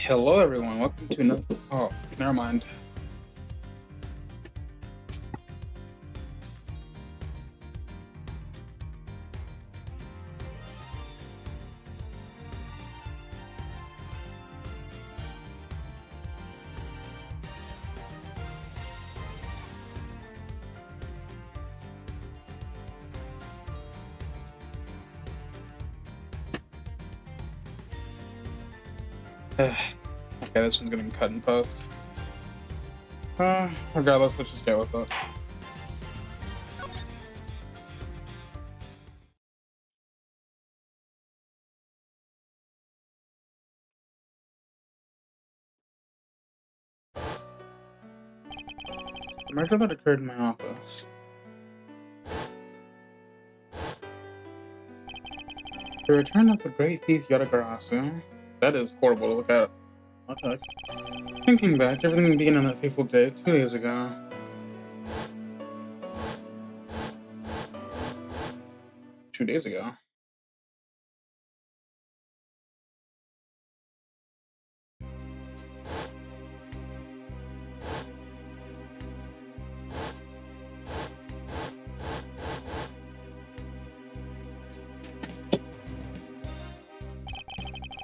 Hello, everyone. Welcome to another. Oh, never mind. Okay, this one's getting cut and post. Regardless, let's just go with it. The murder that occurred in my office. The return of the great thief Yatagarasu. That is horrible to look at. Okay. Thinking back, everything began on that fateful day 2 days ago. 2 days ago.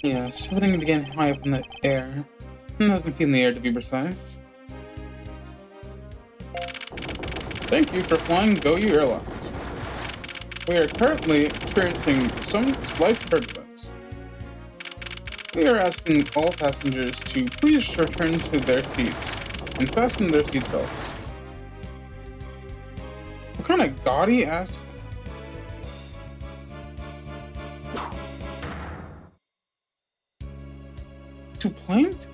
Yes, everything began high up in the air. 1,000 feet in the air, to be precise. Thank you for flying GoU Airlines. We are currently experiencing some slight turbulence. We are asking all passengers to please return to their seats and fasten their seatbelts. What kind of gaudy ass? Two planes?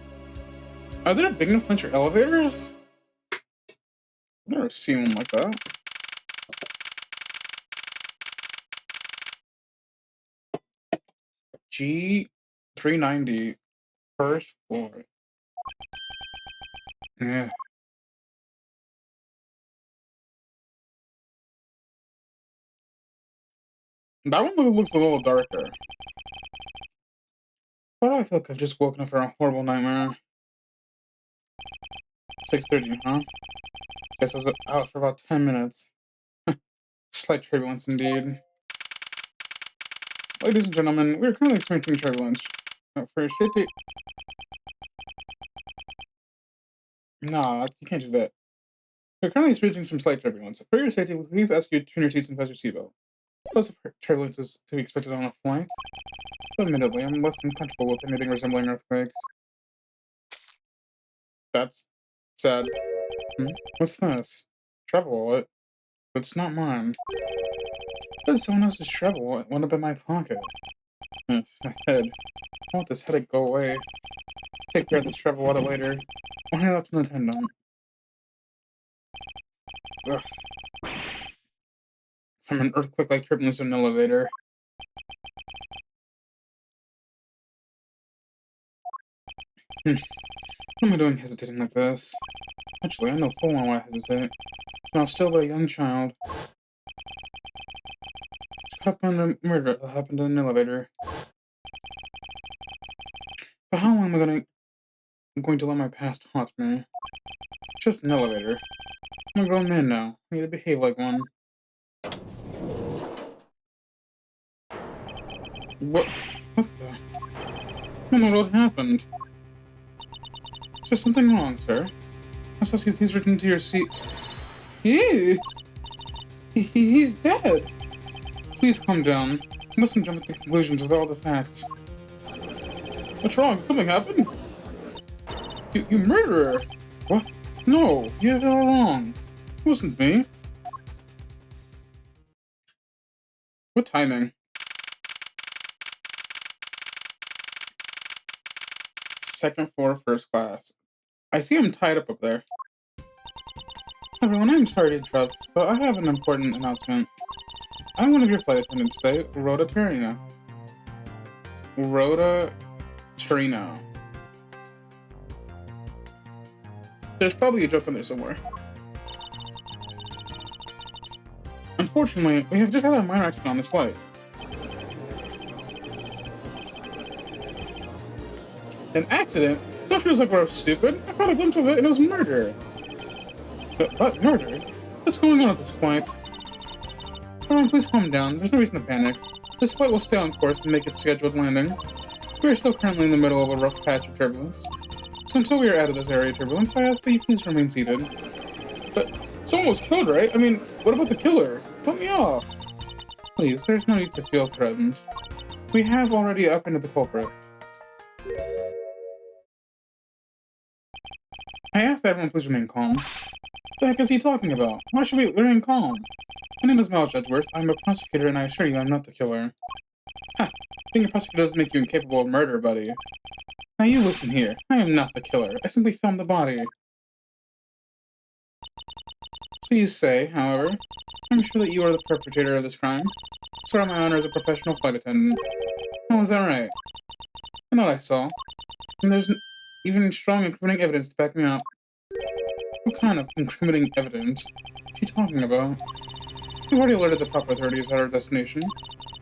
Are there big enough for elevators? I've never seen one like that. G390 first floor. Yeah. That one looks a little darker. Why do I feel like I've just woken up from a horrible nightmare? 6:30, huh? Guess I was out for about 10 minutes. Slight turbulence indeed. Ladies and gentlemen, we are currently experiencing turbulence. For your safety... Nah, you can't do that. We're currently experiencing some slight turbulence. For your safety, please ask you to turn your seats and fasten your seatbelt. Plus, turbulence is to be expected on a flight. Admittedly, I'm less than comfortable with anything resembling earthquakes. That's sad. What's this? Travel wallet. It's not mine. But someone else's travel wallet wound up in my pocket. My head. I want this headache go away. Take care of this travel wallet later. I'll hand it out to the attendant. Ugh. From an earthquake like turbulence in an elevator. What am I doing hesitating like this? Actually, I know full well why I hesitate. I was still but a young child. It's happened a murder that happened in an elevator. But how long am I'm going to let my past haunt me? It's just an elevator. I'm a grown man now. I need to behave like one. What the? I don't know what happened. Is there something wrong, sir? I ask you please return to your seat. He's dead. Please calm down. You mustn't jump to conclusions with all the facts. What's wrong? Something happened? You murderer! What? No, you have it all wrong. It wasn't me. What timing? Second floor, first class. I see him tied up there. Everyone, I'm sorry to interrupt, but I have an important announcement. I'm one of your flight attendants today, Rhoda Torino. Rhoda Torino. There's probably a joke in there somewhere. Unfortunately, we have just had a minor accident on this flight. An accident? Don't feel like we're stupid. I caught a glimpse of it and it was murder. But murder? What's going on at this flight? Come on, please calm down. There's no reason to panic. This flight will stay on course and make its scheduled landing. We are still currently in the middle of a rough patch of turbulence. So until we are out of this area of turbulence, I ask that you please remain seated. But someone was killed, right? I mean, what about the killer? Let me off. Please, there's no need to feel threatened. We have already apprehended the culprit. I ask that everyone please remain calm. What the heck is he talking about? Why should we remain calm? My name is Miles Edgeworth. I'm a prosecutor, and I assure you I'm not the killer. Ha! Being a prosecutor doesn't make you incapable of murder, buddy. Now you listen here. I am not the killer. I simply filmed the body. So you say, however, I'm sure that you are the perpetrator of this crime. So on my honor as a professional flight attendant. Oh, is that right? I know what I saw. And there's even strong incriminating evidence to back me up. What kind of incriminating evidence? What are you talking about? We've already alerted the proper authorities at our destination.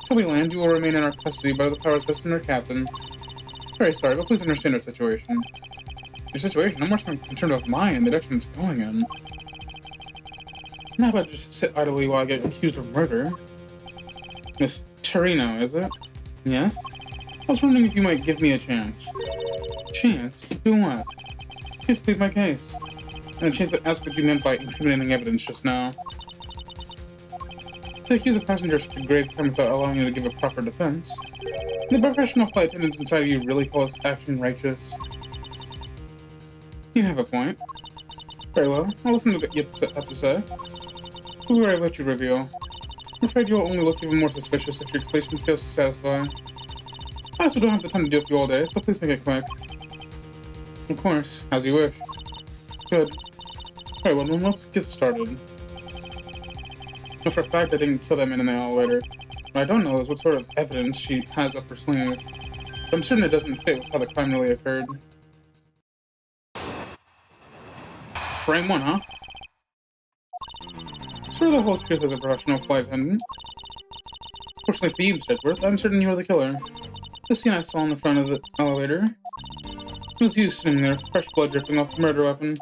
Until we land, you will remain in our custody by the powers vested in our captain. Very sorry, but please understand our situation. Your situation? I'm more concerned with mine and the direction it's going in. Not about just sit idly while I get accused of murder. Miss Torino, is it? Yes? I was wondering if you might give me a chance. Chance? To do what? Please plead my case. And a chance to ask what you meant by incriminating evidence just now. To accuse a passenger of a grave crime without allowing you to give a proper defense. The professional flight attendants inside of you really call this action righteous. You have a point. Very well, I'll listen to what you have to say. Who will I let you reveal? I'm afraid you'll only look even more suspicious if your explanation fails to satisfy. I also don't have the time to deal with you all day, so please make it quick. Of course, as you wish. Good. Alright, well then let's get started. Now, for a fact, I didn't kill that man in the elevator. What I don't know is what sort of evidence she has up her sleeve. But I'm certain it doesn't fit with how the crime really occurred. Frame 1, huh? Sort of the whole truth as a professional flight attendant. Fortunately for you, Miss Edgeworth, I'm certain you are the killer. The scene I saw in the front of the elevator. It was you sitting there, fresh blood dripping off the murder weapon.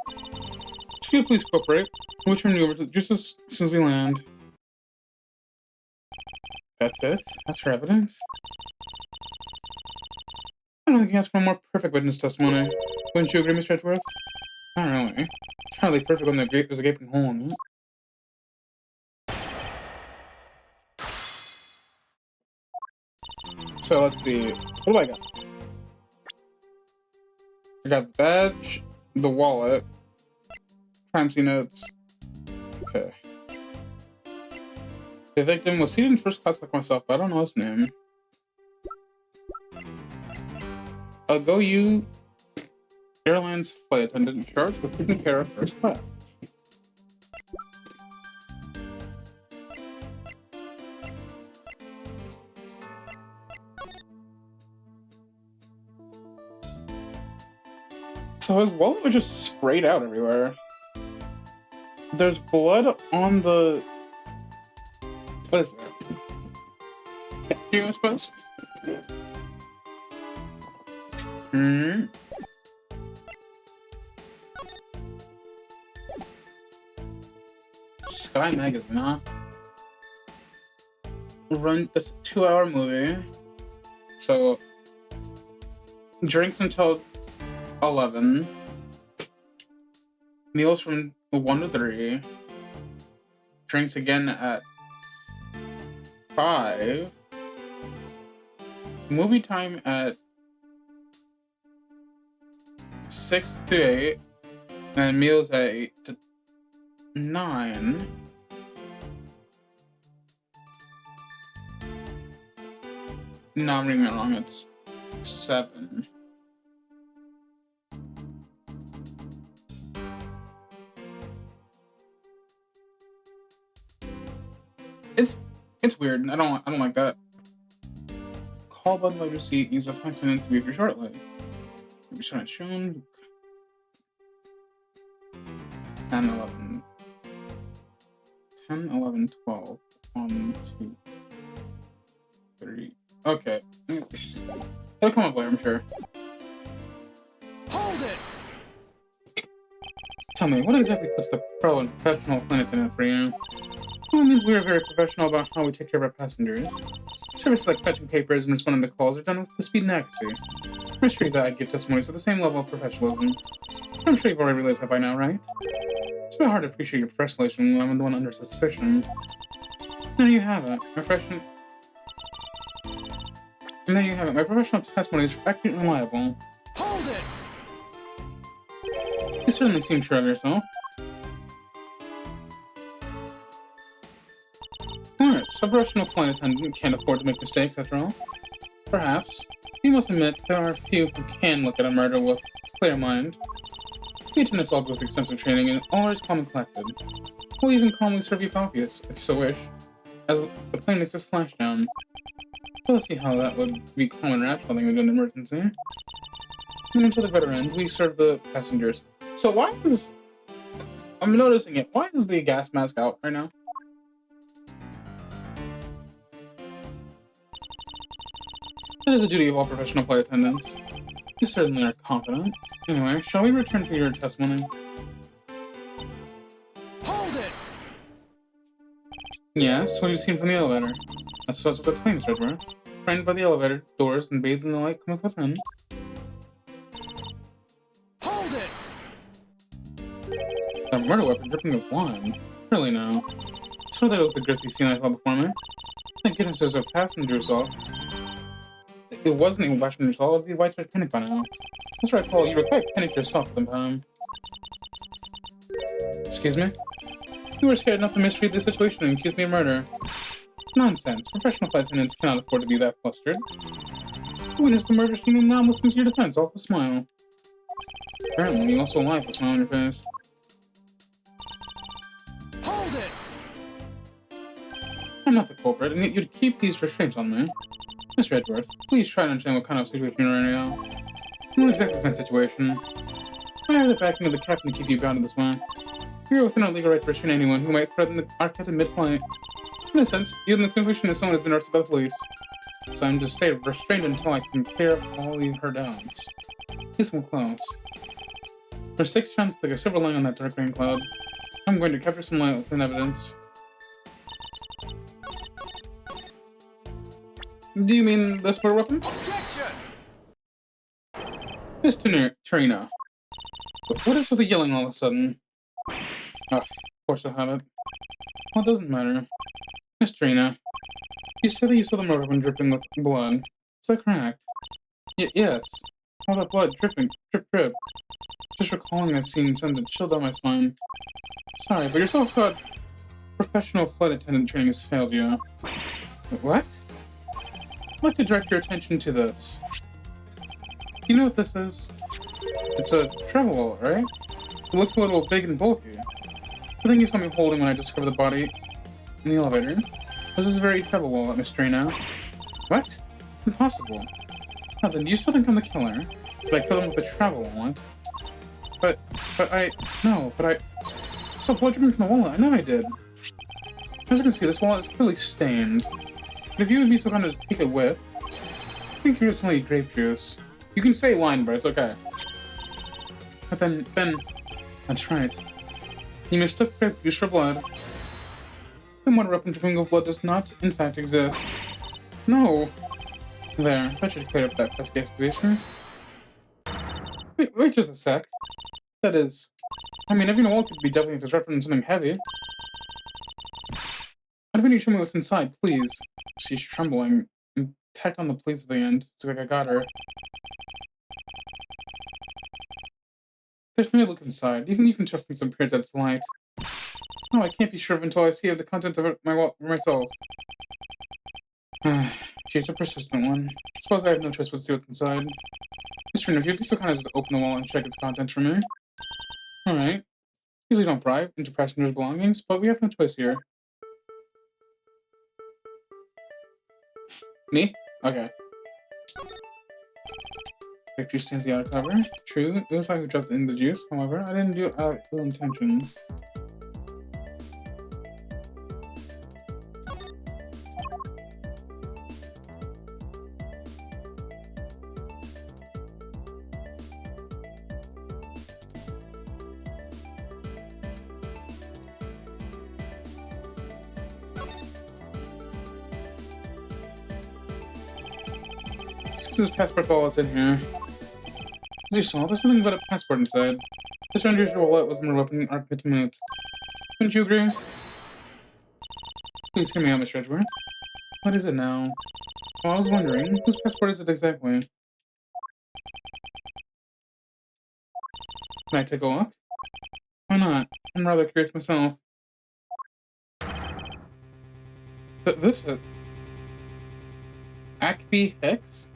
If you please cooperate, we'll turn you over to just as soon as we land. That's it? That's her evidence? I don't think you asked for a more perfect witness testimony. Wouldn't you agree, Mr. Edgeworth? Not really. It's hardly perfect when there's a gaping hole in it. So let's see. What do I got? I got the badge, the wallet, crime scene notes. Okay. The victim was seated in first class like myself, but I don't know his name. I'll go you, airline's flight attendant in charge with taking care of first class. So his wallet was just sprayed out everywhere. There's blood on the... What is that? You, I suppose? Hmm. Sky Magazine, huh? Run this 2-hour movie. So drinks until 11. Meals from 1 to 3. Drinks again at 5. Movie time at 6 to 8. And meals at 8 to 9. No, I'm reading it wrong. It's 7. It's weird. I don't like that. Call button by receipt. Use a flight attendant to be here shortly. Maybe should I shown 10, 11. 10, 11, 12. 1, 2, 3. Okay. It'll come up later, I'm sure. Tell me, what exactly puts the pro and professional flight attendant for you? Well, it means we are very professional about how we take care of our passengers. Services like fetching papers and responding to calls are done with the speed and accuracy. I'm sure that I give testimonies with the same level of professionalism. I'm sure you've already realized that by now, right? It's very hard to appreciate your professionalism when I'm the one under suspicion. There you have it. And there you have it. My professional testimony is accurate and reliable. Hold it! You certainly seem sure of yourself. Alright, so a professional flight attendant can't afford to make mistakes after all. Perhaps. You must admit, there are a few who can look at a murder with a clear mind. The attendants all go with extensive training and always calm and collected. We'll even calmly serve you coffee if you so wish, as the plane makes a splashdown. We'll see how that would be calm and rational in an emergency. And until the bitter end, we serve the passengers. So why is... I'm noticing it. Why is the gas mask out right now? That is the duty of all professional flight attendants. You certainly are confident. Anyway, shall we return to your testimony? Hold it! Yes, what you've seen from the elevator. That's what the claims, Edgeworth. Frightened by the elevator doors and bathed in the light coming within. Hold it! A murder weapon dripping with wine. Really now. So that was the grisly scene I saw before me. Thank goodness there's a passenger assault. It wasn't even passenger assault, it would be widespread panic by now. That's right, Paul, you were quite panicked yourself at the time. Excuse me? You were scared enough to mistreat the situation and accuse me of murder. Nonsense. Professional flight attendants cannot afford to be that flustered. You witnessed the murder scene and now listening to your defense, all with a smile. Apparently, you also lie with a smile on your face. Hold it! I'm not the culprit, and yet you'd keep these restraints on me. Mr. Edgeworth, please try to understand what kind of situation you're in right now. What exactly is my situation? I have the backing of the captain to keep you bound in this way. You're within our legal right to restrain anyone who might threaten our captain mid-flight. In a sense, you're in the situation if someone has been arrested by the police. So I'm to stay restrained until I can clear up all her doubts. Listen close. For 6 chance like a silver line on that dark rain cloud. I'm going to capture some light within evidence. Do you mean the murder weapon? Objection! Mr. Trina. What is with the yelling all of a sudden? Oh, of course I have it. Well, it doesn't matter. Miss Trina, you said that you saw the murder weapon dripping with blood. Is that correct? Yes. All that blood dripping, drip. Just recalling that scene sends a chill down my spine. Sorry, but your self-taught professional flight attendant training has failed you. What? I'd like to direct your attention to this. Do you know what this is? It's a travel wallet, right? It looks a little big and bulky. The thing you saw me holding when I discovered the body in the elevator was this very travel wallet, Miss Trina. What? Impossible. Now then, do you still think I'm the killer? Did I kill him with a travel wallet? But I saw blood dripping from the wallet. I know I did. As you can see, this wallet is clearly stained. But if you would be so kind as to take a whiff, I think you're just only grape juice. You can say wine, but it's okay. But then, that's right. You mistook grape juice for blood. The murder weapon dripping with blood does not, in fact, exist. No. There, that should clear up that pesky accusation. Wait just a sec. That is... I mean, every wallet could be definitely if it's wrapped in something heavy. I'd have you show me what's inside, please. She's trembling, and tacked on the please at the end. It's like I got her. There's no look inside. Even you can tell from some periods that it's light. No, I can't be sure until I see the contents of my wallet for myself. She's a persistent one. I suppose I have no choice but to see what's inside. Mr. Trina, if you'd be so kind as to open the wallet and check its contents for me. Alright. Usually don't pry into passengers' belongings, but we have no choice here. Me? Okay. Grape juice stains the outer cover. True, it was I who dropped in the juice. However, I didn't do it out of ill intentions. Since his passport wallet's in here. As you saw, there's nothing but a passport inside. The stranger's wallet was the murder weapon argument to moot. Wouldn't you agree? Please hear me out, Mr. Edgeworth. What is it now? Well, I was wondering, whose passport is it exactly? Can I take a look? Why not? I'm rather curious myself. But this is... Acme Hex?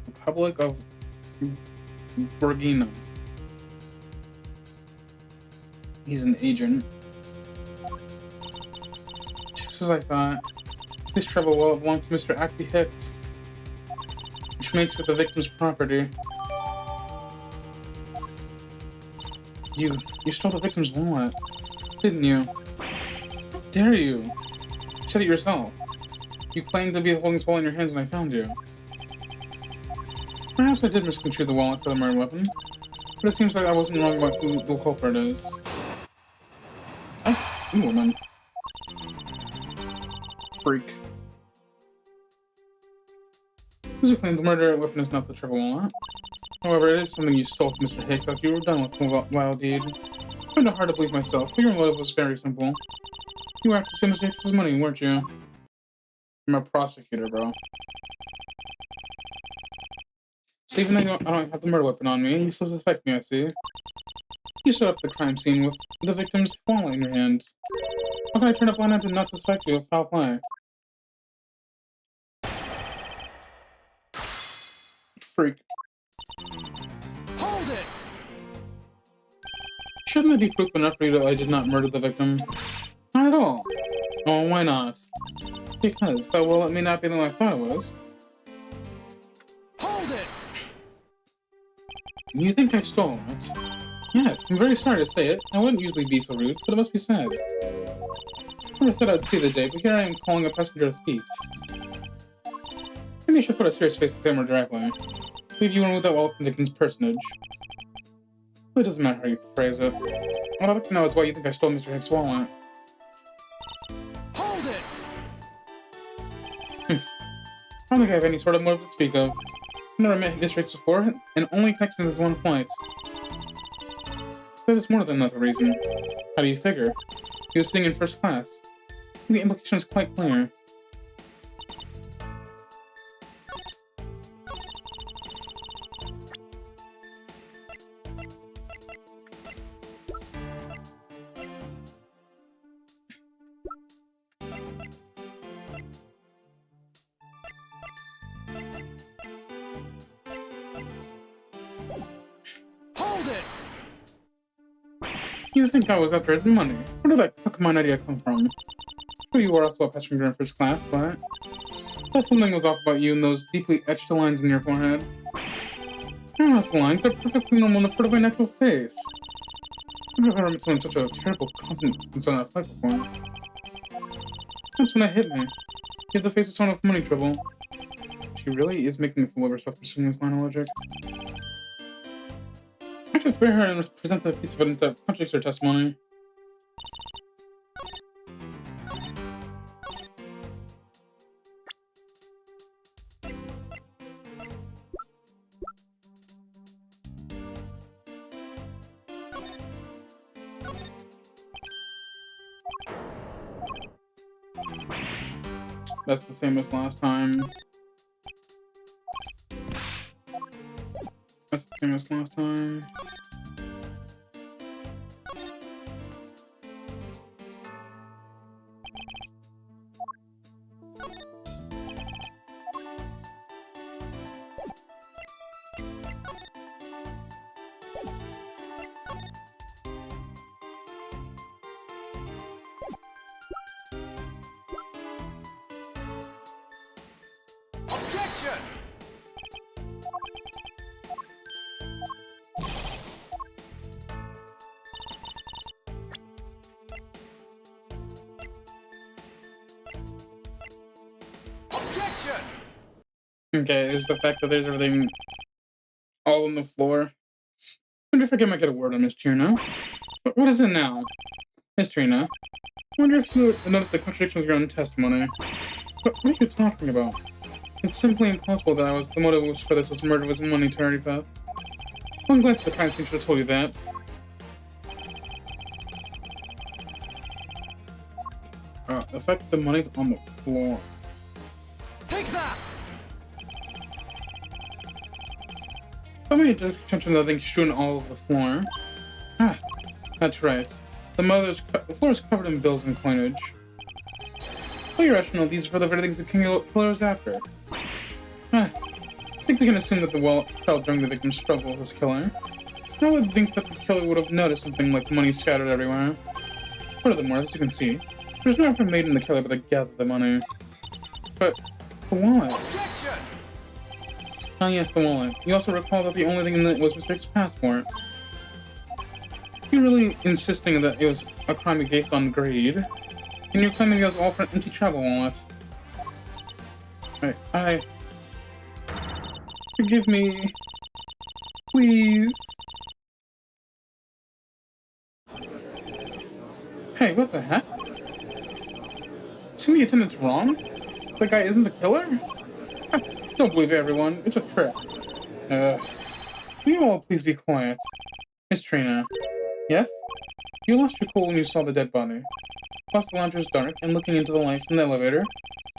Republic of Borgina. He's an agent. Just as I thought. This travel wallet belonged to Mr. Acme Hicks, which makes it the victim's property. You stole the victim's wallet, didn't you? How dare you? You said it yourself. You claimed to be holding this wallet in your hands when I found you. Perhaps I did misconstrue the wallet for the murder weapon, but it seems like I wasn't wrong about who the culprit is. Oh, you woman. Freak. As you claim, the murder weapon is not the triple wallet. However, it is something you stole from Mr. Hicks after you were done with the wild deed. I find it hard to believe myself, but your motive was very simple. You were after Mr. Hicks' money, weren't you? I'm a prosecutor, bro. So even though I don't have the murder weapon on me, you still suspect me, I see. You showed up at the crime scene with the victim's wallet in your hand. How can I turn a blind eye and not suspect you of foul play? Freak. Hold it! Shouldn't that be proof enough for you that I did not murder the victim? Not at all. Oh, why not? Because that wallet may not be the one I thought it was. Hold it! You think I stole it? Yes, I'm very sorry to say it. I wouldn't usually be so rude, but it must be said. I never thought I'd see the day, but here I am calling a passenger a thief. Maybe I should put a serious face and say more directly. I believe you removed that wallet from the victim's personage. It doesn't matter how you phrase it. What I'd like to know is why you think I stole Mr. Hicks' wallet. Hold it! I don't think I have any sort of motive to speak of. I've never met Mr. Hicks before, and only connection is one flight. That is more than another reason. How do you figure? He was sitting in first class. The implication is quite clear. Hold it! You think I was after his money? Where did that cockmine idea come from? Sure, you were also a passenger in first class, but that something was off about you and those deeply etched lines in your forehead. They're not lines, they're perfectly normal and a part of my natural face. I've never met someone with such a terrible constant on that flight before. That's when it hit me. You have the face of someone with money trouble. She really is making a fool of herself pursuing this line of logic. I should spare her and present the piece of evidence that contradicts her testimony. That's the same as last time. That's the same as last time. Objection! Objection! Okay, there's the fact that there's everything all on the floor. I wonder if I might get a word on this chair now. But what is it now? Miss Trina, I wonder if you noticed the contradiction with your own testimony. What are you talking about? It's simply impossible that the motive for this was murder was monetary theft. One glance at the crime scene should have told you that. The fact that the money's on the floor. Take that! I made attention to the things strewn all over the floor. Ah, that's right. The floor is covered in bills and coinage. Well, you're rational. These are for the very things the killer is after. I think we can assume that the wallet fell during the victim's struggle with his killer. I would think that the killer would have noticed something like money scattered everywhere. Furthermore, as you can see, there's no effort made in the killer but to gather the money. But the wallet. Objection! Ah, yes, the wallet. You also recall that the only thing in it was Mr. Hicks' passport. You're really insisting that it was a crime based on greed, and you're claiming it was all for an empty travel wallet. Forgive me. Please. Hey, what the heck? Isn't the attendant's wrong? The guy isn't the killer? Don't believe everyone. It's a trick. Will you all please be quiet? Miss Trina. Yes? You lost your cool when you saw the dead body. Plus the lounge was dark, and looking into the lights from the elevator,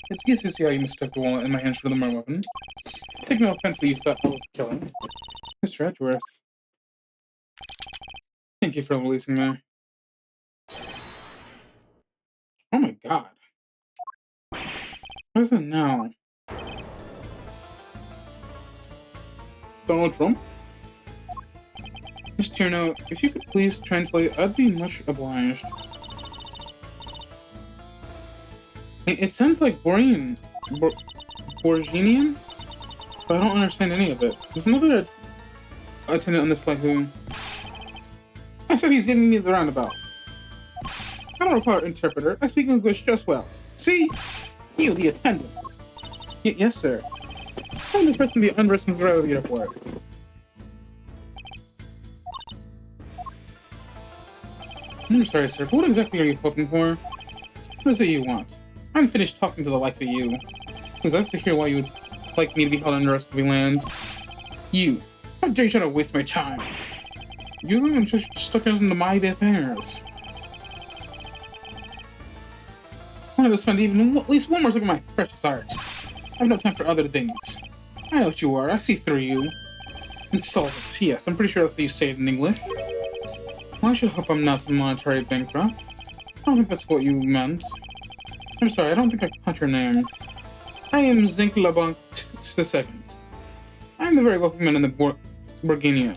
it's easy to see how you mistook the wallet in my hands for the murder weapon. Take no offense that you thought I was the killer. Mr. Edgeworth. Thank you for releasing me. Oh my god. What is it now? Donald Trump? Miss Tierno, if you could please translate, I'd be much obliged. It sounds like Borginian, but I don't understand any of it. There's another attendant on this flight who... I said he's giving me the roundabout. I don't require an interpreter. I speak English just well. See? You, the attendant. Yes, sir. I find this person to be unreasonable gravity at work. I'm sorry, sir, but what exactly are you hoping for? What is it you want? I'm finished talking to the likes of you. Because I have to hear why you would like me to be held under arrest if we land. You. How dare you try to waste my time? I'm just stuck into my affairs. I wanted to spend even at least one more second of my precious art. I have no time for other things. I know what you are. I see through you. Insolvent. Yes, I'm pretty sure that's what you say it in English. Well, I should hope I'm not some monetary bankrupt. I don't think that's what you meant. I'm sorry, I don't think I caught your name. I am Zinc LeBlanc II. I'm a very wealthy man in the Borginia.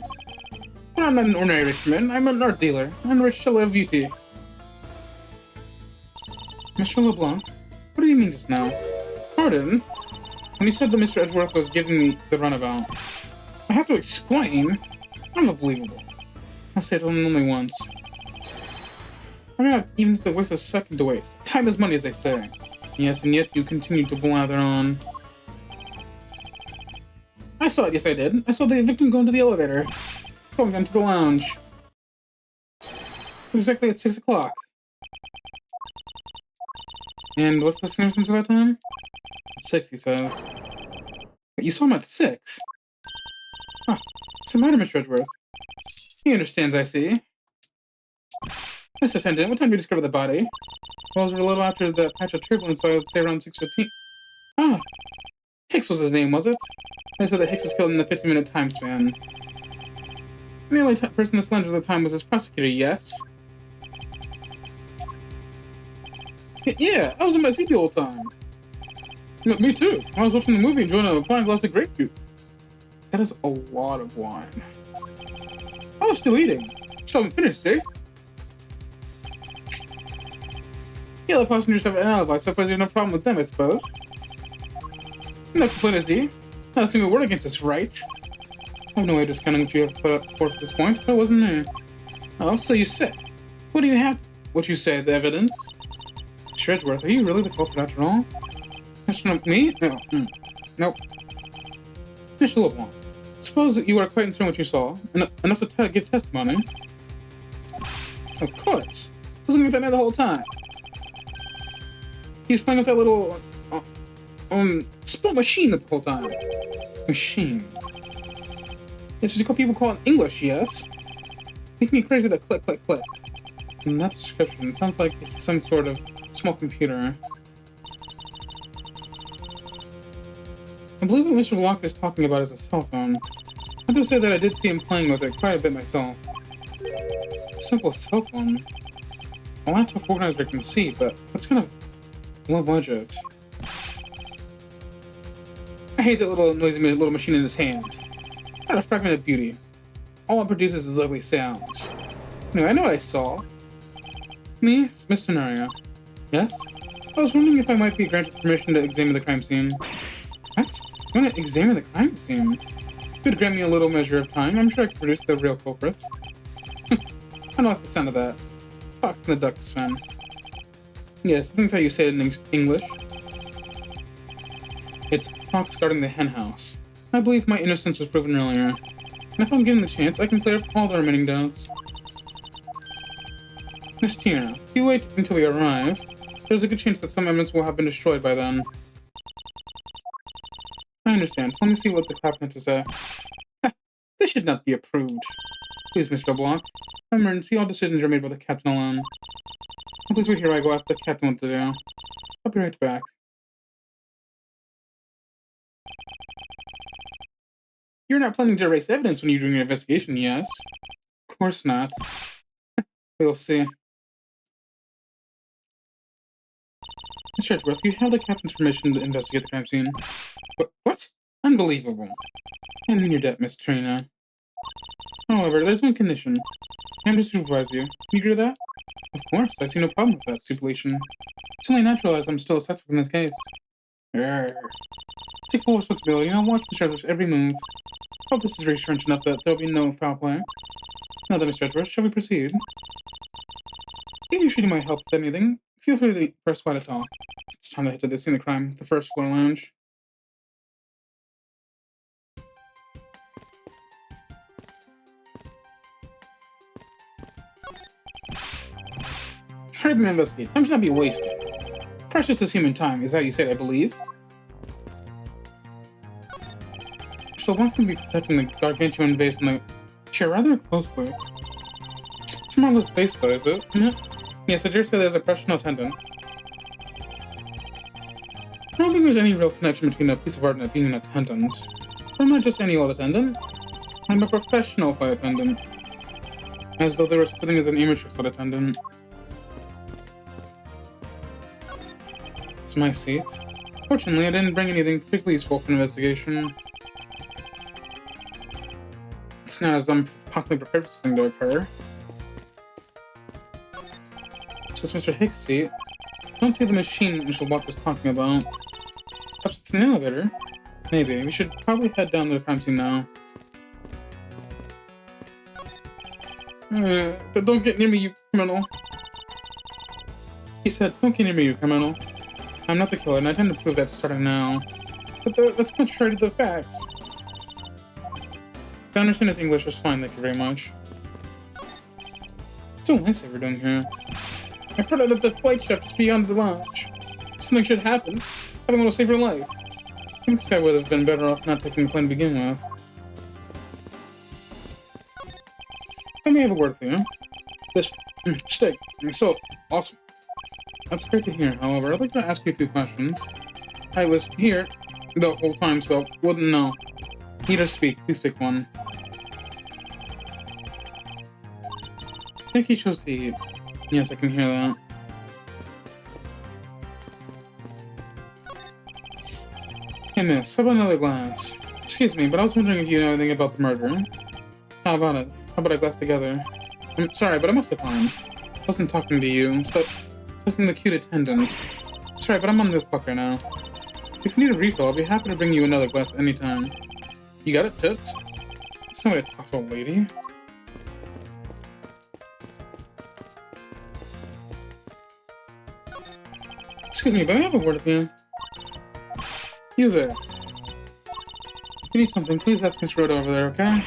But I'm not an ordinary rich man. I'm an art dealer. I'm rich to live beauty. Mr. LeBlanc? What do you mean just now? Pardon? When you said that Mr. Edgeworth was giving me the runabout, I have to explain? Unbelievable. I'll say it only once. I'm not even to waste a second to waste. Time is money, as they say. Yes, and yet you continue to blather on. I saw it, yes I did. I saw the victim go into the elevator. Going down to the lounge. Exactly at 6 o'clock. And what's the significance of that time? 6, he says. But you saw him at 6? Huh. What's the matter, Mr. Edgeworth? He understands, I see. Miss Attendant, what time did you discover the body? Well, it was a little after the patch of turbulence, so I would say around 6:15. Ah, Hicks was his name, was it? They said that Hicks was killed in the 15-minute time span. And the only person in this lounge at the time was his prosecutor, yes? Yeah, I was in my seat the whole time. Me too. I was watching the movie enjoying a fine glass of grape juice. That is a lot of wine. I was still eating. Still haven't finished, eh? Yeah, the passengers have an alibi, so I suppose there's no problem with them, I suppose. No complaint, is he? Not a single word against us, right? I have no way of discounting what you have put forth at this point, but it wasn't me. Oh, so you say. What do you have? What you say, the evidence? Mr. Edgeworth, are you really the culprit after all? Mr. Me? No. Nope. Mr. LeBlanc, suppose that you are quite certain what you saw, enough to give testimony. Of course. Wasn't with that man the whole time. He was playing with that little, spell machine the whole time. Machine. It's what people call it in English, yes? Makes me crazy that click, click, click. In that description, it sounds like some sort of small computer. I believe what Mr. Block is talking about is a cell phone. I have to say that I did see him playing with it quite a bit myself. A simple cell phone. A laptop organizer I can see, but that's kind of low budget. I hate that little noisy little machine in his hand. Not a fragment of beauty. All it produces is ugly sounds. Anyway, I know what I saw. Me, Mr. Naria. Yes? I was wondering if I might be granted permission to examine the crime scene. What? You want to examine the crime scene? If you could grant me a little measure of time, I'm sure I could produce the real culprit. I don't like the sound of that. Fox and the Ducks fan. Yes, I think that's how you say it in English. It's Fox guarding the hen house. I believe my innocence was proven earlier. And if I'm given the chance, I can clear up all the remaining doubts. Miss Tina, if you wait until we arrive, there's a good chance that some evidence will have been destroyed by then. I understand. Let me see what the captain has to say. This should not be approved. Please, Mr. Block. Emergency, all decisions are made by the captain alone. Please wait here while I go ask the captain what to do. I'll be right back. You're not planning to erase evidence when you're doing your investigation, yes? Of course not. We'll see. Mr. Edgeworth, you have the captain's permission to investigate the crime scene. What? Unbelievable. I'm in your debt, Miss Trina. However, there's one condition. I'm to supervise you. You agree with that? Of course, I see no problem with that stipulation. It's only natural as I'm still a suspect in this case. Arrgh. Take full responsibility, and I'll watch Mr. Edgeworth's every move. I hope this is reassurance enough that there'll be no foul play. Now then, Mr. Edgeworth, shall we proceed? If you should need my help with anything, feel free to press Y to talk. It's time to head to the scene of crime, the first floor lounge. Hurry up and investigate. Time should not be wasted. Precious is human time, is how you said, I believe. So one's going to be protecting the gargantuan vase in the chair rather closely. It's a marvelous vase, though, is it? Yes, I dare say there's a professional attendant. I don't think there's any real connection between a piece of art and it being an attendant. But I'm not just any old attendant. I'm a professional flight attendant. As though there was something as an amateur flight attendant. It's my seat. Fortunately, I didn't bring anything particularly useful for an investigation. It's not as I'm possibly prepared for this thing to occur. So it's Mr. Hicks' seat. I don't see the machine Mr. Block was talking about. Perhaps it's an elevator? Maybe. We should probably head down to the crime scene now. But don't get near me, you criminal. He said, don't get near me, you criminal. I'm not the killer, and I tend to prove that starting now. But that's contrary to the facts. To understand his English is fine, thank you very much. It's so nice that we're doing here. I heard out of the flight ship just beyond the lounge. Something should happen. Having will save her life. I think this guy would have been better off not taking the plane to begin with. Let me have a word with you. This steak is so awesome. That's great to hear, however, I'd like to ask you a few questions. I was here the whole time, so wouldn't know. Need to speak. Please pick one. I think he chose to eat. Yes, I can hear that. Hey miss, how about another glass? Excuse me, but I was wondering if you know anything about the murder. How about it? How about a glass together? I'm sorry, but I must decline. I wasn't talking to you. Stop listening to the cute attendant. Sorry, but I'm on the clock right now. If you need a refill, I'll be happy to bring you another glass anytime. You got it, tits? That's no way to talk to a lady. Excuse me, but may I have a word with you? You there. If you need something, please ask Miss Rhoda over there, okay?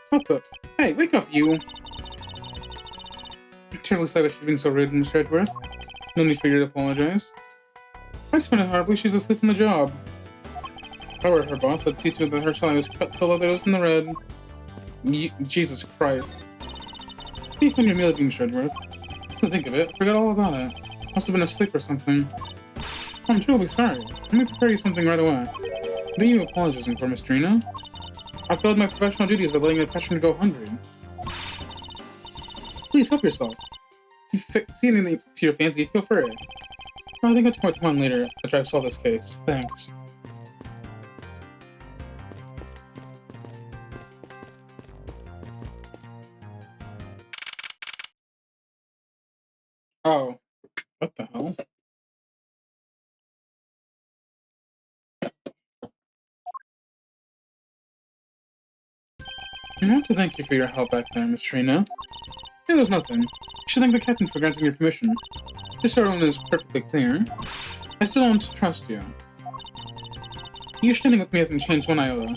What the? Hey, wake up, you! Terribly sorry that she's being so rude, Mr. Edgeworth. No need for you to apologize. I just find it horribly she's asleep on the job. If I were her boss, I'd see to it that her salary was cut so low that it was in the red. Jesus Christ. How do you find your meal being, Mr. Edgeworth? Couldn't think of it. Forgot all about it. Must have been asleep or something. I'm truly sorry. Let me prepare you something right away. What are you apologizing for, Miss Trina? I failed my professional duties by letting a patient go hungry. Please help yourself. If you see anything to your fancy, feel free. I think I'll check my time later after I solve this case. Thanks. Oh. What the hell? I want to thank you for your help back there, Miss Trina. It was nothing. You should thank the captain for granting your permission. Just so everyone is perfectly clear, I still don't trust you. You standing with me hasn't changed one iota.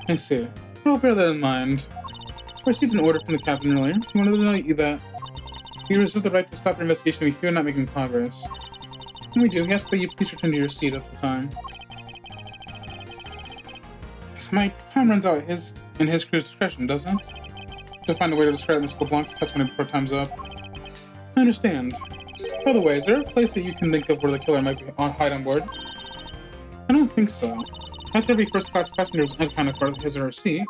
I see. I'll bear that in mind. I received an order from the captain earlier. He wanted to know you that you reserve the right to stop your investigation if you are not making progress. When we do, he asks that you please return to your seat at the time. So my time runs out in his crew's discretion, doesn't it? To find a way to describe Mr. LeBlanc's testimony before time's up. I understand. By the way, is there a place that you can think of where the killer might be hide on board? I don't think so. After every first-class passenger is unaccounted for his or her seat,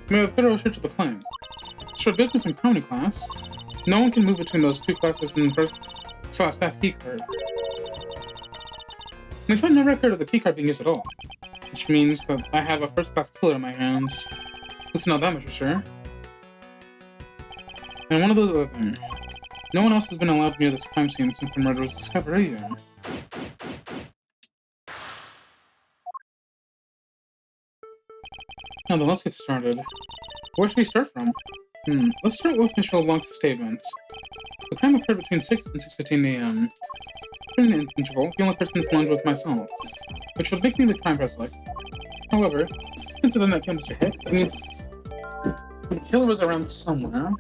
we have a thorough search of the plane. As for business and economy class, no one can move between those two classes in the first-class staff keycard. We find no record of the keycard being used at all, which means that I have a first-class killer in my hands. Let's know that much for sure. And one of those other things. No one else has been allowed near this crime scene since the murder was discovered either. Now then, let's get started. Where should we start from? Let's start with Mr. LeBlanc's statements. The crime occurred between 6 and 6:15 a.m. During the interval, the only person in this lounge was myself, which would make me the crime suspect. However, since I did not kill Mr. Hicks, it means the killer was around somewhere.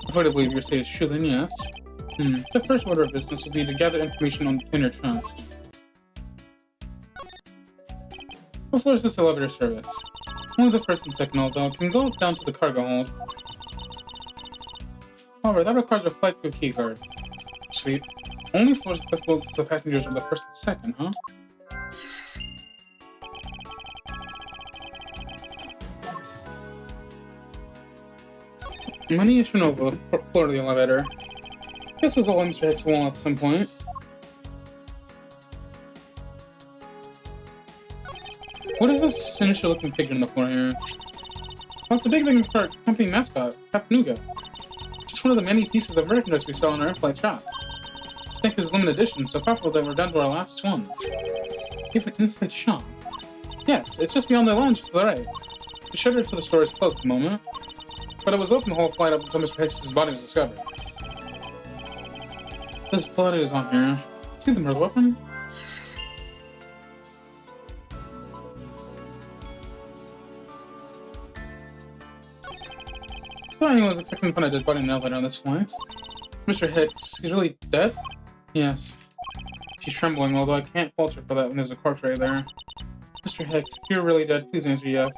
If I believe your state is true, then yes. The first order of business would be to gather information on your trust. What floor is this elevator service? Only the first and second although can go down to the cargo hold. However, that requires a flight through keycard. Actually, only floors accessible to the passengers are the first and second, huh? Money issue over the floor of the elevator. This was all Mr. Hicks will at some point. What is this sinister looking figure on the floor here? Oh, it's a big company mascot, Captain Nougat. Just one of the many pieces of merchandise we sell in our in-flight shop. This tank is limited edition, so popular that we're down to our last one. We have an in-flight shop. Yes, it's just beyond the lounge to the right. The shutter to the store is closed at the moment, but it was open the whole flight up until Mr. Hicks' body was discovered. This blood is on here. See the murder weapon? I thought anyone was expecting to find a dead body in an elevator on this flight. Mr. Hicks, he's really dead? Yes. She's trembling, although I can't fault her for that when there's a corpse right there. Mr. Hicks, if you're really dead, please answer yes.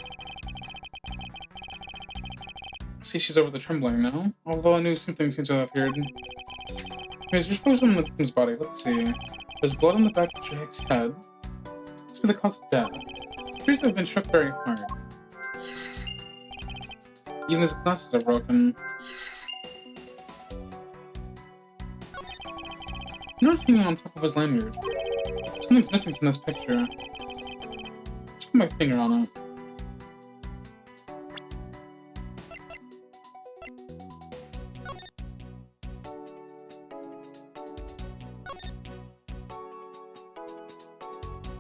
See, she's over the trembling now, although I knew something seems to have appeared. Anyways, you're supposed to on the victim's body. Let's see. There's blood on the back of Mr. Hicks' head. This be the cause of death. It appears to have been struck very hard. Even his glasses are broken. Notice something on top of his lanyard. Something's missing from this picture. Just put my finger on it.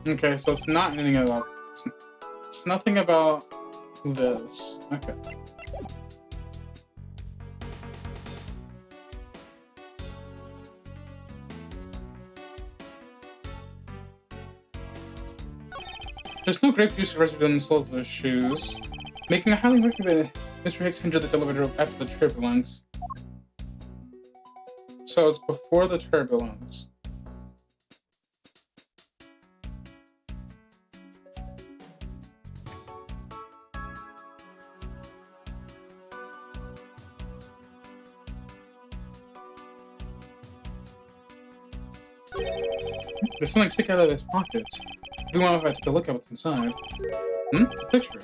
Okay, so it's not anything about... It's nothing about this. Okay. There's no grape juice residue on the soles of his shoes, making a highly recommended Mr. Hicks entered this elevator after the turbulence. So it's before the turbulence. There's something stick out of his pockets. Do you want if I take a look at what's inside? A picture.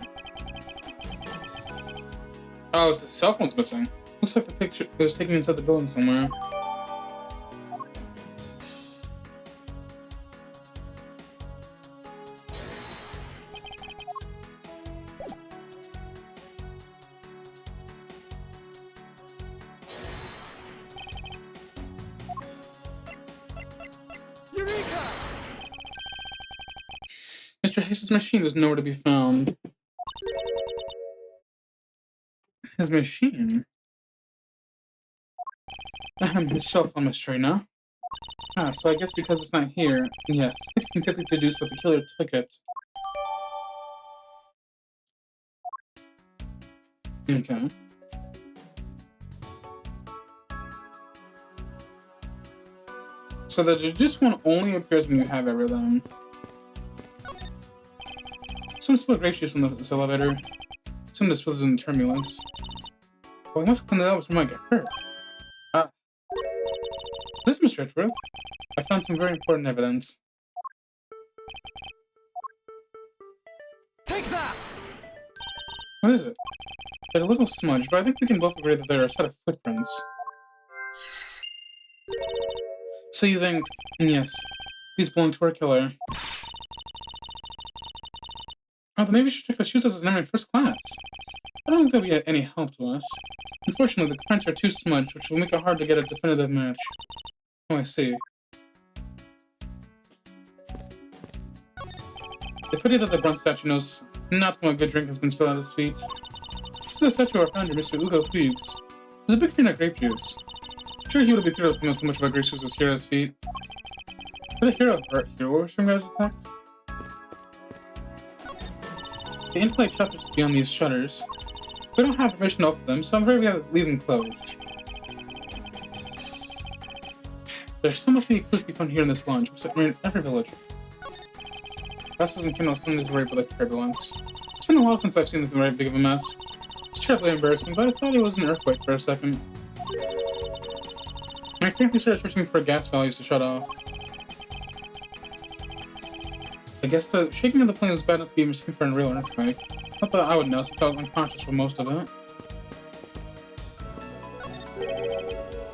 Oh, his cell phone's missing. Looks like the picture it was taken inside the building somewhere. Mr. Hayes' machine is nowhere to be found. His machine? His cell phone mystery now. Ah, so I guess because it's not here, yes, it can safely deduce that the killer took it. Okay. So the deduce one only appears when you have everything. Some split grape juice in this elevator. Some disposed in the turbulence. Well, I must clean that up so I might get hurt. Ah. This is Mr. Edgeworth. I found some very important evidence. Take that! What is it? There's a little smudge, but I think we can both agree that there are a set of footprints. So you think, yes, these belong to our killer. Oh, then maybe we should check the shoes as his number in first class. I don't think they'll be any help to us. Unfortunately, the prints are too smudged, which will make it hard to get a definitive match. Oh, I see. It's pity that the bronze statue knows not when a good drink has been spilled at his feet. This is a statue of our founder, Mr. Hugo Hughes. He's a big fan of grape juice. I'm sure he would be thrilled to know so much about grape juice was here at his feet. Did a hero or some guys attacked? The in-flight shutters beyond these shutters. We don't have permission to open them, so I'm afraid we have to leave them closed. There still must be clues to be found here in this launch, we're in every village. Gus doesn't kindle something to worry about the turbulence. It's been a while since I've seen this very big of a mess. It's terribly embarrassing, but I thought it was an earthquake for a second. I frankly started searching for gas values to shut off. I guess the shaking of the plane was bad enough to be mistaken for a real earthquake. Not that I would know, since I was unconscious for most of it.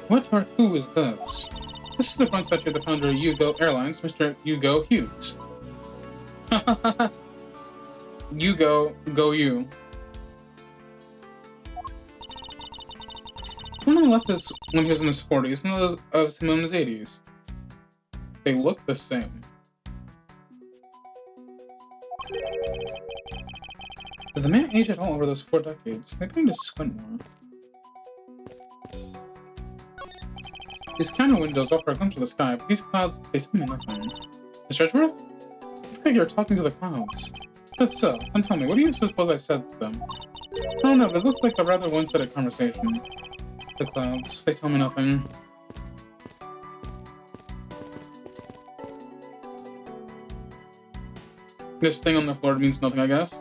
What or who is this? This is the bronze statue of the founder of Hugo Airlines, Mr. Hugo Hughes. Hugo, go you. One on the left is when he was in his 40s, and the other of him in his 80s. They look the same. Did the man age at all over those 4 decades? Maybe I need to squint more. These counter windows offer a glimpse of the sky, but these clouds, they tell me nothing. Mr. Edgeworth? I think you're talking to the clouds. That's so. Then tell me, what do you suppose I said to them? I don't know, but it looked like a rather one-sided conversation. The clouds, they tell me nothing. This thing on the floor means nothing, I guess.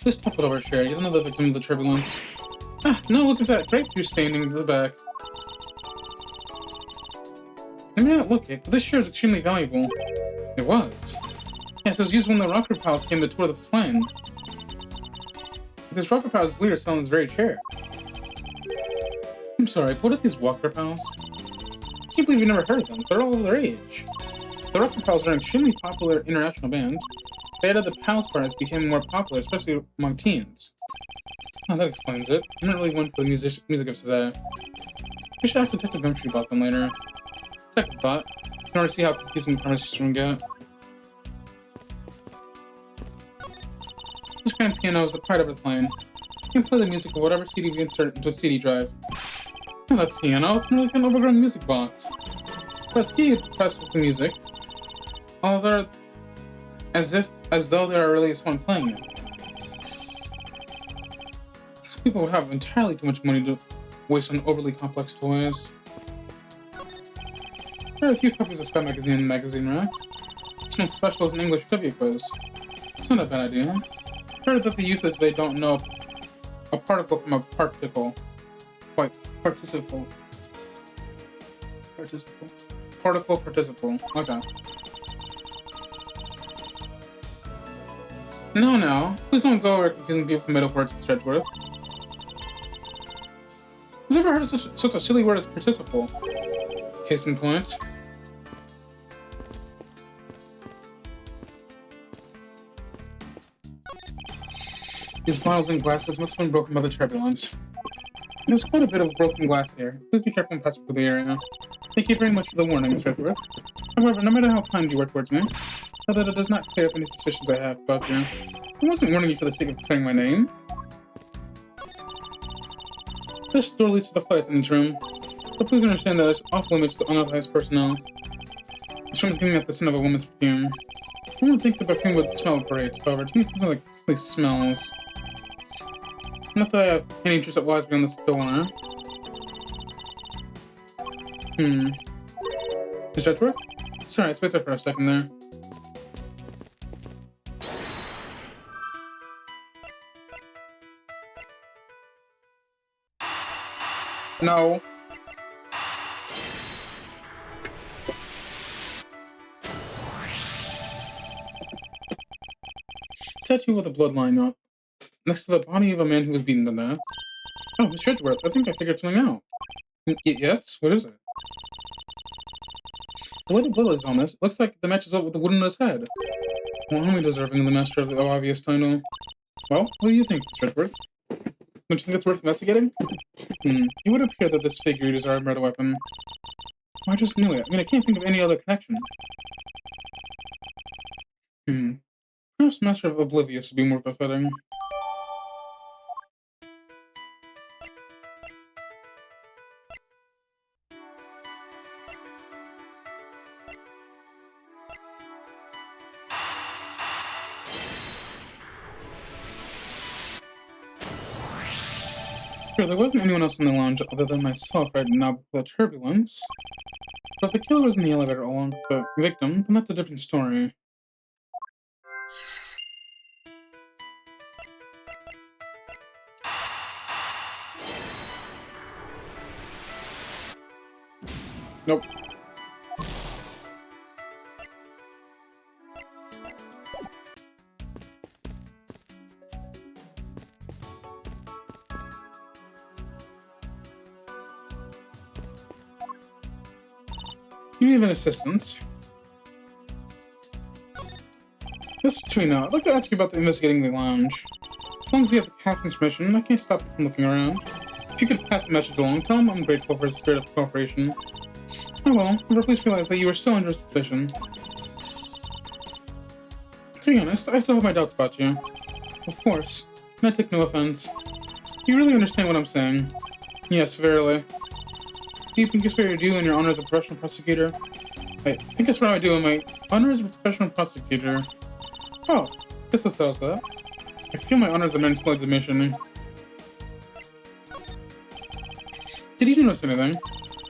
Just toppled over share, yet another victim of the turbulence. Ah, no, look at that grape juice standing to the back. I may not look it, but this share is extremely valuable. It was. Yes, it was used when the Rocker Pals came to tour the plane. This Rocker Pals leader sat on this very chair. I'm sorry, what are these Walker Pals? I can't believe you've never heard of them. They're all over their age. The Rocker Pals are an extremely popular international band. They added the Pals part as it became more popular, especially among teens. Oh, that explains it. I'm not really one for the music of today. We should ask Detective Gumshoe about them later. Second thought. In order to see how confusing the conversation can get. This grand piano is the pride of the plane. You can play the music of whatever CD we insert into a CD drive. It's not a piano, it's more like an overgrown music box. Press key to press with the music. Oh, they're as though there are really someone playing it. Some people would have entirely too much money to waste on overly complex toys. There are a few copies of Spy Magazine in the magazine rack. This month's special is an English trivia quiz. It's not a bad idea. I heard that the users they don't know a particle from a particle. Quite participle. Participle. Particle participle. Okay. No. Please don't go over confusing people from middle words with Edgeworth. Who's ever heard of such a silly word as participle? Case in point. These bottles and glasses must have been broken by the turbulence. There's quite a bit of broken glass here. Please be careful and pass through the area. Thank you very much for the warning, Mr. Edgeworth. However, no matter how kind you were towards me, know that it does not clear up any suspicions I have about you. I wasn't warning you for the sake of clearing my name. This door leads to the flight attendant's room, but please understand that it's off limits to unauthorized personnel. This room is getting at the scent of a woman's perfume. I don't think the perfume would smell great, however, to me it smells like smells. Not that I have any interest that lies beyond this door. Mr. Edgeworth? Sorry, I spaced out for a second there. No. Statue with a bloodline up, next to the body of a man who was beaten to death. Oh, Mr. Edgeworth, I think I figured something out. Yes? What is it? The way the blood is on this, it looks like the matches up with the wound on his head. Well, only deserving of the master of the obvious title. Well, what do you think, Mr. Edgeworth? Don't you think it's worth investigating? It would appear that this figure is our murder weapon. I just knew it. I mean, I can't think of any other connection. Perhaps Master of Oblivious would be more befitting. Sure, there wasn't anyone else in the lounge other than myself right now with the turbulence. But if the killer was in the elevator along with the victim, then that's a different story. Nope. You need an assistant. Mr. Trina, I'd like to ask you about investigating the lounge. As long as you have the captain's permission, I can't stop you from looking around. If you could pass the message along, tell him I'm grateful for his spirit of cooperation. Oh well, however, please realize that you are still under suspicion. To be honest, I still have my doubts about you. Of course, and I take no offense. Do you really understand what I'm saying? Yes, verily. Do you think it's fair to do in your honor as a professional prosecutor? I think it's what I do in my honor as a professional prosecutor. Oh, guess that settles that. I feel my honor as a man slowly diminishing. Did you notice anything?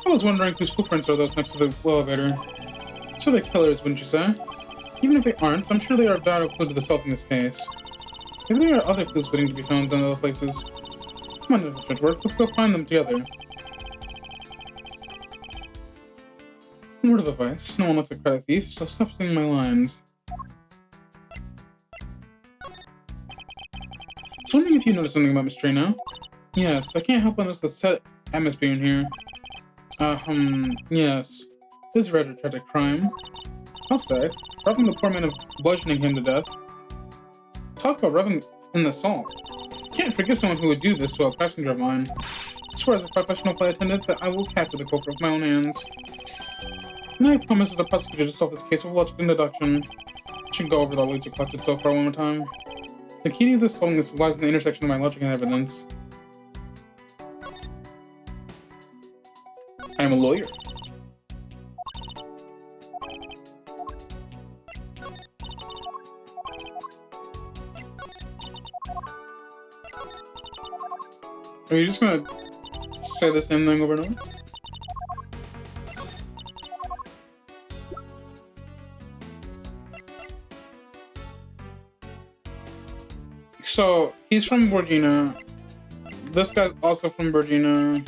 I was wondering whose footprints are those next to the elevator. So they're killers, wouldn't you say? Even if they aren't, I'm sure they are a vital clue to the solving this case. Maybe there are other clues waiting to be found in other places. Come on, Mr. Edgeworth, let's go find them together. Word of advice, no one likes a credit thief, so stop singing my lines. I was wondering if you noticed something about Miss Trina. Yes, I can't help but notice the set atmosphere in here. Yes. This is a rather tragic crime. I'll say, robbing the poor man of bludgeoning him to death. Talk about robbing in the assault. Can't forgive someone who would do this to a passenger of mine. I swear as a professional flight attendant that I will capture the culprit with my own hands. And I promise as a prosecutor to solve this case with logic and deduction. I should go over the leads I collected so far one more time. The key to solving this lies in the intersection of my logic and evidence. I am a lawyer. Are you just gonna say the same thing over and over? So, he's from Borgina. This guy's also from Borgina.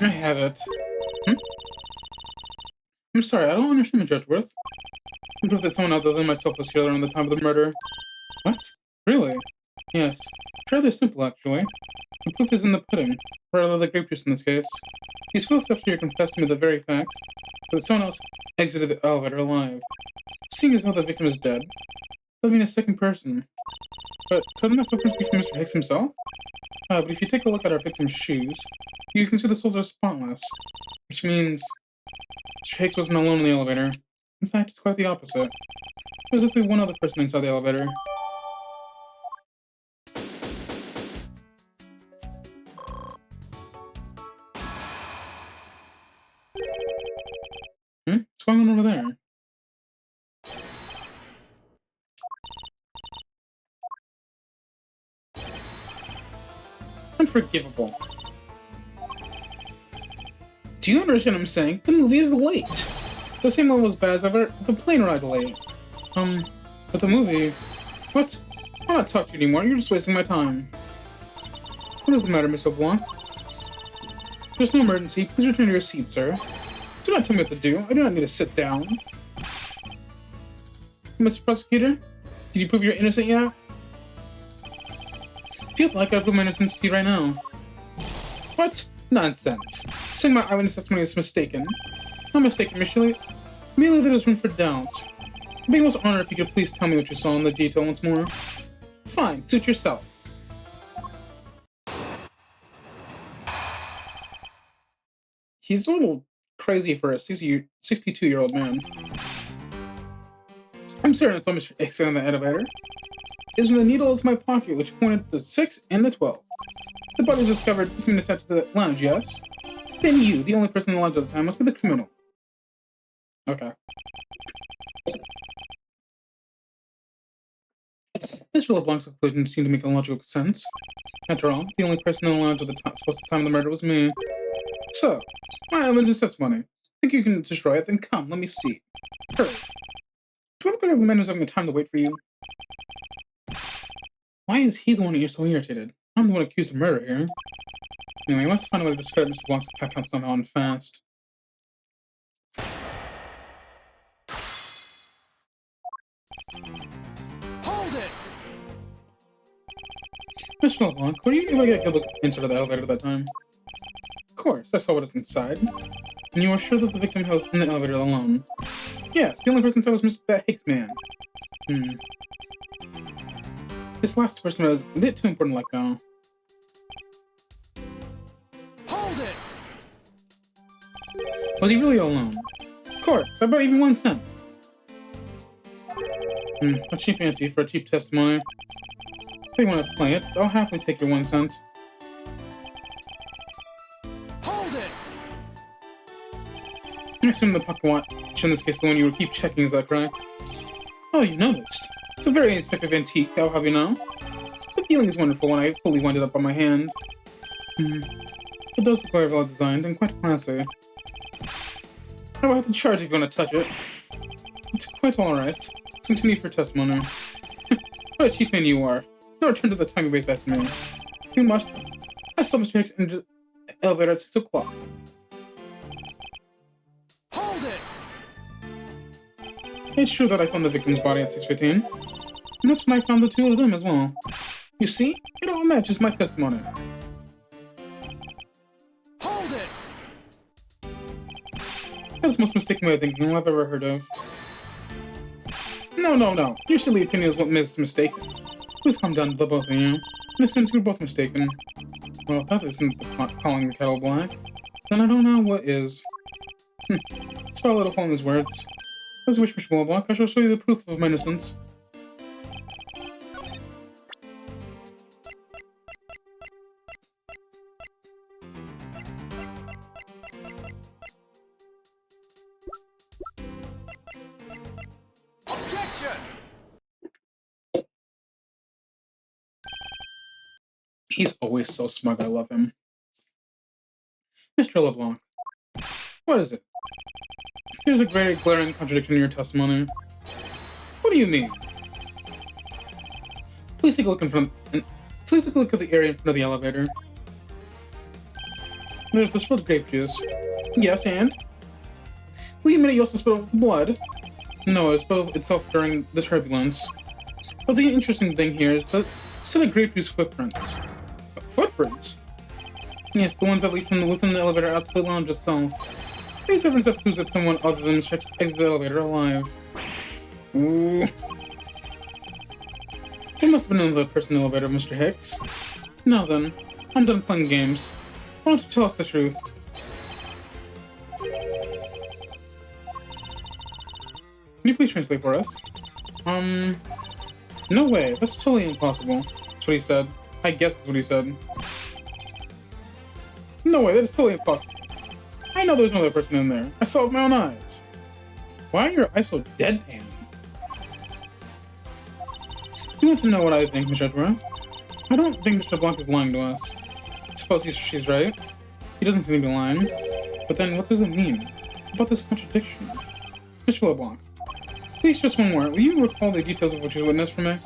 I have it. I'm sorry, I don't understand, Miss Edgeworth. I prove that someone other than myself was here around the time of the murder. What? Really? Yes. It's rather simple, actually. The proof is in the pudding, or rather the grape juice in this case. These footsteps here confess to me the very fact that someone else exited the elevator alive. Seeing as how the victim is dead, that would mean a second person. But couldn't that footprints be from Mr. Hicks himself? But if you take a look at our victim's shoes, you can see the soles are spotless, which means Mr. Hicks wasn't alone in the elevator. In fact, it's quite the opposite. There was at least one other person inside the elevator. What's going on over there? Unforgivable. Do you understand what I'm saying? The movie is late. It's the same level as bad as ever. The plane ride late. But the movie... What? I'll not talk to you anymore. You're just wasting my time. What is the matter, Mr. Blanc? There's no emergency. Please return to your seat, sir. Do not tell me what to do. I do not need to sit down. Mr. Prosecutor? Did you prove you're innocent yet? I feel like I prove my innocence to you right now. What? Nonsense. Saying my eyewitness testimony is mistaken. Not mistaken, Miss Shelley. Merely there's room for doubt. I'd be most honored if you could please tell me what you saw in the detail once more. Fine, suit yourself. He's a little crazy for a 62-year-old man. I'm certain it's almost X in the elevator. Is when the needle is in my pocket, which pointed to the 6 and the 12. The body was discovered 15 minutes after the lounge, yes? Then you, the only person in the lounge at the time, must be the criminal. Okay. Mr. LeBlanc's conclusion seemed to make a logical sense. After all, the only person in the lounge at the supposed time of the murder was me. So, my evidence is testimony. Think you can destroy it? Then come, let me see. Hurry. Do I look like the man who's having time to wait for you? Why is he the one that you're so irritated? I'm the one accused of murder here. Anyway, I must find a way to discredit Mr. Blanc's account somehow and fast. Hold it! Mr. LeBlanc, were you able to get a good look inside the elevator at that time? Of course, I saw what was inside. And you are sure that the victim was in the elevator alone? Yes, the only person inside was Mr. Hicks man. This last person was a bit too important to let go. Hold it! Was he really alone? Of course, I bet even 1 cent. A cheap ante for a cheap testimony. If you want to play it, I'll happily take your 1 cent. Hold it! I assume the pocket watch, in this case the one you keep checking, is that correct? Oh, you noticed. It's a very inspective antique, I'll have you know. The feeling is wonderful when I fully wind it up on my hand. It does look very well designed and quite classy. I will have to charge if you want to touch it. It's quite alright. Let's continue for testimony. What a cheap man you are. Now return to the time you wait back to me. You must. I saw Mr. Hicks in the elevator at 6 o'clock. Hold it! It's true that I found the victim's body at 6:15. And that's when I found the two of them as well. You see? It all matches my testimony. That's the most mistaken way of thinking I've ever heard of. No. Your silly opinion is what is mistaken. Please calm down, the both of you. In a sense, you're both mistaken. Well, if that isn't the calling the kettle black, then I don't know what is. Let's follow little hole in his words. As you wish, Mr. Bullblock, I shall show you the proof of my innocence. Objection! He's always so smug, I love him. Mr. LeBlanc, what is it? There's a very glaring contradiction in your testimony. What do you mean? Please take a look in front. Please take a look at the area in front of the elevator. There's the spilled grape juice. Yes, and? Will you admit you also spilled blood? No, it spilled itself during the turbulence. But the interesting thing here is that instead of grape juice footprints. Footprints? Yes, the ones that lead from within the elevator out to the lounge itself. These evidence that proves that someone other than Mr. Hicks exited the elevator alive. Ooh. There must have been another person in the elevator, Mr. Hicks. Now then, I'm done playing games. Why don't you tell us the truth? Can you please translate for us? No way. That's totally impossible. That's what he said. I guess that's what he said. No way, that is totally impossible. I know there's no other person in there. I saw it with my own eyes. Why are your eyes so deadpan? You want to know what I think, Mr. Edgeworth? I don't think Mr. Blanc is lying to us. I suppose she's right. He doesn't seem to be lying. But then what does it mean? About this contradiction? Mr. LeBlanc, please just one more. Will you recall the details of what you witnessed for me?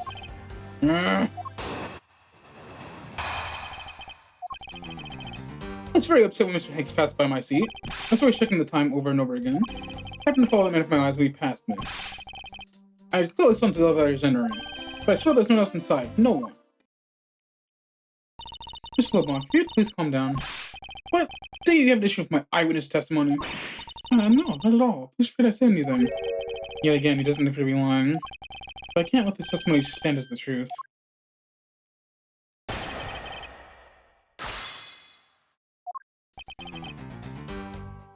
I was very upset when Mr. Hicks passed by my seat. I was always checking the time over and over again. I happened to follow the man with my eyes when he passed me. I clearly saw him to the elevator's entering, but I swear there's no one else inside. No one. Mr. LeBlanc, could you please calm down? What? Do you have an issue with my eyewitness testimony? No, not at all. Please afraid I say anything. Yet again, he doesn't appear to be lying. But I can't let this testimony stand as the truth.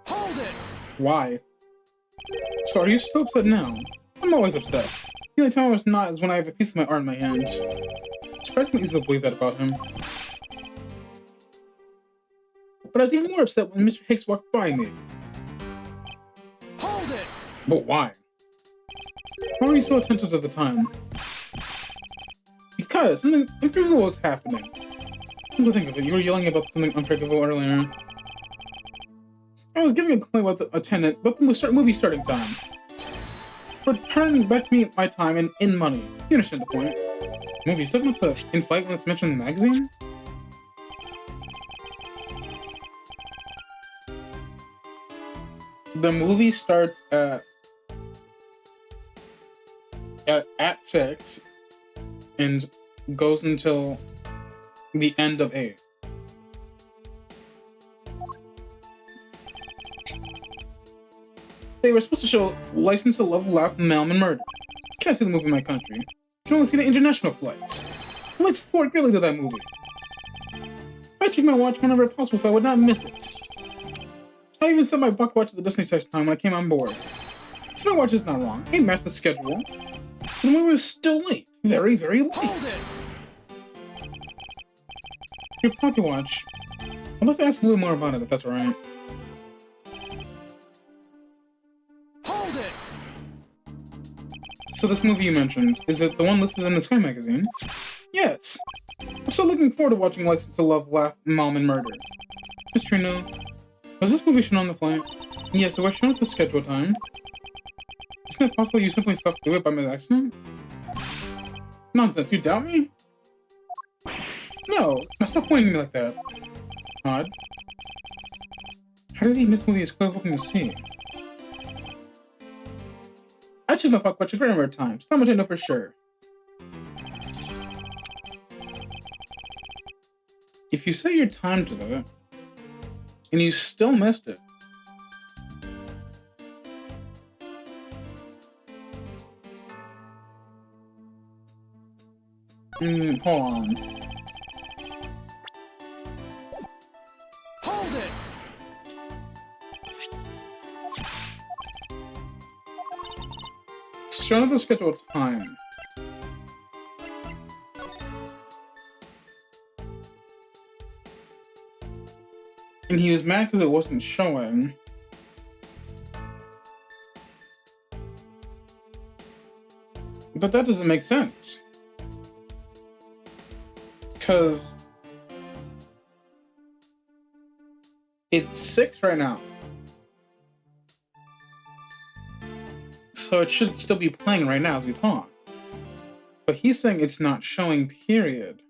Hold it! Why? So are you still upset now? I'm always upset. The only time I was not is when I have a piece of my art in my hands. Surprisingly easy to believe that about him. But I was even more upset when Mr. Hicks walked by me. Hold it! But why? Why were you so attentive at the time? Because something unforgivable was happening. Come to think of it, you were yelling about something unforgivable earlier. I was giving a complaint about the attendant, but the movie starting time. Returning back to me my time and in money. You understand the point. Movie, something with the in-flight when it's mentioned in the magazine? The movie starts at 6 and goes until the end of 8. They were supposed to show License to Love, Laugh, Malm, and Murder. Can't see the movie in my country. Can only see the international flights. Flights forward greatly to that movie. I check my watch whenever possible so I would not miss it. I even set my bucket watch at the Disney Test time when I came on board. So my watch is not wrong. It matched the schedule. But the movie was still late. Very, very late. Hold it! Your pocket watch. I'd like to ask a little more about it, if that's alright. Hold it! So this movie you mentioned, is it the one listed in the Sky magazine? Yes. I'm still looking forward to watching License to Love, Laugh, Malm, and Murder. Miss Trino, was this movie shown on the flight? Yes, it was shown at the schedule time. Isn't it possible you simply slept through it by accident? Nonsense, you doubt me? No, now stop pointing at me like that. Odd. How did he miss movie as clear looking to see? I checked my pocket watch a great number of times. How much I know for sure. If you set your time to that, and you still missed it, Hold on. Hold it! Show the scheduled time. And he was mad because it wasn't showing. But that doesn't make sense. Because it's 6 right now. So it should still be playing right now as we talk. But he's saying it's not showing, period.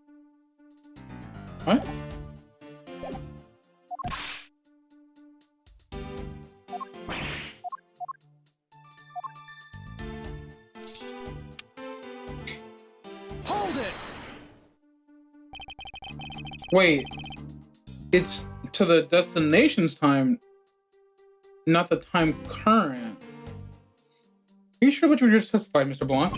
What? Hold it! Wait. It's to the destination's time, not the time current. Are you sure what you just testified, Mr. Blanc?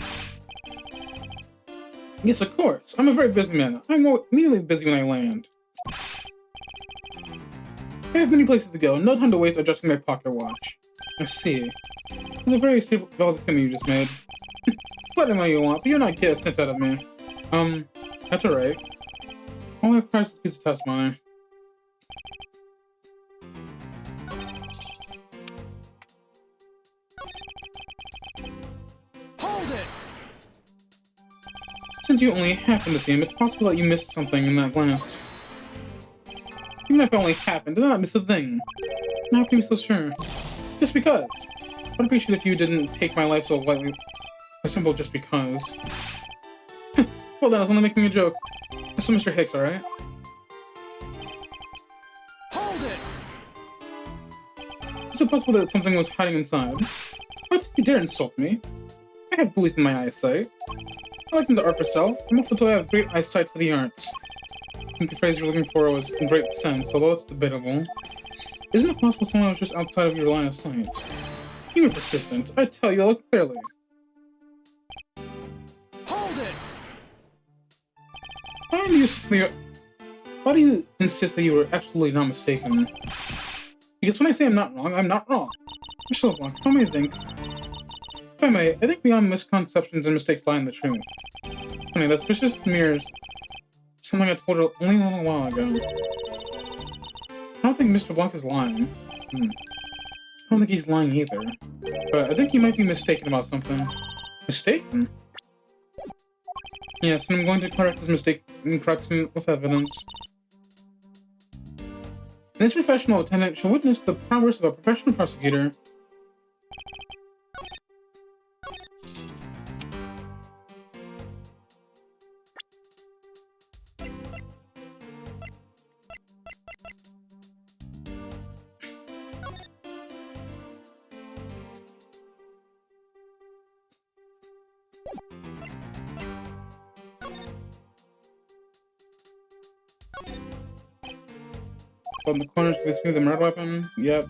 Yes, of course. I'm a very busy man. I'm immediately busy when I land. I have many places to go. No time to waste adjusting my pocket watch. I see. It's a very valid statement you just made. Let him what you want, but you're not getting a sense out of me. That's alright. All I require is a piece of test money. Hold it! Since you only happened to see him, it's possible that you missed something in that glance. Even if it only happened, did I not miss a thing? How can you be so sure? Just because. I'd appreciate if you didn't take my life so lightly. A simple just because. Well then, I was only making a joke. That's Mr. Hicks, alright? Hold it! Is it possible that something was hiding inside? What? You dare insult me? I have belief in my eyesight. I like the art for sale. I'm awful till I have great eyesight for the arts. I think the phrase you're looking for was in great sense, although it's debatable. Isn't it possible someone was just outside of your line of sight? You were persistent. I tell you, I look clearly. Hold it! Why do you insist that you were absolutely not mistaken? Because when I say I'm not wrong, I'm not wrong. Mr. LeBlanc, how may you think? If I may, I think beyond misconceptions and mistakes lie in the truth. Funny, that suspicious mirrors something I told her only a little while ago. I don't think Mr. Blanc is lying. I don't think he's lying either. But I think he might be mistaken about something. Mistaken? Yes, and I'm going to correct his mistake in correction with evidence. This professional attendant shall witness the prowess of a professional prosecutor. On the corners to between the murder weapon. Yep.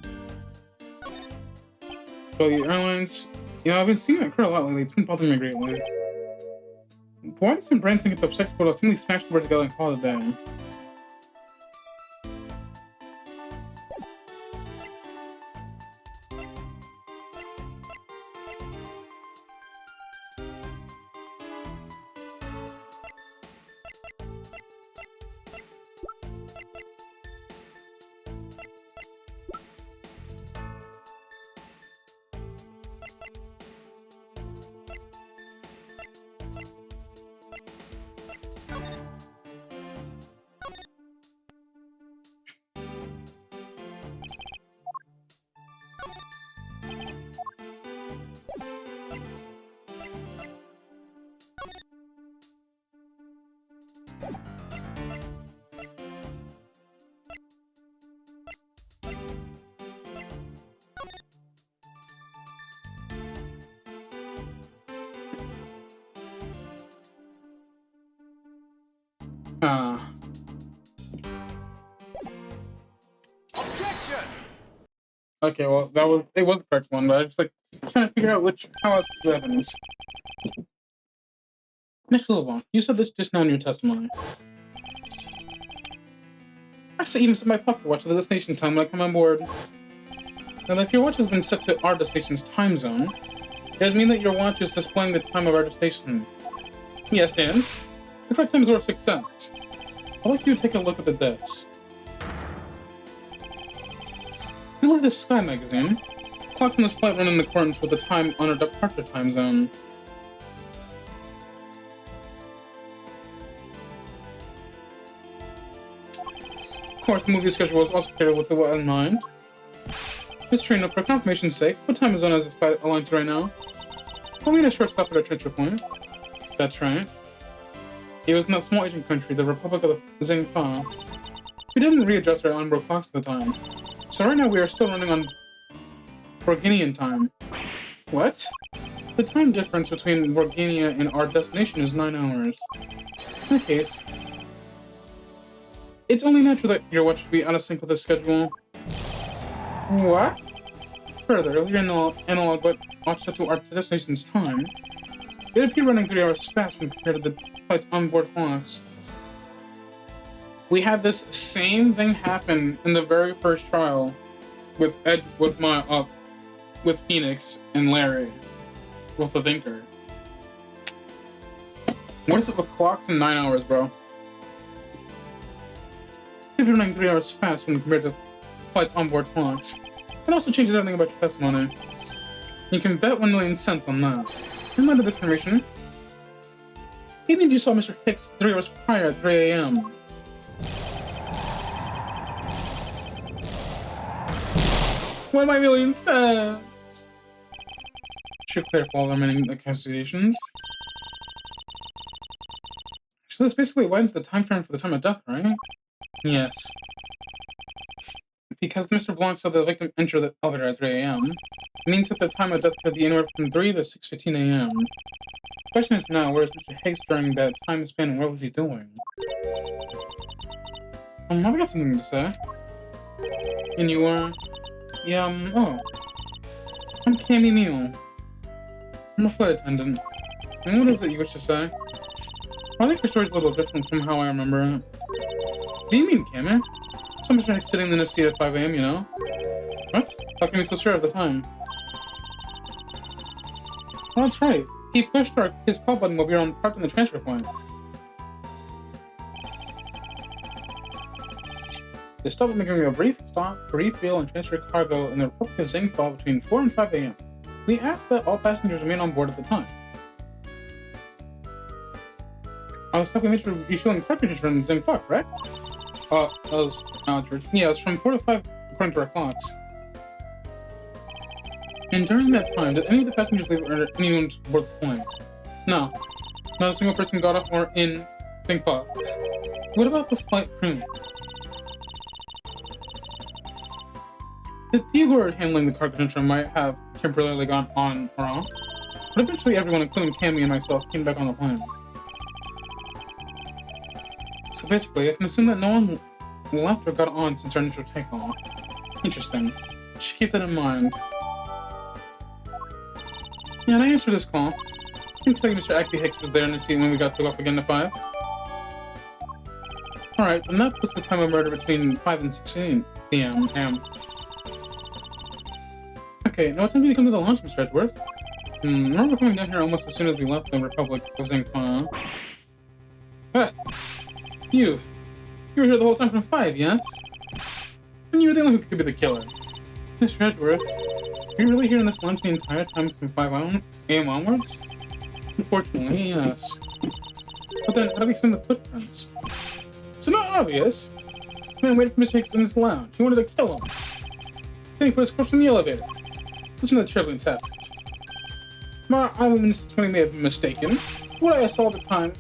So the airlines. Yeah, I've been seeing that occur a lot lately. It's been bothering me greatly. Why do some brands think it's objectionable to simply smash the words together and call it a day? Objection! Okay, well, it was the correct one, but I was just like trying to figure out how else to do evidence. Mr. LeBlanc, you said this just now in your testimony. I say even set my pocket watch to the destination time when I come on board. And if your watch has been set to our destination's time zone, it would mean that your watch is displaying the time of our destination. Yes, and? The correct time is over 6 cents. I'd like you to take a look at the disc. You look at the Sky magazine. Clocks on the slide run in accordance with the time on our departure time zone. Of course, the movie schedule was also created with that in mind. Miss Trina, for confirmation's sake, what time zone is the slide aligned to right now? We'll meet a short stop at our transfer point. That's right. It was in that small Asian country, the Republic of the Zhengfa. We didn't readjust our onboard clocks at the time. So right now we are still running on Borginian time. What? The time difference between Borginia and our destination is 9 hours. In that case, it's only natural that your watch should be out of sync with the schedule. What? Further, your analog watch set to our destination's time. It appeared running 3 hours fast when compared to the flight's onboard clocks. We had this same thing happen in the very first trial with Phoenix and Larry with the Thinker. What is it with clocks in 9 hours, bro? It's running 3 hours fast when compared to flight's onboard clocks. It also changes everything about your testimony. You can bet 1 million cents on that. In light of this information, even if you saw Mr. Hicks 3 hours prior at 3 a.m. 1 million cents! Should clear up all the remaining accusations. So this basically widens the time frame for the time of death, right? Yes. Because Mr. Blanc saw the victim enter the elevator at 3 a.m., it means that the time of death could be anywhere from 3 to 6:15 a.m. The question is now, where is Mr. Higgs during that time span and what was he doing? I've got something to say. And you are? Yeah, I'm Cammy Neal. I'm a flight attendant. And what is it you wish to say? I think your story's a little different from how I remember it. Do you mean Cammy? Someone's been sitting in the seat at 5 a.m., you know? What? How can you be so sure of the time? Well, that's right. He pushed his call button while we were on parked in the transfer point. They stopped making a brief stop to refuel and transfer cargo in the Republic of Zhengfa between 4 and 5 a.m. We asked that all passengers remain on board at the time. I was talking about refueling cartridges from Zhengfa, correct? That was George. Yeah, it's from 4 to 5 according to our clocks. And during that time, did any of the passengers leave or anyone board the plane? No. Not a single person got off or in Zhengfa. What about the flight crew? The people who were handling the cargo control might have temporarily gone on or off, but eventually everyone, including Cammy and myself, came back on the plane. So basically, I can assume that no one left or got on since our initial takeoff. Interesting. Should keep that in mind. Yeah, and I answered this call. I can tell you Mr. Ackley Hicks was there in the seat when we got took off again to 5. Alright, then that puts the time of murder between 5 and 16 p.m. Okay, now what time did you come to the launch, Mr. Edgeworth? I remember coming down here almost as soon as we left the Republic of Zhengfa. Ah! You were here the whole time from 5, yes? And you were the only one who could be the killer. Mr. Edgeworth, were you really here in this lunch the entire time from 5 a.m. onwards? Unfortunately, yes. But then, how do we explain the footprints? It's not obvious. The man waited for Mr. Hicks in this lounge. He wanted to kill him. Then he put his corpse in the elevator. This is when the turbulence happened. My eyewitness may have been mistaken. What I saw at the time,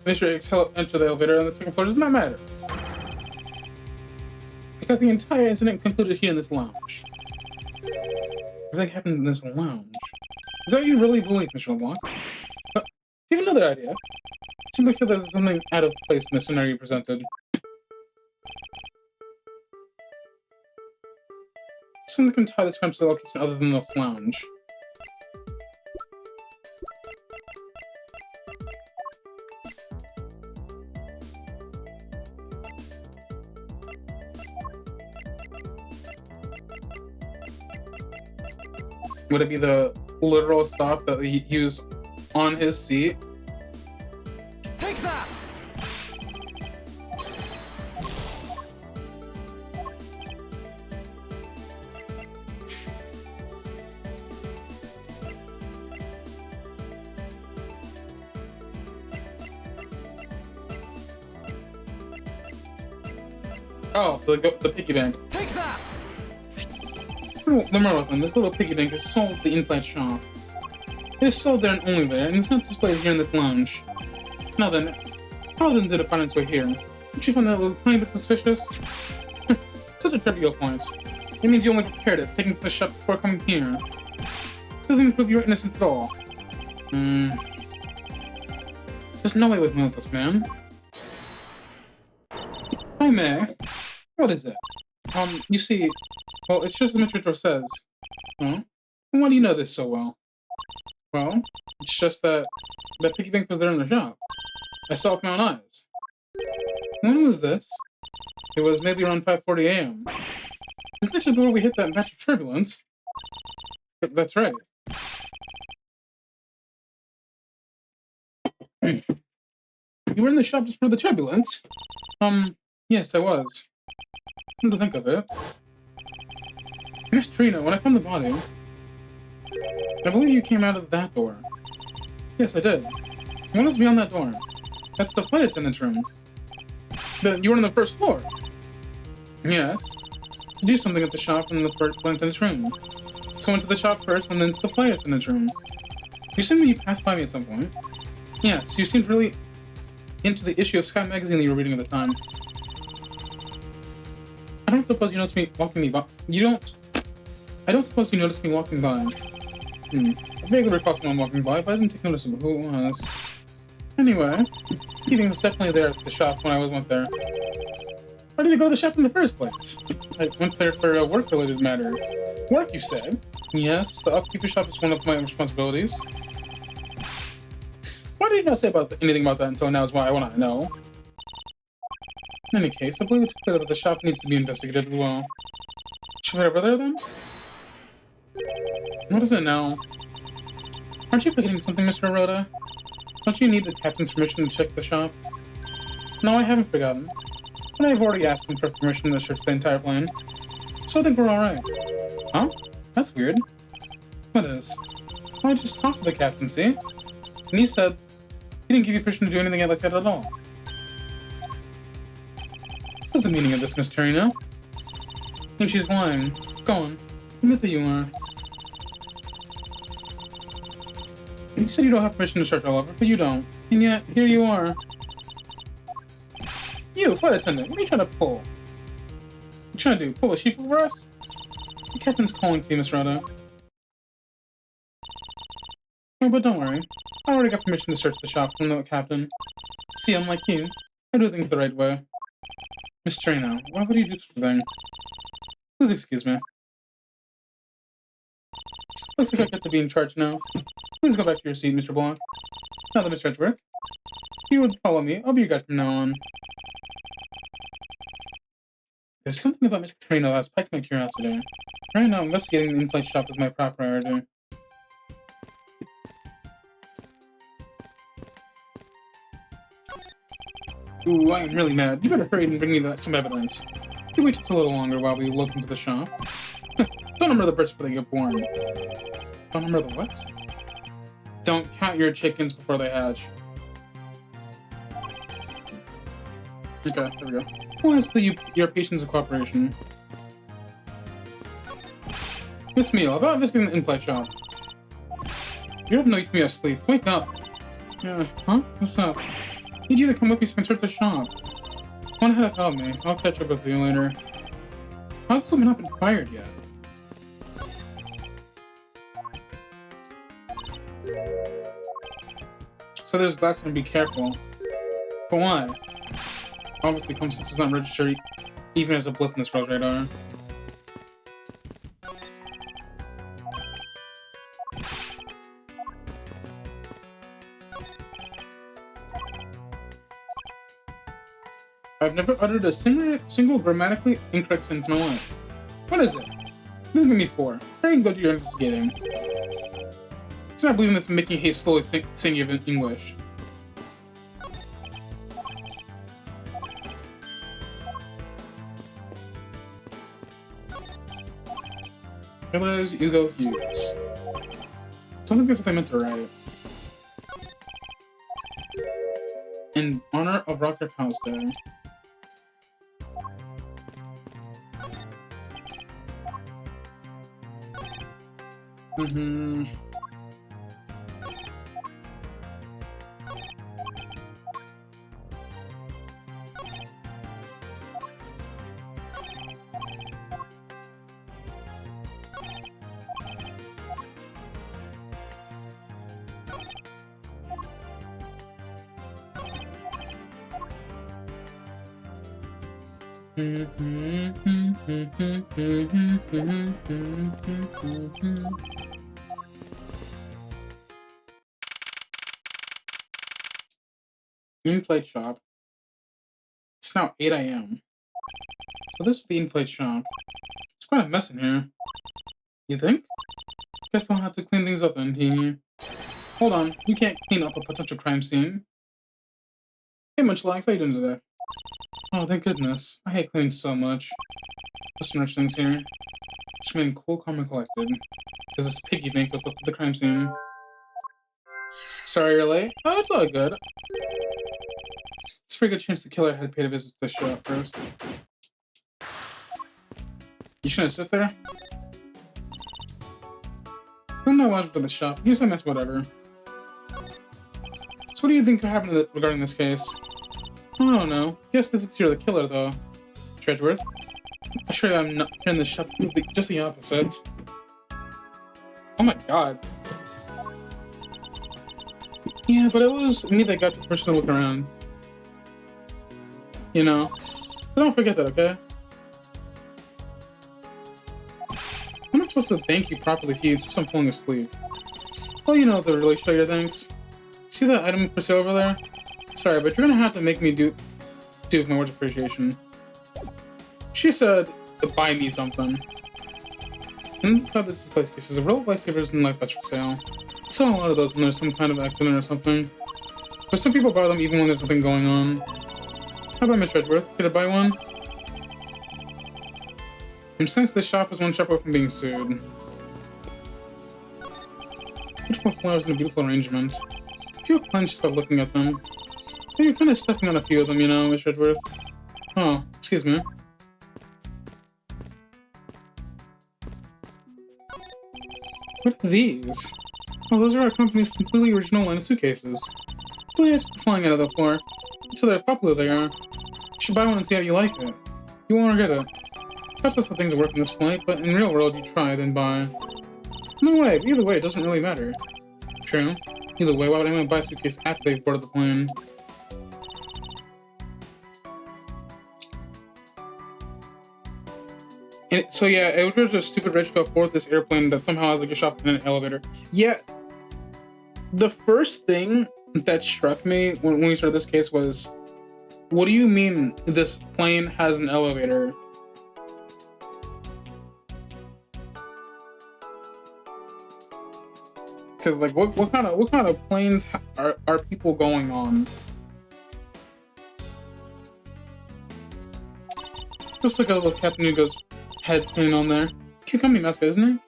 Mr. Hicks entered the elevator on the second floor does not matter. Because the entire incident concluded here in this lounge. Everything happened in this lounge. Is that what you really believe, Mr. LeBlanc? Do you have another idea? I simply feel there's something out of place in the scenario you presented. Something can tie this crime to the location other than this lounge. Would it be the literal thought that he was on his seat? Take that! Oh, the piggy bank. Take that! The Merlin, this little piggy bank is sold at the in-flight shop. It is sold there and only there, and it's not displayed here in this lounge. Now then, how then did it find its way here? Did you find that little tiny bit suspicious? Such a trivial point. It means you only prepared it, taken it to the shop before coming here. Doesn't prove you're innocent at all. There's no way we can move this, man. Hi, May. What is it? You see, well, it's just as Mr. Edgeworth says. Huh? And why do you know this so well? Well, it's just that piggy bank was there in the shop. I saw it with my own eyes. When was this? It was maybe around 5:40 a.m. Isn't that just before we hit that batch of turbulence? That's right. You were in the shop just for the turbulence? Yes, I was. Come to think of it. Miss Trina, when I found the body, I believe you came out of that door. Yes, I did. What is beyond that door? That's the flight attendant's room. You were on the first floor? Yes. To do something at the shop in the flight attendant's room. So I went to the shop first and then to the flight attendant's room. You seemed that you passed by me at some point. Yes, you seemed really into the issue of Sky Magazine that you were reading at the time. I don't suppose you noticed me walking me by. I don't suppose you noticed me walking by. I vaguely recall someone walking by, but I didn't take notice of who it was. Anyway, Keating was definitely there at the shop when I went there. Why did you go to the shop in the first place? I went there for a work-related matter. Work, you said? Yes, the upkeeper shop is one of my responsibilities. Why did you not say anything about that until now is what I want to know. In any case, I believe it's clear that the shop needs to be investigated as well. Should we head over there then? What is it now? Aren't you forgetting something, Mr. Rhoda? Don't you need the captain's permission to check the shop? No, I haven't forgotten. But I've already asked him for permission to search the entire plane. So I think we're alright. Huh? That's weird. What is? Well, I just talked to the captain, see? And he said he didn't give you permission to do anything like that at all. What's the meaning of this, Miss Torino? I think she's lying. Go on. Admit that you are. You said you don't have permission to search all over, but you don't. And yet, here you are. You, flight attendant, what are you trying to pull? What you trying to do? Pull a sheep over us? The captain's calling for you, Miss Rhoda. Oh, but don't worry. I already got permission to search the shop from the captain. See, unlike you, I do things the right way. Miss Trino, why would you do such a thing? Please excuse me. Looks like I get to be in charge now. Please go back to your seat, Mr. Blanc. Now then, Mr. Edgeworth. If you would follow me, I'll be your guide from now on. There's something about Mr. Trino that's piqued my curiosity. Right now, investigating the in-flight shop is my top priority. Ooh, I am really mad. You better hurry and bring me some evidence. You wait just a little longer while we look into the shop. Don't number the birds before they get born. Don't number the what? Don't count your chickens before they hatch. Okay, there we go. Well, that's your patience and cooperation. Miss Meal, about visiting the in-flight shop. You have no use to me asleep. Wake up. Yeah, huh? What's up? Need you to come with me so I can search the shop. Go on ahead without me. I'll catch up with you later. How's someone not been fired yet? So there's glass and be careful. But why? Obviously, Comstance is not registered even as a blip in this world radar. I've never uttered a single grammatically incorrect sentence in my life. What is it? Then give me 4. I can go do your investigating. I not believe in this making haste slowly sing in English. Realize Hugo Hughes. Don't think that's what I meant to write. In honor of Rocket House Day. In-flight shop. It's now 8 AM. So this is the in-flight shop. It's quite a mess in here. You think? Guess I'll have to clean things up in here. Hold on, we can't clean up a potential crime scene. Hey Munchlax, how you doing today? Oh, thank goodness. I hate cleaning so much. Just rich things here. Just remain cool, calm, and collected. Because this piggy bank was left at the crime scene. Sorry you're late? Oh, it's all good. It's a pretty good chance the killer had paid a visit to the shop first. You shouldn't sit there? I'm not watching for the shop. Here's a mess, whatever. So what do you think happened regarding this case? I don't know. Guess this is you're the killer, though. Edgeworth. I assure you I'm not here in the shop. Just the opposite. Oh my god. Yeah, but it was me that got the person to look around. You know? So don't forget that, okay? I'm not supposed to thank you properly if you just I'm falling asleep. Well, you know the really show your thanks. See that item for sale over there? Sorry, but you're gonna have to make me do with my words of appreciation. She said to buy me something. And this is how this place is. A real lifesavers in life that's for sale. I sell a lot of those when there's some kind of accident or something. But some people buy them even when there's nothing going on. How about Mr. Edgeworth? Could I buy one? And since this shop is one shop away from being sued. Beautiful flowers in a beautiful arrangement. I feel clenched just by looking at them. But you're kind of stepping on a few of them, you know, Mr. Edgeworth. Oh, excuse me. What are these? Oh, those are our company's completely original line of suitcases. Completely flying out of the floor. So they're popular they are. You should buy one and see how you like it. You won't regret it. Perhaps that's how things work in this flight, but in real world you try, then buy. No way, either way, it doesn't really matter. True. Either way, why would anyone buy a suitcase after they've boarded the plane? And so yeah, it was just stupid rich to afford this airplane that somehow has like a shop and an elevator. Yeah, the first thing that struck me when we started this case was, what do you mean this plane has an elevator? Because like, what kind of planes are people going on? Just look at those Captain Hugo's head spinning on there. Cute company mascot, isn't it?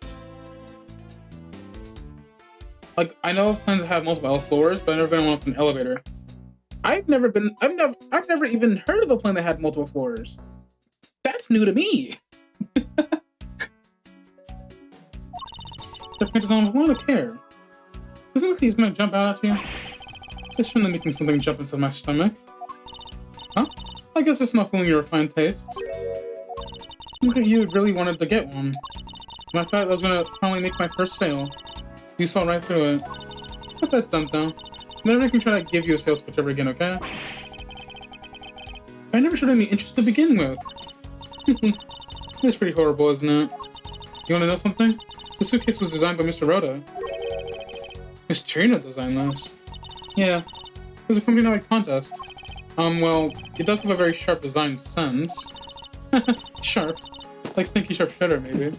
Like, I know of planes that have multiple floors, but I've never been on one with an elevator. I've never even heard of a plane that had multiple floors. That's new to me. They're painted on with a lot of care. Doesn't it look like he's gonna jump out at you? It's really making something jump inside my stomach. Huh? I guess it's not fooling your refined tastes. Looks like you really wanted to get one. And I thought that was gonna probably make my first sale. You saw right through it. But that's done though. Never can try to give you a sales pitch ever again, okay? I never showed any interest to begin with. It's pretty horrible, isn't it? You wanna know something? The suitcase was designed by Mr. Rhoda. Miss Trina designed this. Yeah. It was a company-wide contest. Well, it does have a very sharp design sense. Sharp. Like Stinky Sharp Shredder, maybe.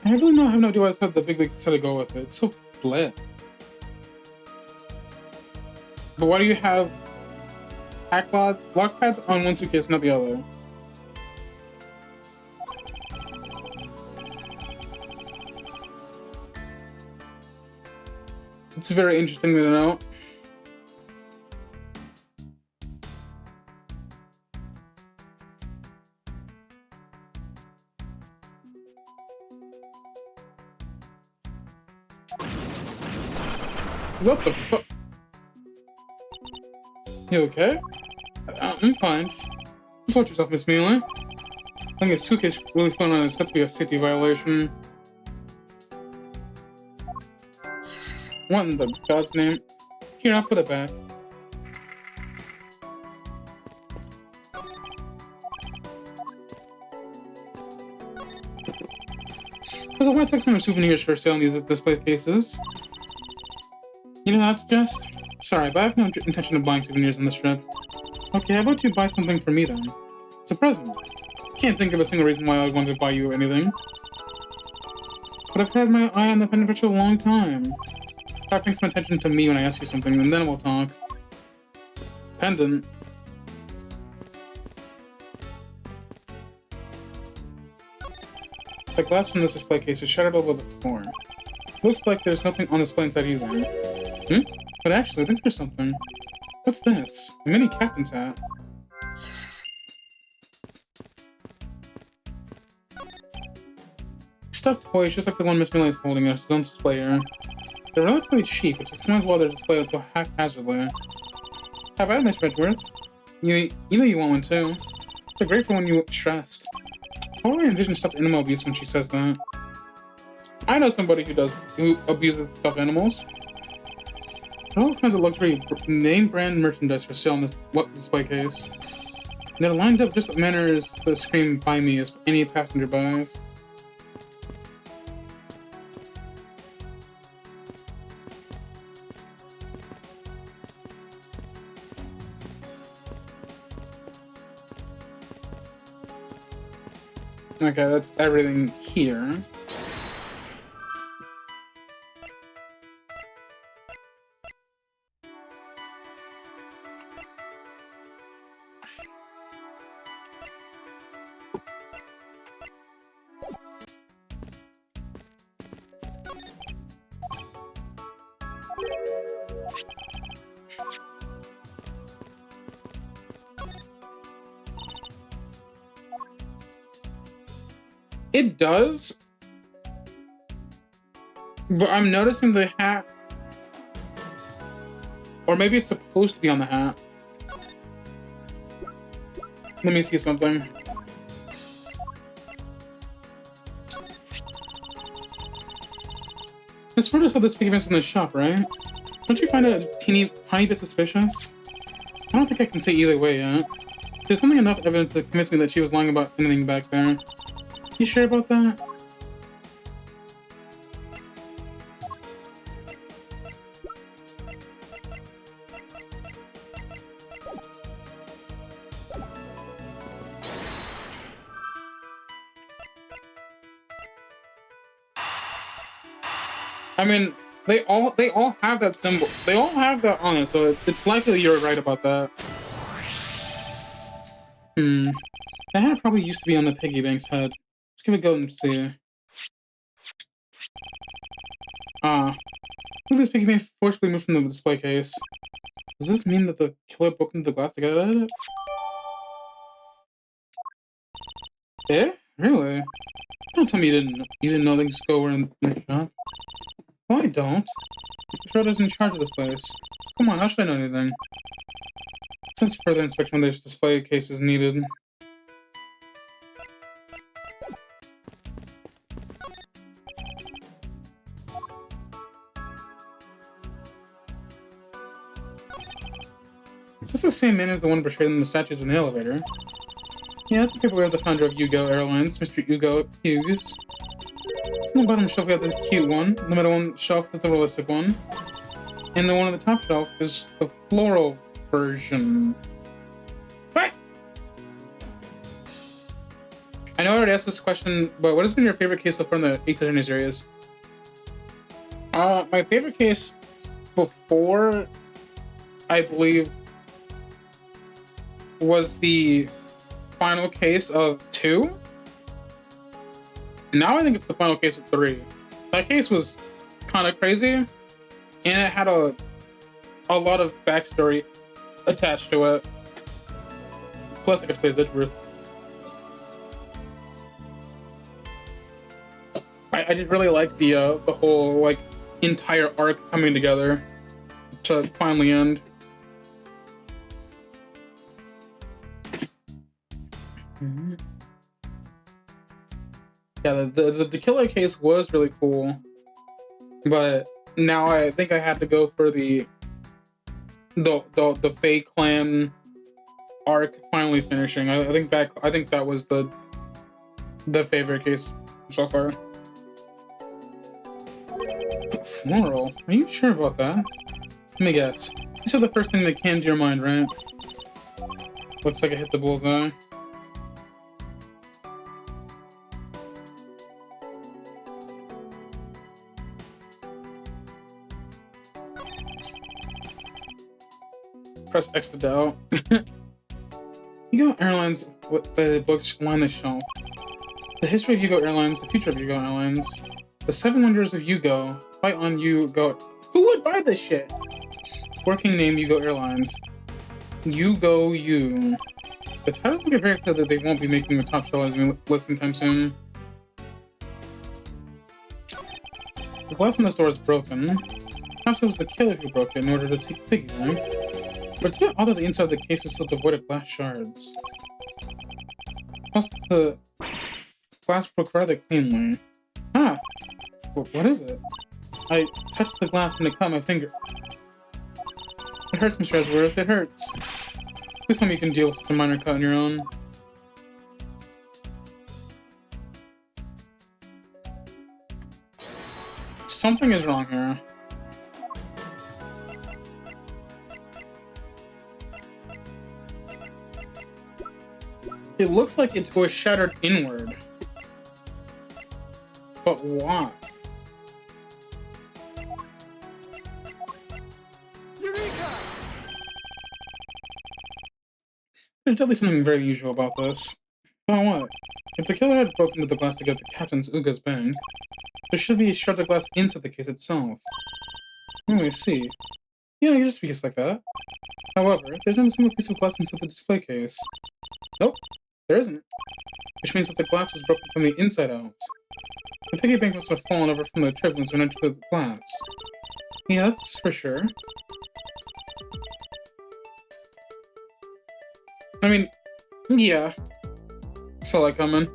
I really have no idea why I had the big set to go with it. It's so bleh. But why do you have lock pads on one suitcase, not the other? It's very interesting to know. What the fuck? You okay? I'm fine. Just watch yourself, Miss Mealy. I think a suitcase really fun on it's got to be a safety violation. What in the God's name? Here, I'll put it back. There's a wide section of souvenirs for sale in these display cases. You know what I'd suggest? Sorry, but I have no intention of buying souvenirs on this trip. Okay, how about you buy something for me then? It's a present. Can't think of a single reason why I would want to buy you anything. But I've had my eye on the pendant for a long time. Start paying some attention to me when I ask you something, and then we'll talk. Pendant. The glass from this display case is shattered over the floor. Looks like there's nothing on display inside either. But actually, I think there's something. What's this? A mini captain's hat. Stuffed toys just like the one Miss Millie is holding on display here. They're relatively cheap, which explains why they're displayed so haphazardly. How about it, Miss Edgeworth? You know you want one too. They're great for when you're stressed. How do I envision stuffed animal abuse when she says that? I know somebody who abuses stuffed animals. There are all kinds of luxury name brand merchandise for sale in this display case. They're lined up just as manner as the screen "Buy me" as any passenger buys. Okay, that's everything here. It does, but I'm noticing the hat, or maybe it's supposed to be on the hat. Let me see something. It's sort of saw this big events in the shop, right? Don't you find it a tiny bit suspicious? I don't think I can say either way yet. There's something enough evidence to convince me that she was lying about anything back there. You sure about that? I mean, they all have that symbol. They all have that on it, so it's likely you're right about that. The hat probably used to be on the piggy bank's head. Let's give it a go and see. Look at this piggy bank forcibly moved from the display case. Does this mean that the killer broke into the glass to get at it? Eh? Really? Don't tell me you didn't know things go over in the shop. Well, I don't. Schroeder's in charge of this place. Come on, how should I know anything? Since further inspection, there's display cases needed. Is this the same man as the one portrayed in the statues in the elevator? Yeah, that's the paper we have the founder of Yugo Airlines, Mr. Yugo Hughes. On the bottom shelf we have the cute one, the middle one shelf is the realistic one, and the one on the top shelf is the floral version. What? I know I already asked this question, but what has been your favorite case so far in the Ace Attorney series? My favorite case before, I believe, was the final case of 2. Now I think it's the final case of 3. That case was kind of crazy, and it had a lot of backstory attached to it. Plus, I could play Edgeworth. I did really like the whole like entire arc coming together to finally end. Yeah, the killer case was really cool, but now I think I have to go for the Fae clan arc finally finishing. I think that was the favorite case so far. Floral? Are you sure about that? Let me guess. You said the first thing that came to your mind, right? Looks like I hit the bullseye. Press X to doubt. Yugo Airlines with the books line the shelf. The history of Yugo Airlines, the future of Yugo Airlines, the 7 wonders of Yugo, fight on Yugo. Who would buy this shit? Working name Yugo Airlines. Yugo U. The title make it very clear that they won't be making the top sellers in the list anytime soon. The glass in the store is broken. Perhaps it was the killer who broke it in order to take the piggyback. But it's a bit odd that the inside of the case is still devoid of glass shards. Plus, the glass broke rather cleanly. Ah! What is it? I touched the glass and it caught my finger. It hurts, Mr. Edgeworth. It hurts. Please tell me you can deal with such a minor cut on your own. Something is wrong here. It looks like it was shattered inward. But why? Eureka! There's definitely something very unusual about this. But what? If the killer had broken into the glass to get the captain's Uga's bank, there should be a shard of glass inside the case itself. Let me see. Yeah, you just piece like that. However, there's not a single piece of glass inside the display case. Nope, there isn't. Which means that the glass was broken from the inside out. The piggy bank must have fallen over from the turbulence and into the glass. Yeah, that's for sure. I mean, yeah. Saw that coming.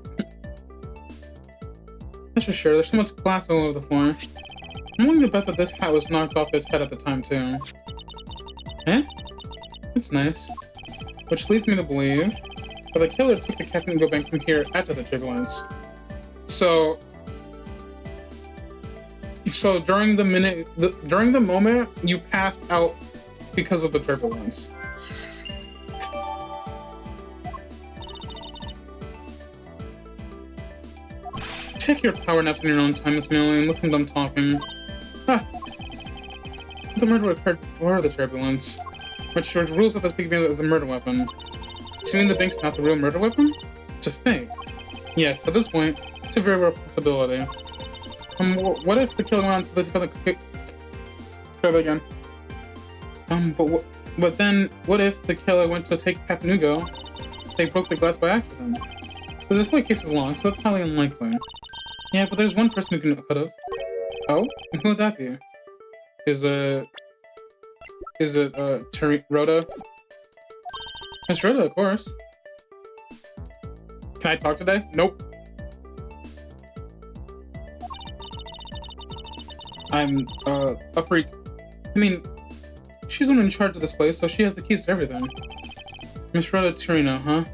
That's for sure. There's so much glass all over the floor. I'm willing to bet that this hat was knocked off its head at the time, too. Eh? That's nice. Which leads me to believe that the killer took the Captain Uga bank from here after the turbulence. So during the moment, you passed out because of the turbulence. Take your power naps in your own time, Miss Millie, and listen to them talking. Ah. The murder occurred before the turbulence, which rules out this big man as a murder weapon. So you mean the bank's not the real murder weapon? It's a fake. Yes, at this point, it's a very real possibility. What if the killer went on to the try that again. But then, what if the killer went to take Captain Ugo? They broke the glass by accident. The display case is locked, so that's highly unlikely. Yeah, but there's one person who could have. Oh? Who would that be? Is it Rhoda? It's Rhoda, of course. Can I talk today? Nope. I'm, a freak. I mean, she's the one in charge of this place, so she has the keys to everything. Miss Rhoda Torino, huh?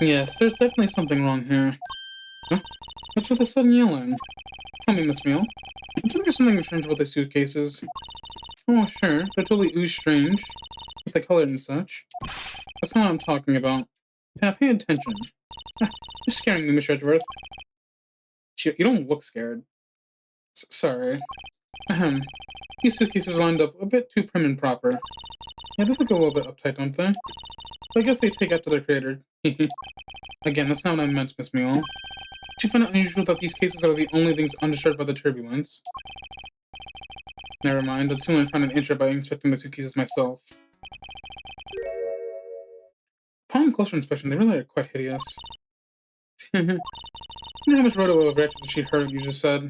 Yes, there's definitely something wrong here. Huh? What's with the sudden yelling? Tell me, Miss Meal. I think there's something strange about the suitcases. Oh, sure, they're totally ooze strange, with the color and such. That's not what I'm talking about. Yeah, pay attention. Ah, you're scaring me, Miss Edgeworth. You don't look scared. Sorry. Ahem. These suitcases are lined up a bit too prim and proper. Yeah, they look a little bit uptight, don't they? But I guess they take after their creator. Again, that's not what I meant, Miss Meal. Did you find it unusual that these cases are the only things undisturbed by the turbulence? Never mind, I'd soon find an answer by inspecting the suitcases myself. Upon closer inspection, they really are quite hideous. I wonder how much Rhoda would have reacted if she heard what you just said.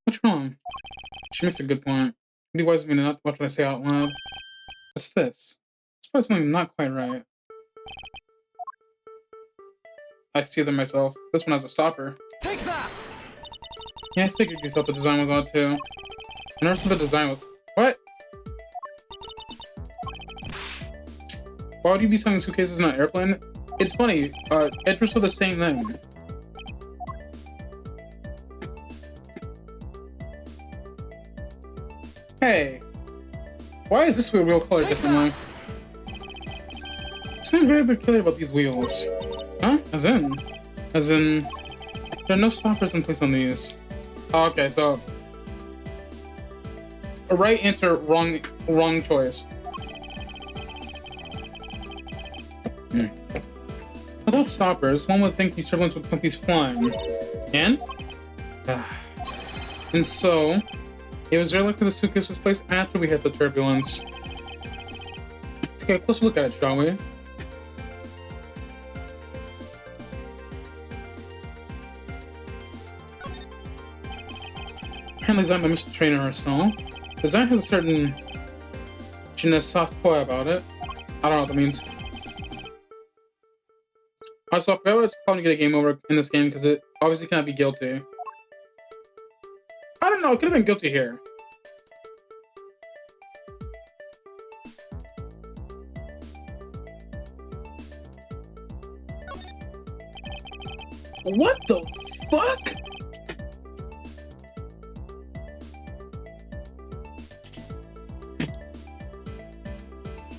What's wrong? She makes a good point. It'd be wise of me to not watch what I say out loud. What's this? It's probably something not quite right. I see them myself. This one has a stopper. Take that! Yeah, I figured you thought the design was odd too. I never saw the design was... What? Why would you be selling suitcases in an airplane? It's funny, Edgeworth said the same thing. Hey, why is this wheel colored differently? There's something very peculiar about these wheels. Huh? As in, there are no stoppers in place on these. Oh, okay, so a right answer, wrong choice. Without stoppers, one would think these turbulence would simply flying. And? And so, it was very likely the suitcase was placed after we hit the turbulence. Let's take a closer look at it, shall we? Apparently designed by Mr. Trainer herself. Design has a certain je ne sais quoi about it. I don't know what that means. Also, I forgot what it's called to get a game over in this game because it obviously cannot be guilty. I don't know, it could have been guilty here. What the fuck?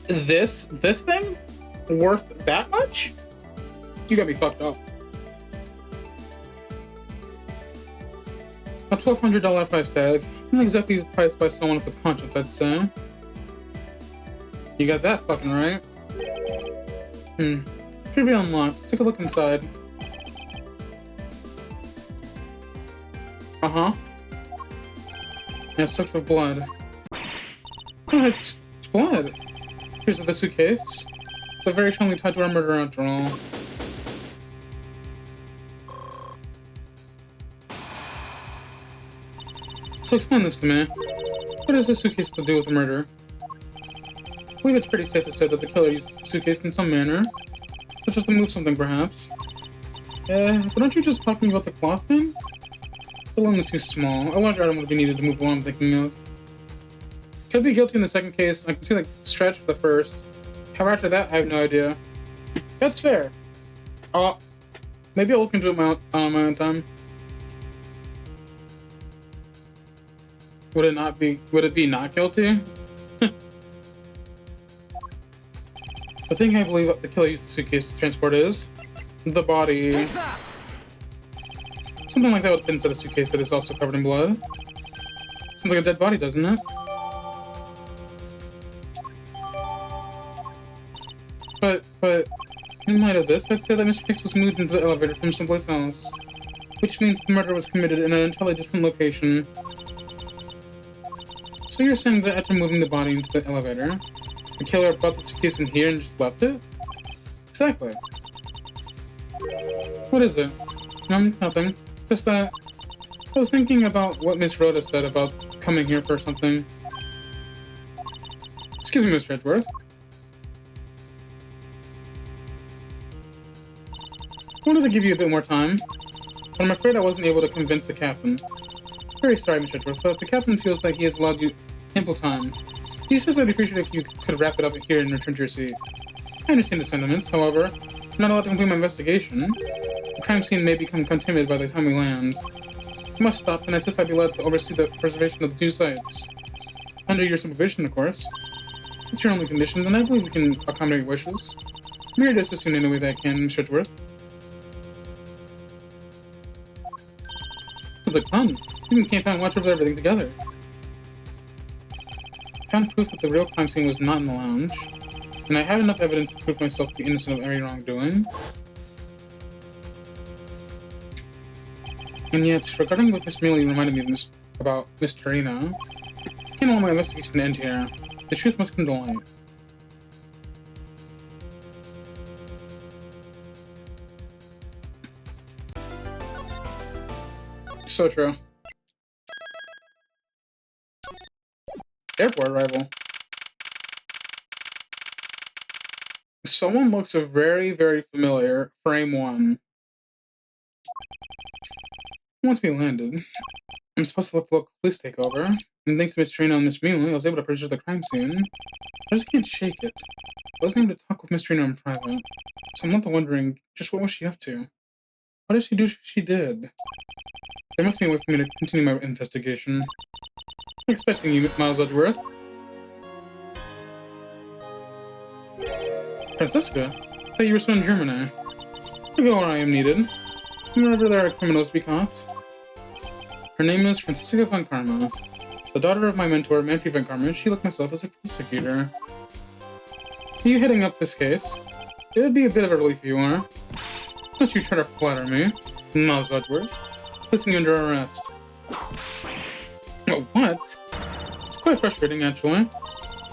This thing? Worth that much? You gotta be fucked up. A $1,200 price tag. Not exactly priced by someone with a conscience, I'd say. You got that fucking right. Should be unlocked. Let's take a look inside. Uh-huh. Yeah, it's soaked with blood. Oh, it's blood. Here's the suitcase. It's a very strongly tied to our murder after all. So explain this to me. What does this suitcase have to do with the murder? I believe it's pretty safe to say that the killer used the suitcase in some manner. Such as to move something, perhaps. But aren't you just talking about the cloth thing? The lung is too small. A larger item would be needed to move the one I'm thinking of. Could be guilty in the second case. I can see, like, stretch for the first. However, after that, I have no idea. That's fair. Maybe I'll look into it on my own time. Would it be not guilty? The thing I believe the killer used the suitcase to transport is the body. Something like that would fit inside a suitcase that is also covered in blood. Sounds like a dead body, doesn't it? But in light of this, I'd say that Mr. Hicks was moved into the elevator from someplace else, which means the murder was committed in an entirely different location. So you're saying that after moving the body into the elevator, the killer brought the suitcase in here and just left it? Exactly. What is it? Nothing. Just that I was thinking about what Miss Rhoda said about coming here for something. Excuse me, Mr. Edgeworth. I wanted to give you a bit more time, but I'm afraid I wasn't able to convince the captain. Very sorry, Mr. Edgeworth, but the captain feels that he has allowed you ample time. He says that he'd appreciate if you could wrap it up here and return to your seat. I understand the sentiments, however, not allowed to complete my investigation. The crime scene may become contaminated by the time we land. I must stop, and I insist I be allowed to oversee the preservation of the two sites. Under your supervision, of course. It's your only condition, and I believe we can accommodate your wishes. I'm here to assist you in any way that I can, Mr. Edgeworth. It's like fun. We can camp out and watch over everything together. I found proof that the real crime scene was not in the lounge, and I have enough evidence to prove myself to be innocent of any wrongdoing. And yet, regarding what Miss Mealy reminded me of about Miss Torino, I can't allow my investigation to end here. The truth must come to light. So true. Airport arrival. Someone looks very, very familiar. Frame 1. Once we landed, I'm supposed to let the local police take over, and thanks to Miss Trina and Miss Mealy, I was able to preserve the crime scene. I just can't shake it. I wasn't able to talk with Miss Trina in private, so I'm left wondering, just what was she up to? What did she do she did? There must be a way for me to continue my investigation. I'm expecting you, Miles Edgeworth. Francisca? I thought you were still in Germany. I go where I am needed, wherever there are criminals to be caught. Her name is Francisca von Karma, the daughter of my mentor, Manfred von Karma. She like myself as a prosecutor. Are you heading up this case? It would be a bit of a relief if you are. Don't you try to flatter me, Miles Edgeworth. Placing you under arrest. Oh, what? It's quite frustrating, actually.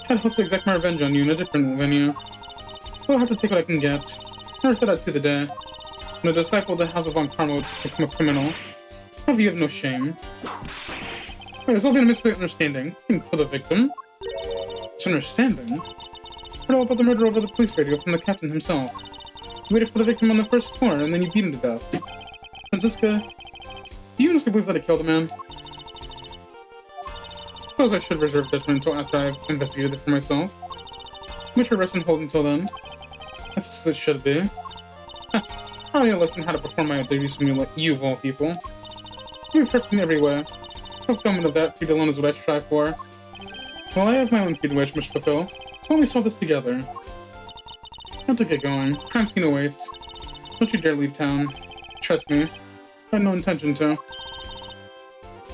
I'd hoped to exact my revenge on you in a different venue. I'll have to take what I can get. Never thought I'd see the day when a disciple of the House of Von Karma would become a criminal. How have you have no shame? There's all been a misunderstanding. You can kill the victim. Misunderstanding? Heard all about the murder over the police radio from the captain himself. You waited for the victim on the first floor, and then you beat him to death. Francisca, do you honestly believe that I killed a man? I suppose I should reserve judgment until after I've investigated it for myself. Make your rest and hold until then. That's as it should be. I only looked at how to perform my duties from you of all people. You're perfect in every way. Fulfillment of that creed alone is what I strive for. Well, I have my own creed which I must fulfill, so why don't we solve this together? Not to get going. Crime scene awaits. Don't you dare leave town. Trust me. I had no intention to.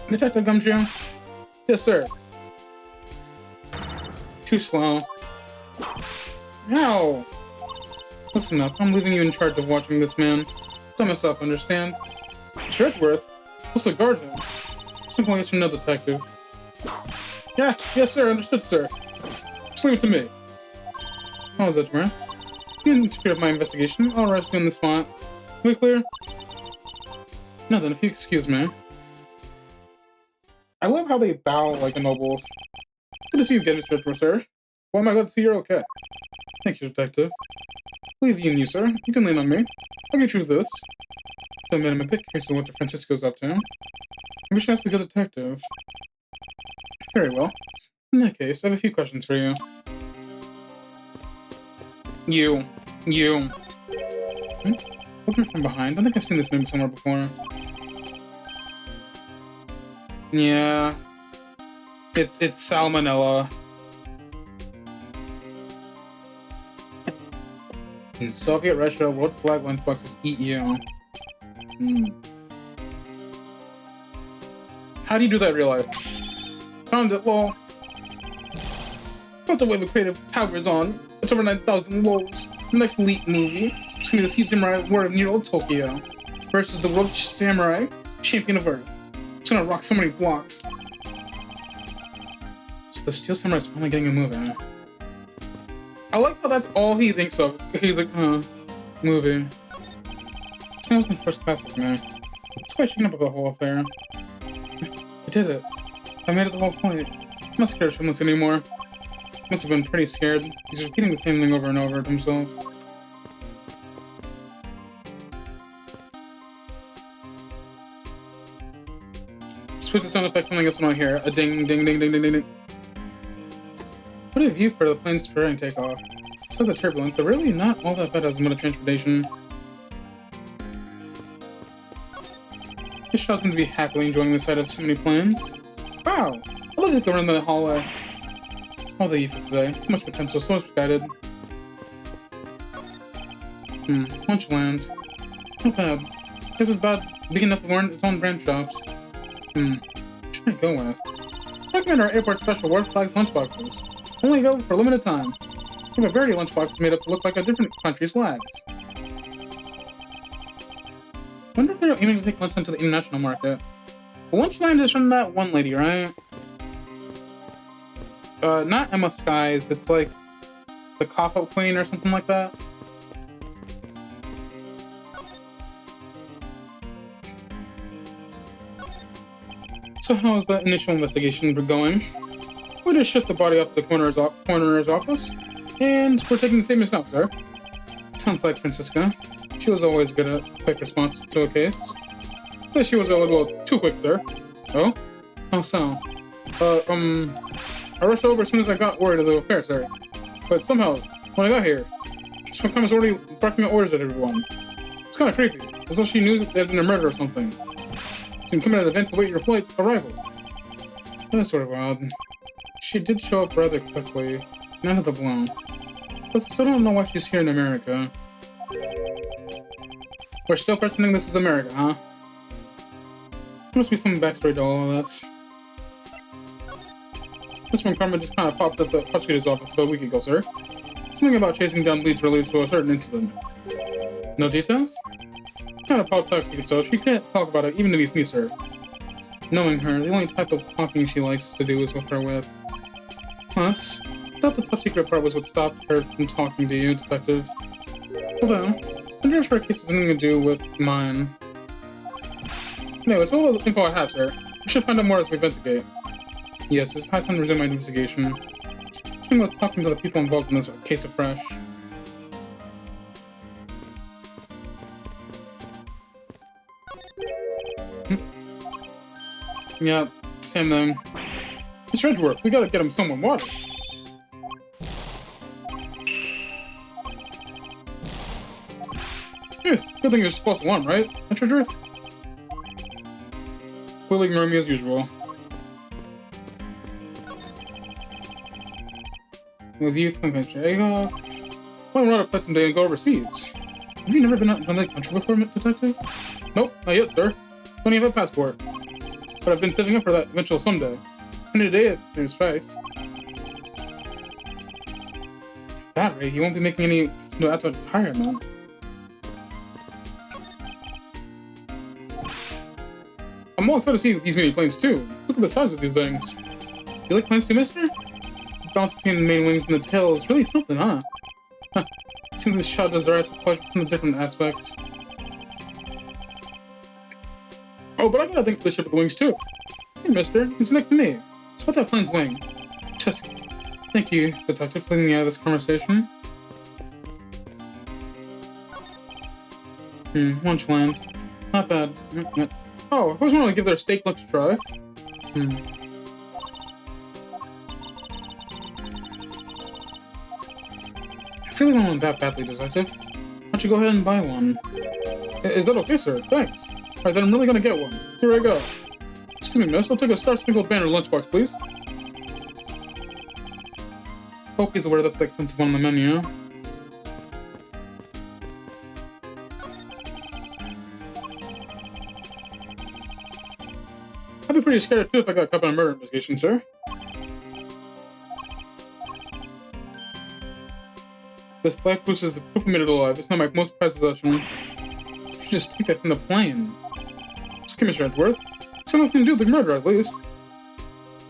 Detective Gumshoe? Yes, sir. Too slow. Ow! Listen up, I'm leaving you in charge of watching this man. Don't mess up, understand? Mr. Edgeworth? What's the guard him? Simple yes or no, detective. Yeah, yes sir, understood, sir. Just leave it to me. Miles Edgeworth. You interfere with my investigation. I'll arrest you on the spot. Are we clear? Now then, if you excuse me. I love how they bow like the nobles. Good to see you again, Mr. Edgeworth, sir. Well, I'm glad to see you're okay. Thank you, detective. Leave you and you, sir. You can lean on me. I'll get you this. So, man, I'm a bit curious of what Francisco's up to. Maybe she has to go detective. Very well. In that case, I have a few questions for you. You. Looking from behind. I think I've seen this movie somewhere before. Yeah. It's salmonella. In Soviet Russia, world flag lunchboxes eat you. How do you do that in real life? Found it, lol. Not the way the creative power is on. It's over 9,000 lols. The next elite movie. It's gonna be the Sea Samurai War of Near Old Tokyo versus the World Samurai Champion of Earth. It's gonna rock so many blocks. So the Steel Samurai is finally getting a movie. I like how that's all he thinks of. He's like, movie. This man was in first class with me. It's quite shaken up about the whole affair. I did it. I made it the whole point. I'm not scared shitless anymore. Must have been pretty scared. He's repeating the same thing over and over to himself. Switch the sound effects, something else on here. A ding, ding, ding, ding, ding, ding, ding. What a view for the plane's preparing takeoff. Besides the turbulence, they're really not all that bad as a mode of transportation. This child seems to be happily enjoying the sight of so many planes. Wow! I'd love to go around the hallway. All the youth today. So much potential, so much guided. Lunchland. Not bad. Guess it's bad big enough to warrant its own brand shops. What should I go with? Recommend our airport special Ward Flags lunchboxes. Only available for a limited time. We have a variety of lunchboxes made up to look like a different country's flags. Wonder if they're aiming to take lunch into the international market. The Lunchland is from that one lady, right? Not Emma Skies, it's like the Cough-Out Queen or something like that. So how is that initial investigation going? We just shipped the body off to the coroner's office, and we're taking the statements now, sir. Sounds like Francisca. She was always good at quick response to a case. Says she was a little too quick, sir. Oh? How so? I rushed over as soon as I got word of the affair, sir. But somehow, when I got here, some was already barking out orders at everyone. It's kind of creepy, as though she knew that there had been a murder or something. She can come in advance to wait your flight's arrival. That's sort of odd. She did show up rather quickly, not at the blue. But still don't know why she's here in America. We're still pretending this is America, huh? There must be some backstory to all of this. This one Karma just kind of popped up at the prosecutor's office about a week ago, sir. Something about chasing down leads related to a certain incident. No details? Kind of popped up, so she can't talk about it, even to me, sir. Knowing her, the only type of talking she likes to do is with her whip. Plus, I thought the top secret part was what stopped her from talking to you, Detective. Although, I wonder if her case has anything to do with mine. Anyways, all the info I have, sir. We should find out more as we investigate. Yes, it's high time to resume my investigation. Thinking about talking to the people involved in this case afresh. Yeah, same thing. Mr. Edgeworth, we gotta get him someone water. Good thing you're false alarm, right, Mr. Edgeworth? Clearly ignoring me as usual. With you, I want to play someday and go overseas. Have you never been out in the country before, Detective? Nope, not yet, sir. Don't even have a passport. But I've been saving up for that eventual someday. Any day at his face. That rate, you won't be making any after retirement. I'm all excited to see these mini planes too. Look at the size of these things. You like planes too, mister? The bounce between the main wings and the tail is really something, huh? Seems this shot does their eyes from a different aspect. Oh, but I got a thing for the ship with the wings too. Hey, mister, it's next to me. It's about that plane's wing. Just thank you, Detective, for leading me out of this conversation. Lunchland. Not bad. Oh, I always wanted to give their steak lunch a try. I really don't want that badly, Detective. Why don't you go ahead and buy one? Is that okay, sir? Thanks. Alright, then I'm really gonna get one. Here I go. Excuse me, miss. I'll take a Star-Spangled Banner lunchbox, please. Hope he's aware that's the expensive one on the menu. I'd be pretty scared too if I got caught on a murder investigation, sir. This life boost is the proof I made it alive. It's not my most prized possession. You should just take that from the plane. It's okay, Mr. Edgeworth. It's got nothing to do with the murder, at least.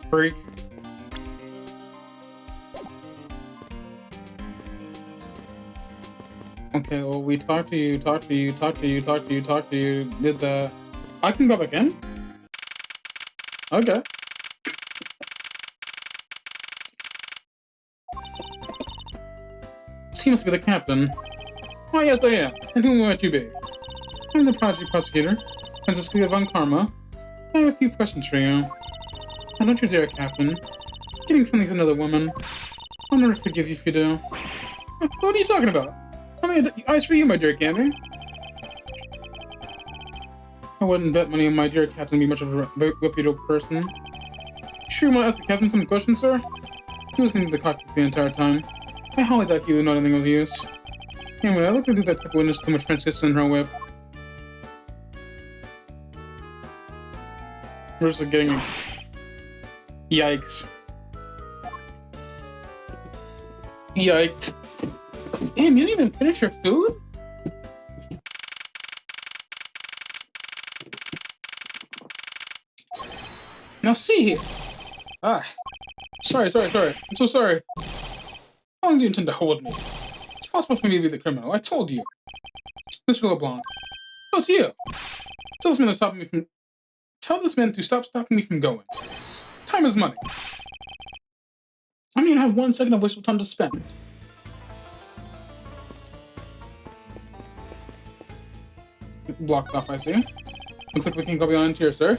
Freak. Okay, well, we talked to you, did the... I can go back in? Okay. So he must be the captain. Oh, yes, I am. And who might you be? I'm the prosecutor, Francisca von Karma. I have a few questions for you. Now, don't you dare, Captain. Getting friendly with another woman. I'll never forgive you if you do. What are you talking about? How many eyes for you, my dear Gambit? I wouldn't bet money on my dear captain to be much of a reputable person. Sure you want to ask the captain some questions, sir? He was in the cockpit the entire time. I highly doubt he would know anything of use. Anyway, I'd like to do that type of witness too much Francisco in her whip. We're just getting... Yikes. Yikes. Damn, you didn't even finish your food? Now see here. Ah. Sorry. I'm so sorry. How long do you intend to hold me? It's possible for me to be the criminal. I told you. Mr. LeBlanc. Oh, it's you. Tell this man to stop me from... Tell this man to stop stopping me from going. Time is money. I mean, I have 1 second of wasteful time to spend. Blocked off, I see. Looks like we can go beyond here, sir.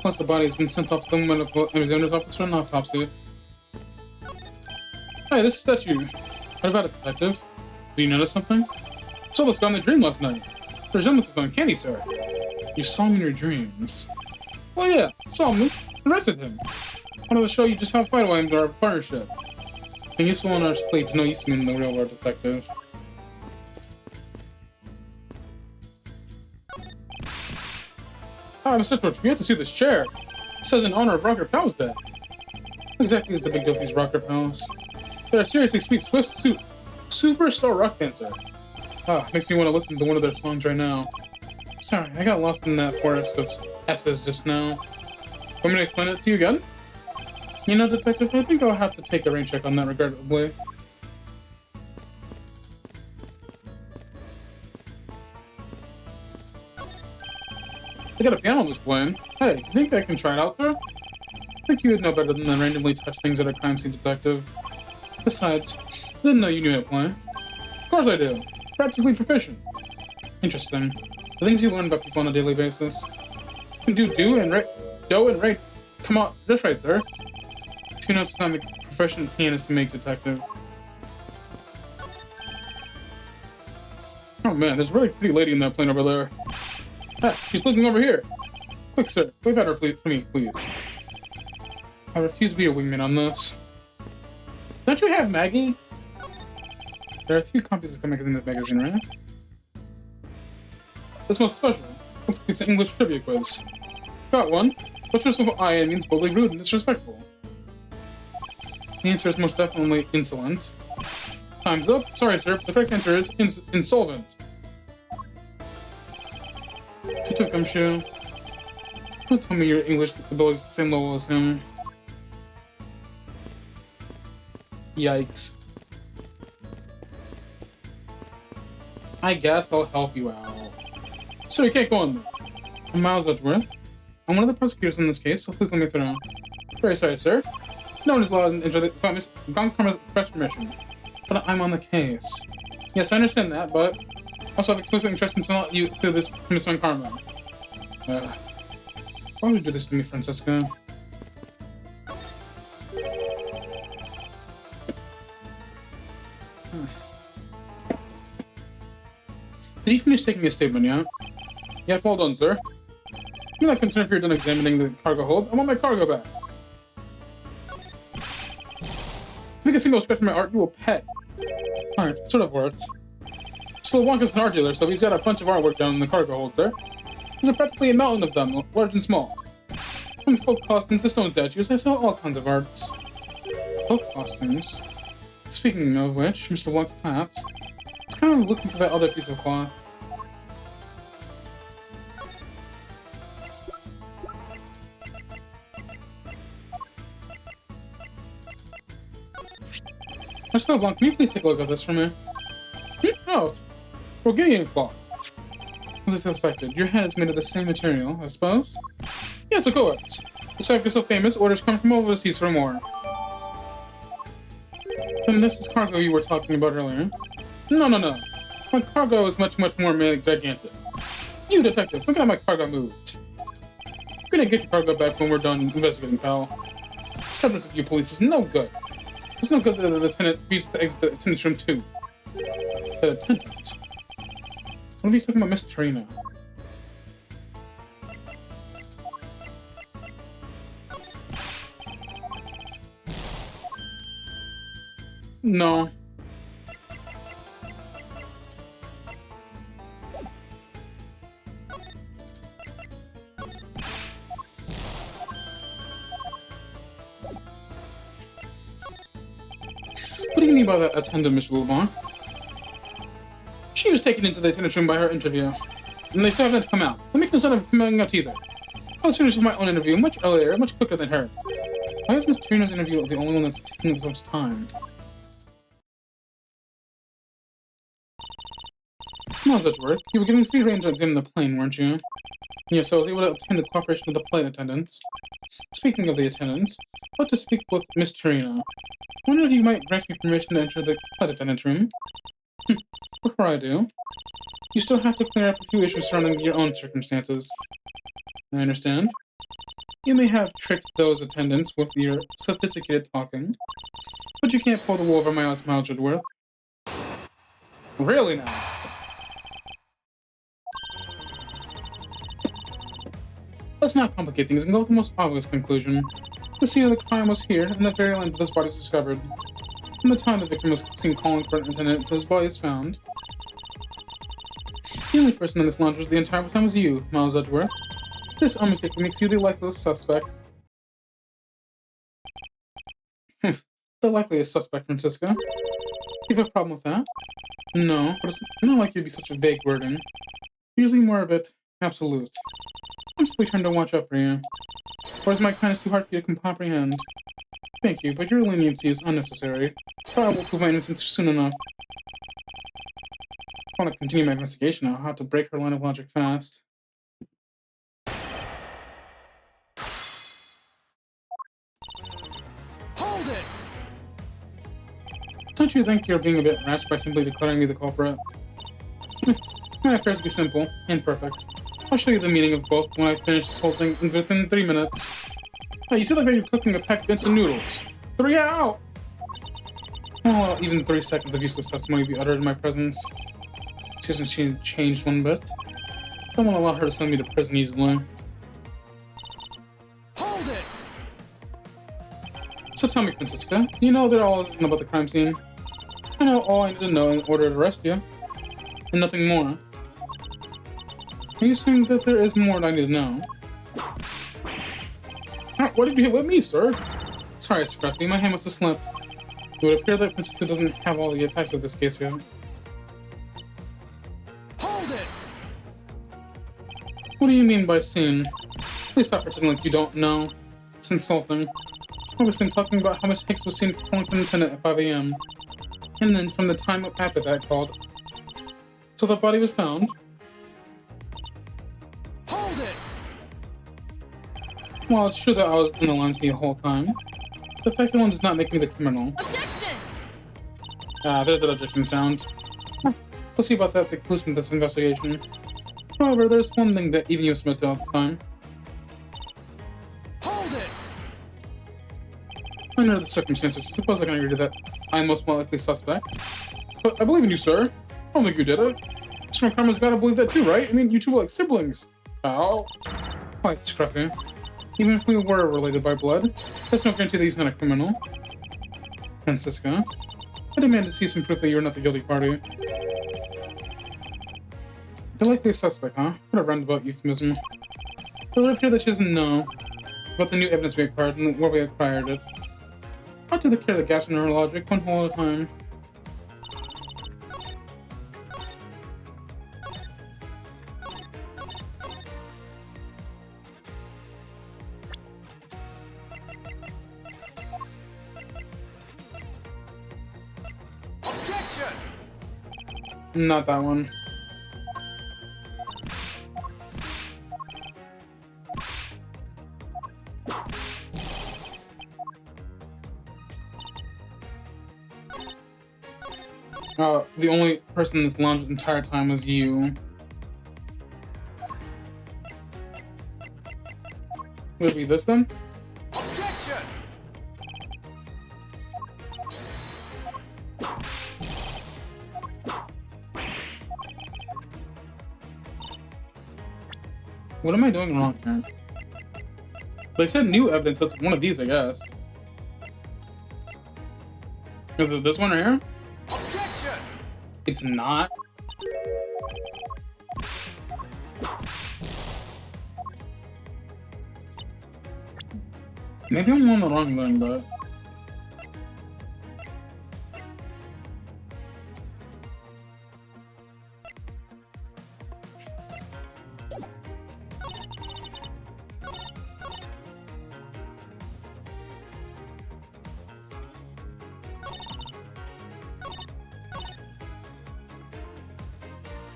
Plus, the body has been sent off to the medical examiner's office for an autopsy. Hey, this is that you. What about it, detective? Do you notice something? Saw this guy in the dream last night. The resemblance is uncanny, sir. You saw me in your dreams. Well, yeah, saw me. Arrested him. Wanted to show you just how vital I am to our partnership. And useful in our sleep is no use to me in the real world, detective. Ah, Mr. Edgeworth, you have to see this chair. It says in honor of Rocker Pal's death. What exactly is the big deal with these Rocker Pals? They're a seriously sweet Swiss superstar rock dancer. Ah, makes me want to listen to one of their songs right now. Sorry, I got lost in that forest of S's just now. Want me to explain it to you again? You know, detective, I think I'll have to take a rain check on that regrettably. I got a piano that's playing. Hey, you think I can try it out there? I think you would know better than to randomly touch things at a crime scene, detective. Besides, I didn't know you knew how to play. Of course I do. Practically proficient. Interesting. The things you learn about people on a daily basis. You can do do and right. Come on, that's right, sir. 2 notes is not a proficient pianist to make, detective. Oh man, there's a really pretty lady in that plane over there. Ah, she's looking over here. Quick, sir, wave at her for me, please. I refuse to be a wingman on this. Don't you have Maggie? There are a few copies of comics in this magazine, right? That's most special. Looks like it's an English trivia quiz. Got one. What's yourself I means boldly rude and disrespectful? The answer is most definitely insolent. Time's up. Sorry, sir. The correct answer is insolvent. He took gumshoe. Don't tell me your English ability is the same level as him. Yikes. I guess I'll help you out. Sir, you can't go on there. I'm Miles Edgeworth. I'm one of the prosecutors in this case, so please let me through. Very sorry, sir. No one is allowed to enter the press permission. But I'm on the case. Yes, I understand that, but also I have explicit instructions to not let you through this Miss Van Carmen. Why would you do this to me, Francisco? Did you finish taking a statement yet? Yeah, well done, sir. I'm not concerned if you're done examining the cargo hold. I want my cargo back. Make a single scratch from my art, you will pay. Alright, sort of works. So LeBlanc is an art dealer, so he's got a bunch of artwork down in the cargo hold, sir. There's practically a mountain of them, large and small. From folk costumes to stone statues, I sell all kinds of arts. Folk costumes? Speaking of which, Mr. LeBlanc's hat. I was kind of looking for that other piece of cloth. Mr. LeBlanc, can you please take a look at this for me? Oh, Bulgarian cloth. As I suspected, your hat is made of the same material, I suppose? Yes, of course. This factory is so famous, orders come from overseas for more. And this is cargo you were talking about earlier. No. My cargo is much more gigantic. You, detective, look at how my cargo moved. You're gonna get your cargo back when we're done investigating, pal. Stubbornness of you police is no good. It's no good that the lieutenant reads to exit the attendance room too. said attendant. What if he's talking about Miss Trina? No. What do you mean by that attendant, Mr. Lubon? She was taken into the attendance room by her interview, and they still haven't come out. That makes no sense of coming out either. I was finished with my own interview much earlier, much quicker than her. Why is Miss Trina's interview the only one that's taking the most time? Miles Edgeworth, you were given free rein to examine the plane, weren't you? Yes, I was able to obtain the cooperation of the flight attendants. Speaking of the attendants, I'd like to speak with Miss Trina. I wonder if you might grant me permission to enter the flight attendant's room. Before I do, you still have to clear up a few issues surrounding your own circumstances. I understand. You may have tricked those attendants with your sophisticated talking, but you can't pull the wool over my eyes, Miles Edgeworth. Really now? Let's not complicate things and go with the most obvious conclusion. The scene of the crime was here, and the very land this body was discovered. From the time the victim was seen calling for an attendant until his body is found, the only person in this lounge the entire time was you, Miles Edgeworth. This unmistakably makes you the likeliest suspect. The likeliest suspect, Francisca. You have a problem with that? No, but it's not like you'd be such a vague wording. Usually more a bit absolute. I'm simply trying to watch out for you. Or is my kindness too hard for you to comprehend? Thank you, but your leniency is unnecessary. But I will prove my innocence soon enough. If I want to continue my investigation, I'll have to break her line of logic fast. Hold it! Don't you think you're being a bit rash by simply declaring me the culprit? My affairs will be simple and perfect. I'll show you the meaning of both when I finish this whole thing within 3 minutes. Hey, you said like you're cooking a packed bunch of noodles. 3 out! Well, even 3 seconds of useless testimony will be uttered in my presence. She hasn't changed one bit. Don't want to allow her to send me to prison easily. Hold it! So tell me, Francisca, you know they're all about the crime scene? I know all I need to know in order to arrest you. And nothing more. Are you saying that there is more that I need to know? What did you hit with me, sir? Sorry, Scruffy, my hand must have slipped. It would appear that Francisca doesn't have all the facts of this case yet. Hold it! What do you mean by scene? Please stop pretending like you don't know. It's insulting. I was then talking about how Miss Hicks was seen calling for an attendant at 5 a.m. And then from the time after that called. So the body was found. Hold it! Well, it's true that I was in the lines the whole time. The fact alone does not make me the criminal. Objection! Ah, there's that objection sound. We'll see about that at the conclusion of this investigation. However, there's one thing that even you submit to all the time. Hold it! Under the circumstances, suppose I can agree to that I'm most likely suspect. But I believe in you, sir. I don't think you did it. Mr. McCormick's gotta believe that too, right? I mean, you two are like siblings. Oh. Quite scruffy. Even if we were related by blood, that's no guarantee that he's not a criminal. Francisca, I demand to see some proof that you're not the guilty party. The likely suspect, huh? What a roundabout euphemism. It would appear that she doesn't know about the new evidence we acquired and where we acquired it. I'll do the care of the gaps in her logic, one hole at a time. Objection! Not that one. The only person in this lounge the entire time was you. Would it be this then? Objection! What am I doing wrong here? They said new evidence, so it's one of these, I guess. Is it this one right here? Objection! It's not. Maybe I'm on the wrong thing, but...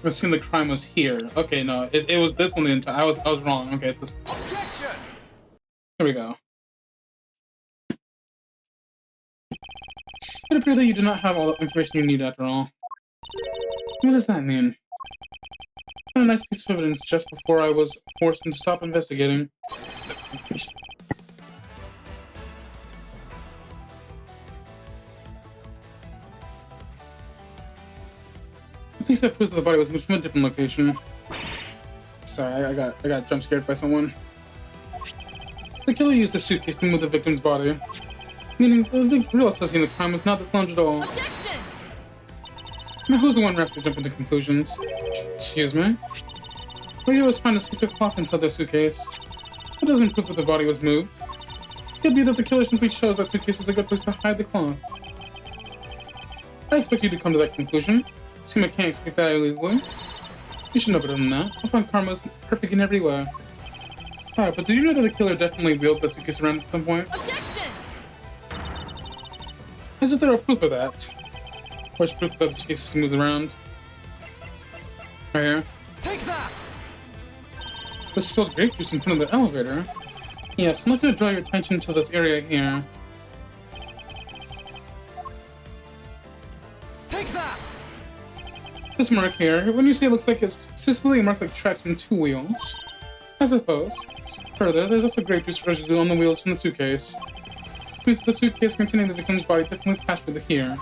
I assume the crime was here. Okay, no, it was this one the entire. I was wrong. Okay, it's this. Objection! Here we go. It appears that you do not have all the information you need after all. What does that mean? What a nice piece of evidence just before I was forced to stop investigating. At least that proves that the body was moved from a different location. Sorry, I got jump scared by someone. The killer used the suitcase to move the victim's body, meaning the real association of the crime was not this lounge at all. Objection! Now who's the one rushed to jump into conclusions? Excuse me? Later was found a piece of cloth inside the suitcase. That doesn't prove that the body was moved. It could be that the killer simply chose that suitcase as a good place to hide the cloth. I expect you to come to that conclusion. See, I can't escape that easily. You should know better than that. I find karma is perfect in every way. Alright, but did you know that the killer definitely wheeled the suitcase around at some point? Objection! Isn't there a proof of that? Where's proof that the suitcase just moves around? Right here. Take that! The spilled grape juice in front of the elevator. Yes, I'm going to draw your attention to this area here. Take that! This mark here, when you say it looks like it's consistently marked like tracks from two wheels. I suppose. Further, there's also grape juice residue on the wheels from the suitcase. Which means the suitcase containing the victim's body definitely passed through here.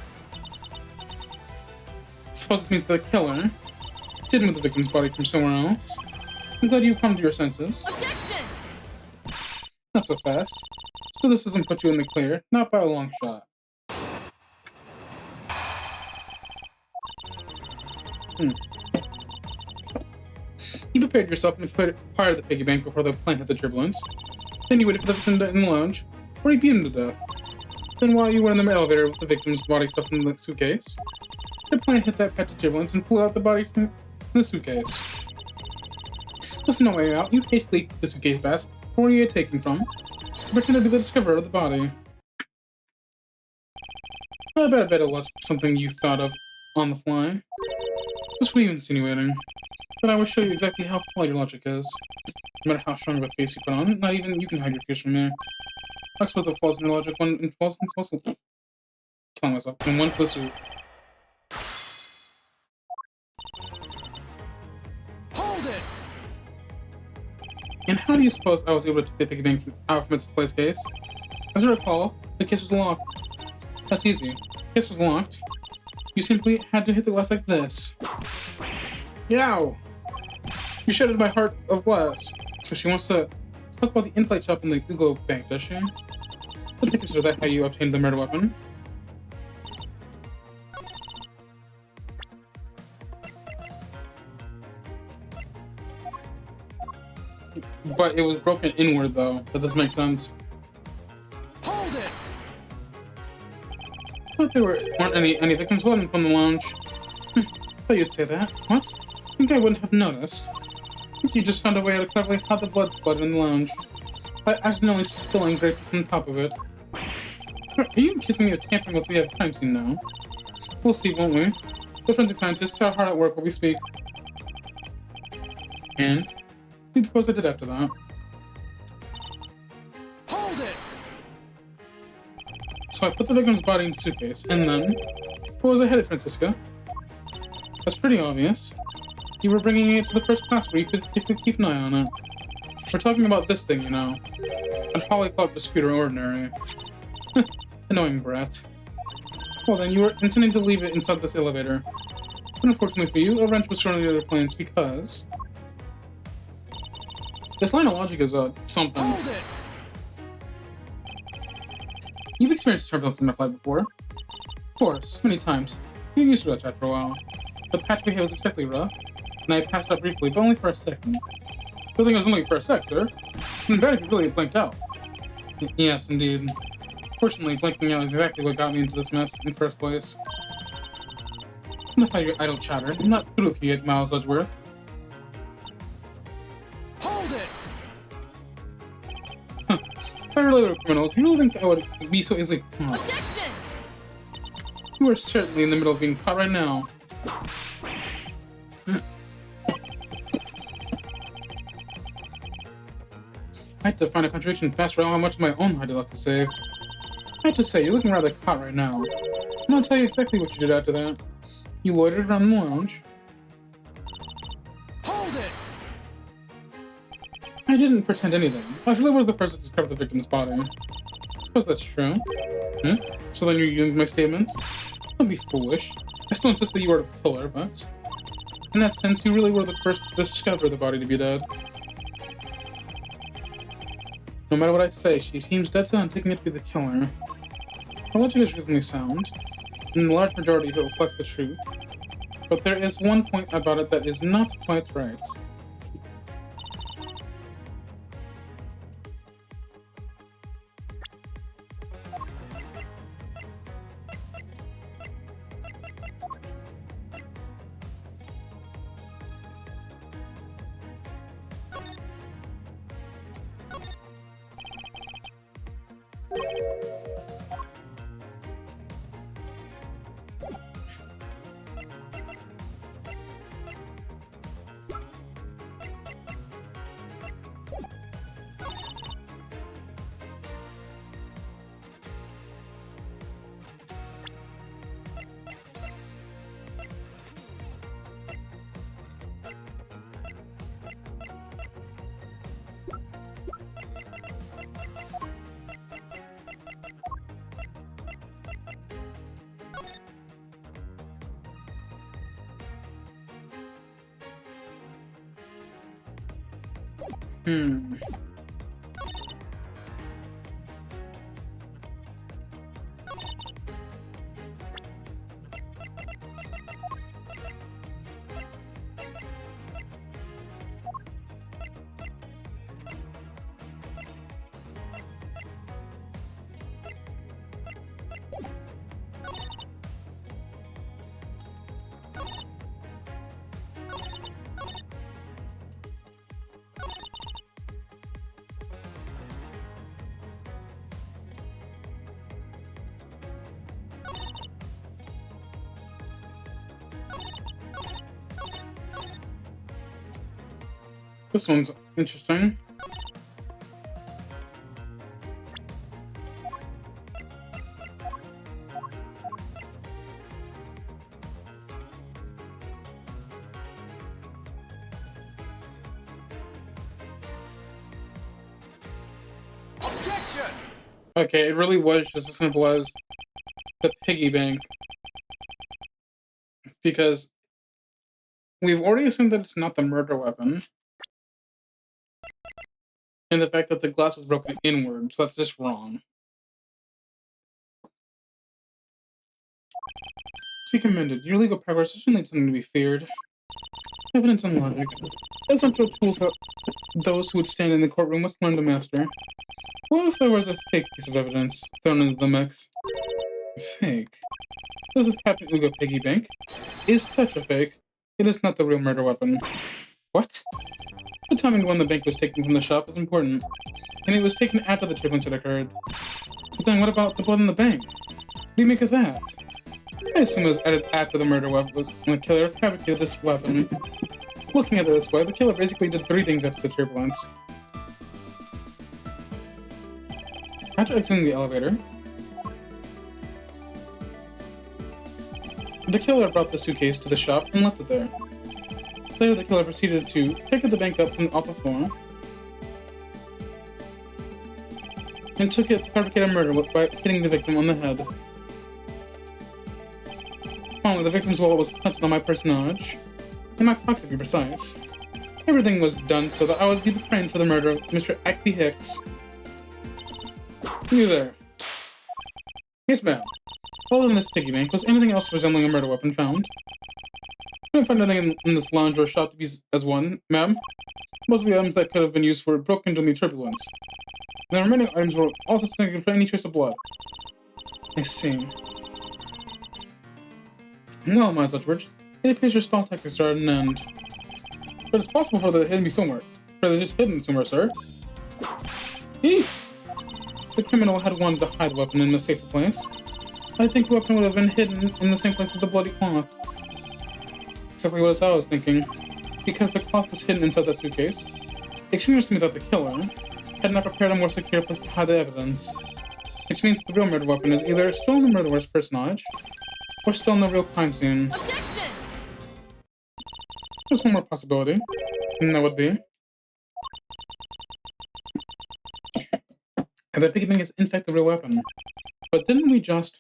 I suppose this means the killer did move the victim's body from somewhere else. I'm glad you've come to your senses. Objection! Not so fast. Still, this doesn't put you in the clear, not by a long shot. You prepared yourself and fired the piggy bank before the plane hit the turbulence. Then you waited for the victim in the lounge, where he beat him to death. Then while you were in the elevator with the victim's body stuffed in the suitcase, the plane hit that patch of turbulence and flew out the body from the suitcase. With no way out, you hastily took the suitcase back from where you had taken from, and pretended to be the discoverer of the body. Not a bad logic for something you thought of on the fly. Just what are you insinuating? But I will show you exactly how flawed your logic is. No matter how strong of a face you put on, not even you can hide your face from me. I'll expose the flaws in your logic killing myself in one fell swoop. Hold it! And how do you suppose I was able to take the piggy bank out from its place case? As I recall, the case was locked. That's easy. The case was locked. You simply had to hit the glass like this. Yow! You shattered my heart of glass. So she wants to talk about the in-flight shop in the Google bank, does she? Let's consider that how you obtained the murder weapon. But it was broken inward, though. That doesn't make sense. Hold it! But there weren't any victims floating from the lounge. Thought you'd say that. What? I think I wouldn't have noticed. I think you just found a way to cleverly hide the blood splattered in the lounge by accidentally spilling grape from the top of it. Are you accusing me of tampering with the crime scene now? We'll see, won't we? The forensic scientists are hard at work while we speak. And we propose I did after that. Hold it! So I put the victim's body in the suitcase, and then what was I headed, Francisca? That's pretty obvious. You were bringing it to the first class where you could keep an eye on it. We're talking about this thing, you know. A polyglot disputer ordinary. Annoying brat. Well then, you were intending to leave it inside this elevator. But unfortunately for you, a wrench was thrown in the other planes because... This line of logic is something. Hold it! You've experienced turbulence in a flight before. Of course, many times. You're used to that after a while. The patch we hit was especially rough, and I passed out briefly, but only for a second. Good thing it was only for a sec, sir. And bad if you really blanked out. Yes, indeed. Fortunately, blanking out is exactly what got me into this mess in the first place. It's enough of your idle chatter. I'm not through with you, Miles Edgeworth. Hold it! Huh. If I really were a criminal, do you really think I would be so easily caught? Objection! You are certainly in the middle of being caught right now. I had to find a contradiction faster on how much of my own I left to save. I have to say, you're looking rather hot right now. And I'll tell you exactly what you did after that. You loitered around the lounge. Hold it! I didn't pretend anything. I really was the first to discover the victim's body. I suppose that's true. So then you're using my statements? Don't be foolish. I still insist that you are the killer, but... in that sense, you really were the first to discover the body to be dead. No matter what I say, she seems dead set on taking it to be the killer. Her logic is reasonably sound, and in the large majority it reflects the truth. But there is one point about it that is not quite right. This one's interesting. Objection! Okay, it really was just as simple as the piggy bank. Because we've already assumed that it's not the murder weapon. And the fact that the glass was broken inward, so that's just wrong. To be commended, your legal progress is certainly something to be feared. Evidence and logic. Those aren't the tools that those who would stand in the courtroom must learn to master. What if there was a fake piece of evidence thrown into the mix? Fake? This is Captain Ugo Piggy Bank. Is such a fake. It is not the real murder weapon. What? The timing when the bank was taken from the shop is important, and it was taken after the turbulence had occurred. But then what about the blood in the bank? What do you make of that? I assume it was added after the murder weapon was when the killer fabricated this weapon. Looking at it this way, the killer basically did 3 things after the turbulence. After exiting the elevator, the killer brought the suitcase to the shop and left it there. Later, the killer proceeded to pick the bank up from off the floor and took it to fabricate a murder by hitting the victim on the head. Finally, the victim's wallet was planted on my personage, in my pocket to be precise. Everything was done so that I would be the friend for the murder of Mr. Ackley Hicks. You there? Yes, ma'am. Other than this piggy bank, was anything else resembling a murder weapon found? I didn't find anything in this lounge or shop to be as one, ma'am. Most of the items that could have been used were broken during the turbulence. The remaining items were also suspected for any trace of blood. I see. Well, Miles Edgeworth, it appears your small tactics are at an end. But it's possible for the hidden be somewhere. For the hidden somewhere, sir. Eek! The criminal had wanted to hide the weapon in a safer place. I think the weapon would have been hidden in the same place as the bloody cloth. Exactly what I was thinking. Because the cloth was hidden inside that suitcase, it seems to me that the killer had not prepared a more secure place to hide the evidence. Which means the real murder weapon is either still in the murderer's personage, or still in the real crime scene. Objection! There's one more possibility, and that would be that piggy bank is in fact the real weapon. But didn't we just...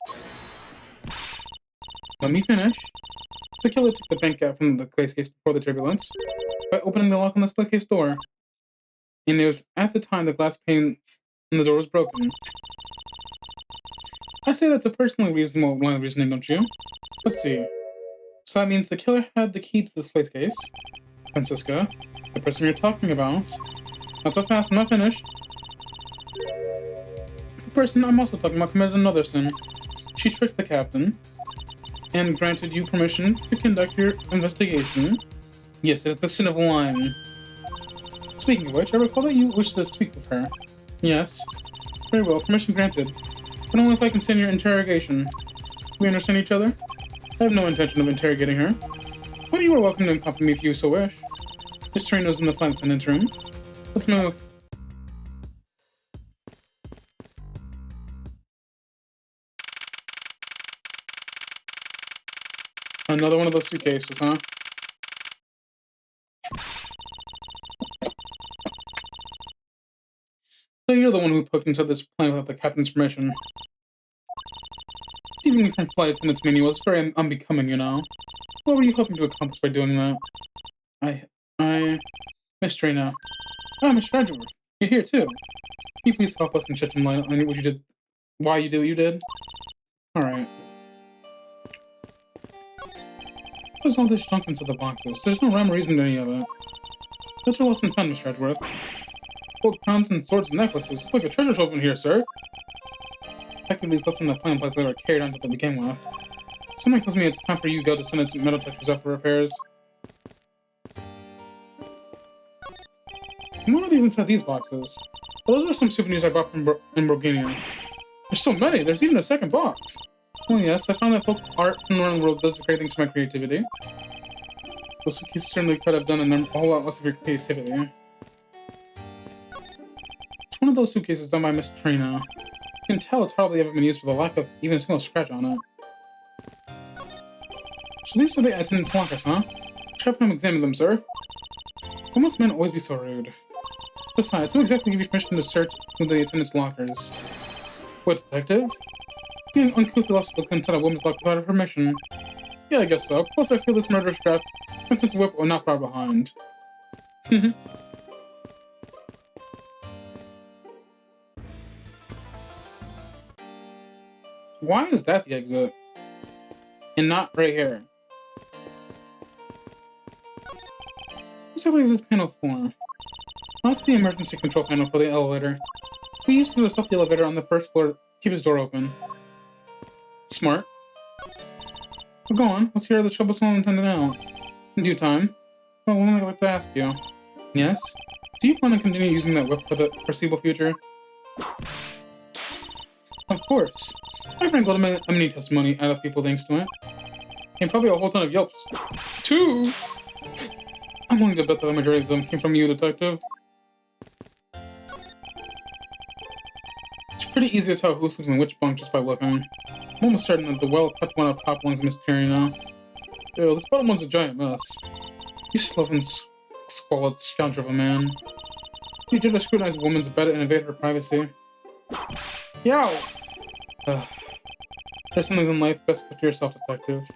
Let me finish. The killer took the bank out from the glass case before the turbulence by opening the lock on the split case door. And it was at the time the glass pane in the door was broken. I say that's a personally reasonable line of reasoning, don't you? Let's see. So that means the killer had the key to this plate case. Francisca, the person you're talking about. Not so fast, I'm not finished. The person I'm also talking about committed another sin. She tricked the captain and granted you permission to conduct your investigation. Yes, it's the sin of lying. Speaking of which, I recall that you wish to speak with her. Yes. Very well, permission granted. But only if I consent your interrogation. We understand each other? I have no intention of interrogating her. But you are welcome to accompany me if you so wish. Miss Torino's in the flight attendant's room. Let's move. Another one of those suitcases, huh? So you're the one who poked into this plane without the captain's permission. Even from flight attendant's manual is very unbecoming, you know. What were you hoping to accomplish by doing that? Miss Trina. Ah, Mr. Edgeworth. You're here too. Can you please help us and shed some light on what you did? Why you did what you did? Alright. What's all this junk inside the boxes? There's no rhyme or reason to any of it. That's your lesson found, Mr. Edgeworth. Gold crowns and swords and necklaces. It's like a treasure trove in here, sir. Effectively, these left on the plane place they were carried on to begin with. Something tells me it's time for you to go to send its metal detectors out for repairs. And what are these inside these boxes? Well, those are some souvenirs I bought from in Bourguignon. There's so many, there's even a second box. Oh yes, I found that folk art in the Northern world does great things for my creativity. Those suitcases certainly could have done a whole lot less of your creativity. It's one of those suitcases done by Miss Trina. You can tell it's hardly ever been used with a lack of even a single scratch on it. So these are the attendant lockers, huh? Shall I examine them, sir? Why must men always be so rude? Besides, who exactly gave you permission to search the attendant's lockers? What, detective? Being uncouth enough to look inside a woman's locker without her permission. Yeah, I guess so. Plus, I feel this murderous trap, and since whip are not far behind. Why is that the exit? And not right here? What exactly is this panel for? That's the emergency control panel for the elevator. We used to stop the elevator on the first floor to keep its door open. Smart. Well, go on, let's hear the troublesome attendant out. In due time. Well, one thing I'd like to ask you. Yes? Do you plan on continuing using that whip for the foreseeable future? Of course. My friend got a mini testimony out of people thanks to it. And probably a whole ton of yelps. Too! I'm willing to bet that the majority of them came from you, detective. It's pretty easy to tell who sleeps in which bunk just by looking. I'm almost certain that the well-cut one up top belongs to Miss Terry now. Ew, this bottom one's a giant mess. You sloven, squalid scoundrel of a man. You dare to scrutinize a woman's bed and invade her privacy. Yow! There's some things in life best put to yourself, detective.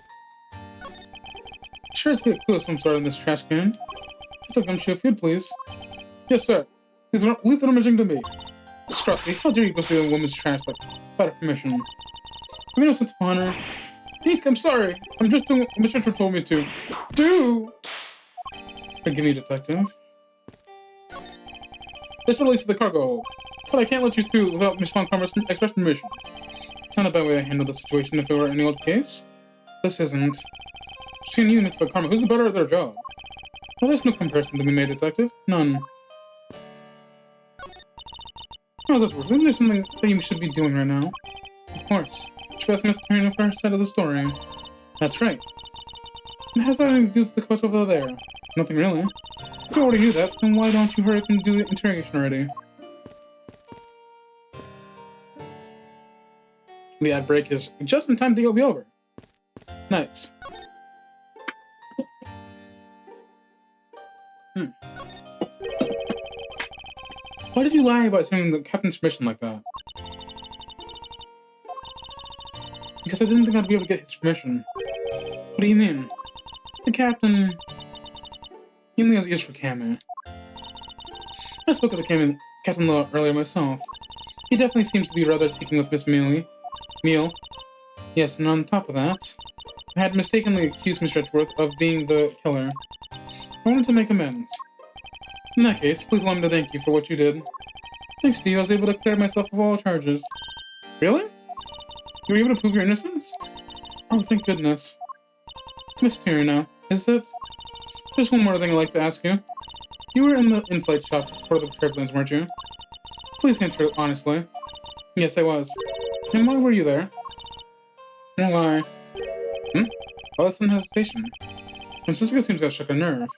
Sure, it's a clue of some sort in this trash can. I'll take gumshoe if you'd please. Yes, sir. Please leave the rummaging to me. Scruffy, how dare you go through a woman's trash without permission? Have you no sense of honor? Eek, I'm sorry. I'm just doing what Mr. Edgeworth told me to. Do! Forgive me, detective. Just release the cargo hold. But I can't let you through without Miss Von Karma's express permission. It's not a bad way to handle the situation if it were any old case. This isn't. Between you and Miss Von Karma, who's the better at their job? Well, there's no comparison to be made, detective. None. How's that work? Isn't there something that you should be doing right now? Of course. You should ask Miss Tarino for her side of the story. That's right. And how's that anything to do with the coach over there? Nothing really. If you already knew that, then why don't you hurry up and do the interrogation already? The ad break is just in time to be over. Nice. Why did you lie about taking the captain's permission like that? Because I didn't think I'd be able to get his permission. What do you mean? The captain... He only has ears for Cammy. I spoke with the Captain Law earlier myself. He definitely seems to be rather taken with Miss Meal. Yes, and on top of that, I had mistakenly accused Mr. Edgeworth of being the killer. I wanted to make amends. In that case, please allow me to thank you for what you did. Thanks to you, I was able to clear myself of all charges. Really? You were able to prove your innocence? Oh, thank goodness. Miss Tarino, is it? There's one more thing I'd like to ask you. You were in the in-flight shop before the turbulence, weren't you? Please answer honestly. Yes, I was. And why were you there? No lie. Well, that's an hesitation. Francisca seems to have struck a nerve.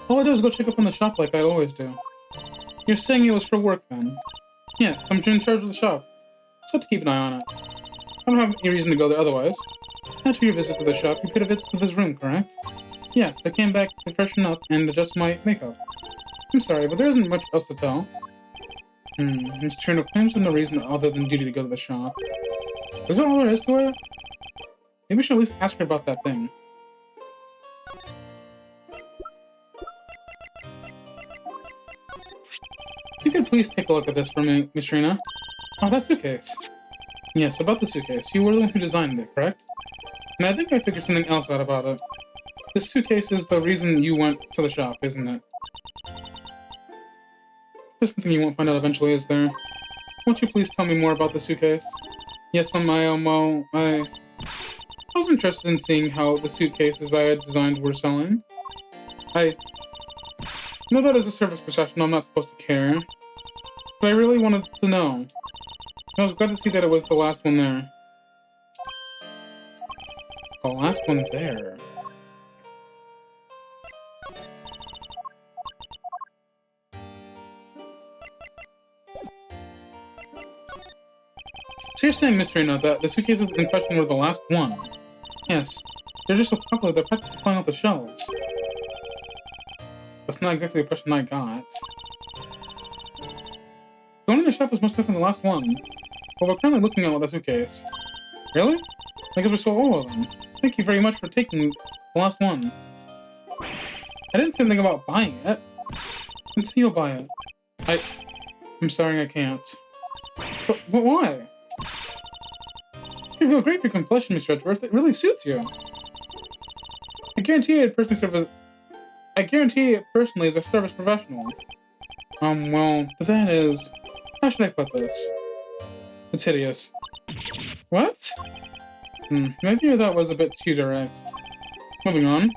All I did was go check up on the shop like I always do. You're saying it was for work then? Yes, I'm in charge of the shop. So I have to keep an eye on it. I don't have any reason to go there otherwise. After your visit to the shop, you paid a visit to this room, correct? Yes, I came back to freshen up and adjust my makeup. I'm sorry, but there isn't much else to tell. Miss Cherno claims there's no reason other than duty to go to the shop. Is that all there is to it? Maybe we should at least ask her about that thing. If you could please take a look at this for me, Miss Trina. Oh, that suitcase. Yes, about the suitcase. You were the one who designed it, correct? And I think I figured something else out about it. This suitcase is the reason you went to the shop, isn't it? There's something you won't find out eventually, is there? Won't you please tell me more about the suitcase? Yes, I was interested in seeing how the suitcases I had designed were selling. I know that as a service professional I'm not supposed to care, but I really wanted to know. I was glad to see that it was the last one there. The last one there. So you're saying, Mr. Eno, that the suitcases in question were the last one? Yes. They're just so popular they're practically flying off the shelves. That's not exactly the impression I got. The one in the shop is most definitely the last one. But we're currently looking at that suitcase. Really? I guess we saw all of them. Thank you very much for taking the last one. I didn't say anything about buying it. Then say you'll buy it. I'm sorry I can't. But why? You feel great for your complexion, Mr. Edgeworth. It really suits you. I guarantee it personally as a service professional. Well, that is... How should I put this? It's hideous. What? Maybe that was a bit too direct. Moving on.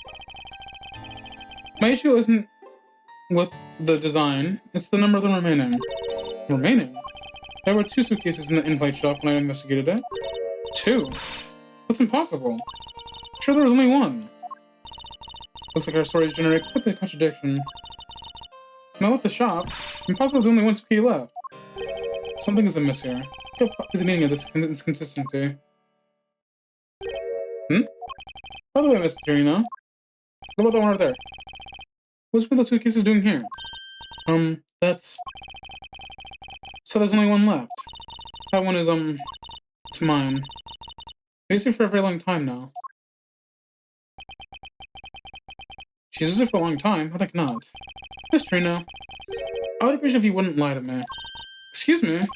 My issue isn't with the design, it's the number of them remaining. Remaining? There were 2 suitcases in the in-flight shop when I investigated it. 2? That's impossible. Sure, there was only 1. Looks like our stories generate quite the contradiction. Now with the shop, impossible there's only 1 suitcase left. Something is amiss here. What could be the meaning of this inconsistency? By the way, Mr. Torino, what about the one right there? What's with the suitcases doing here? That's... So there's only 1 left. That one is, it's mine. I've used it for a very long time now. She's used it for a long time. I think not. Miss Trina, I would appreciate if you wouldn't lie to me. Excuse me? I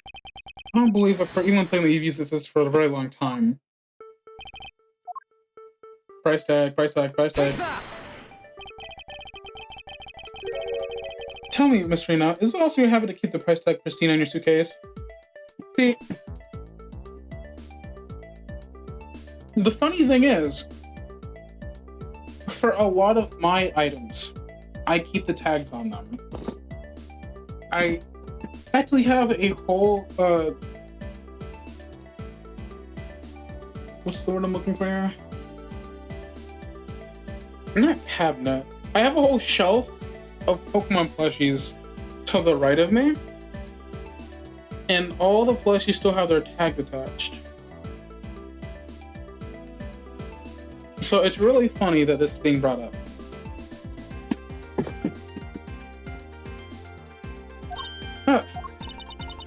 don't believe it for even saying that you've used this for a very long time. Price tag, price tag, price tag. Tell me, Miss Trina, is it also your habit to keep the price tag pristine on your suitcase? See, the funny thing is, for a lot of my items, I keep the tags on them. I actually have a whole, what's the word I'm looking for here? Not cabinet. I have a whole shelf of Pokemon plushies to the right of me, and all the plushies still have their tag attached. So it's really funny that this is being brought up.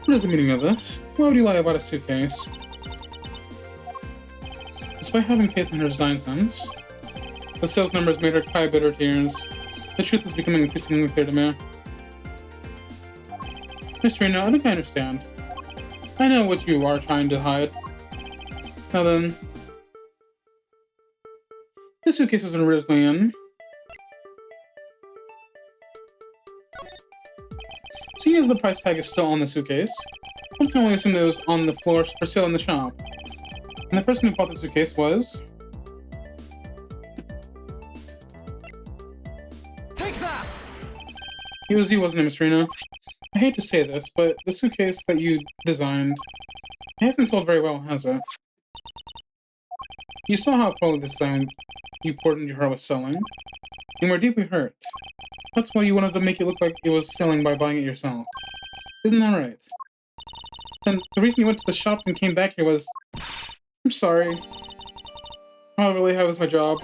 What is the meaning of this? Why would you lie about a suitcase? Despite having faith in her design sense, the sales numbers made her cry bitter tears. The truth is becoming increasingly clear to me. Miss Trina, I think I understand. I know what you are trying to hide. Now then, this suitcase was originally in. Seeing as the price tag is still on the suitcase, I can only assume it was on the floor for sale in the shop. And the person who bought the suitcase was... Take that! It was you, wasn't it, Miss Trina? I hate to say this, but the suitcase that you designed, it hasn't sold very well, has it? You saw how poorly the sound you poured into her was selling, and were deeply hurt. That's why you wanted to make it look like it was selling by buying it yourself. Isn't that right? And the reason you went to the shop and came back here was... I'm sorry. All I really have is my job.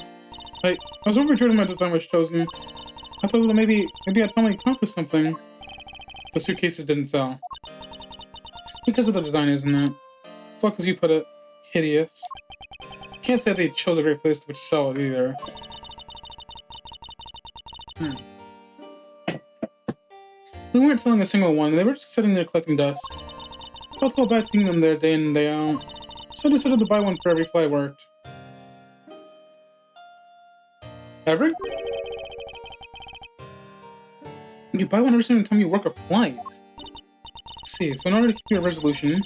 I was overjoyed when my design was chosen. I thought that maybe I'd finally accomplished something. The suitcases didn't sell. Because of the design, isn't it? It's all because you put it. Hideous. Can't say they chose a great place to which to sell it either. We weren't selling a single one, they were just sitting there collecting dust. I felt so bad seeing them there day in and day out, so I decided to buy one for every flight I worked. Every? You buy one every single time you work a flight? Let's see, so in order to keep your resolution,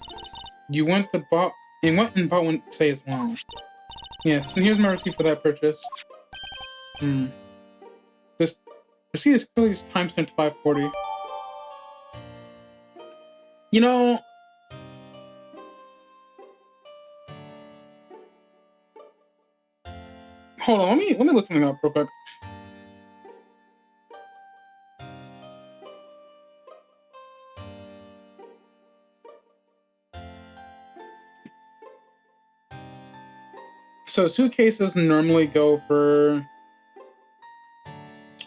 you went and bought one today as well. Yes, and here's my receipt for that purchase. This receipt is clearly timestamped 540. You know... Hold on, let me look something up real quick. So suitcases normally go for,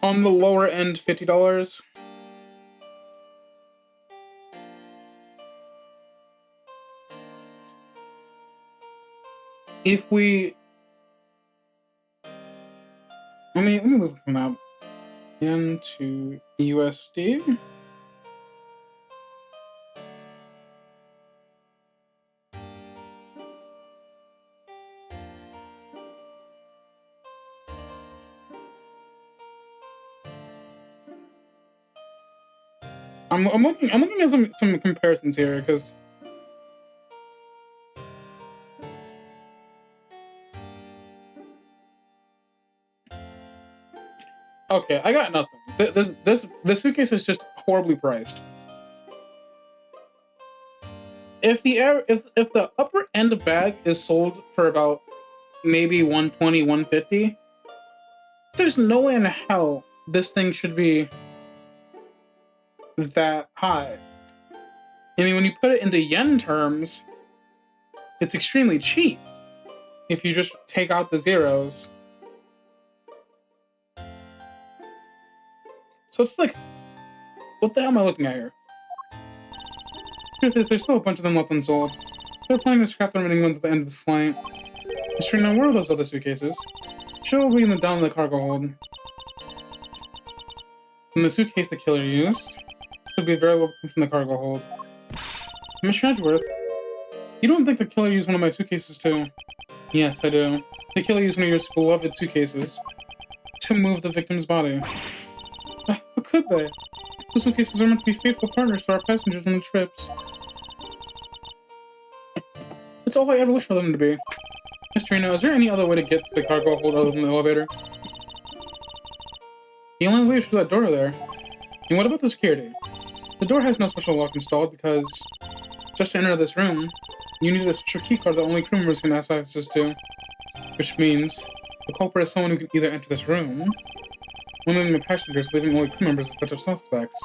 on the lower end, $50. If we... let me look them up. Into USD. I'm looking at some comparisons here, because okay, I got nothing. This suitcase is just horribly priced. If the upper end bag is sold for about maybe 120, 150, there's no way in hell this thing should be that high. I mean, when you put it into yen terms, it's extremely cheap if you just take out the zeros. So it's like, what the hell am I looking at here? Truth is, there's still a bunch of them left unsold. They're planning to scrap the remaining ones at the end of the flight. Sure, now where are those other suitcases? Sure, we'll bring them down in the cargo hold. And the suitcase the killer used could be very well come from the cargo hold. Mr. Edgeworth, you don't think the killer used one of my suitcases too? Yes, I do. The killer used one of your beloved suitcases to move the victim's body. How could they? The suitcases are meant to be faithful partners to our passengers on the trips. That's all I ever wish for them to be. Mr. Reno, is there any other way to get to the cargo hold other than the elevator? The only way is through that door there. And what about the security? The door has no special lock installed because just to enter this room, you need a special keycard that only crew members can have access to. Which means the culprit is someone who can either enter this room, limiting the passengers, leaving only crew members as potential suspects.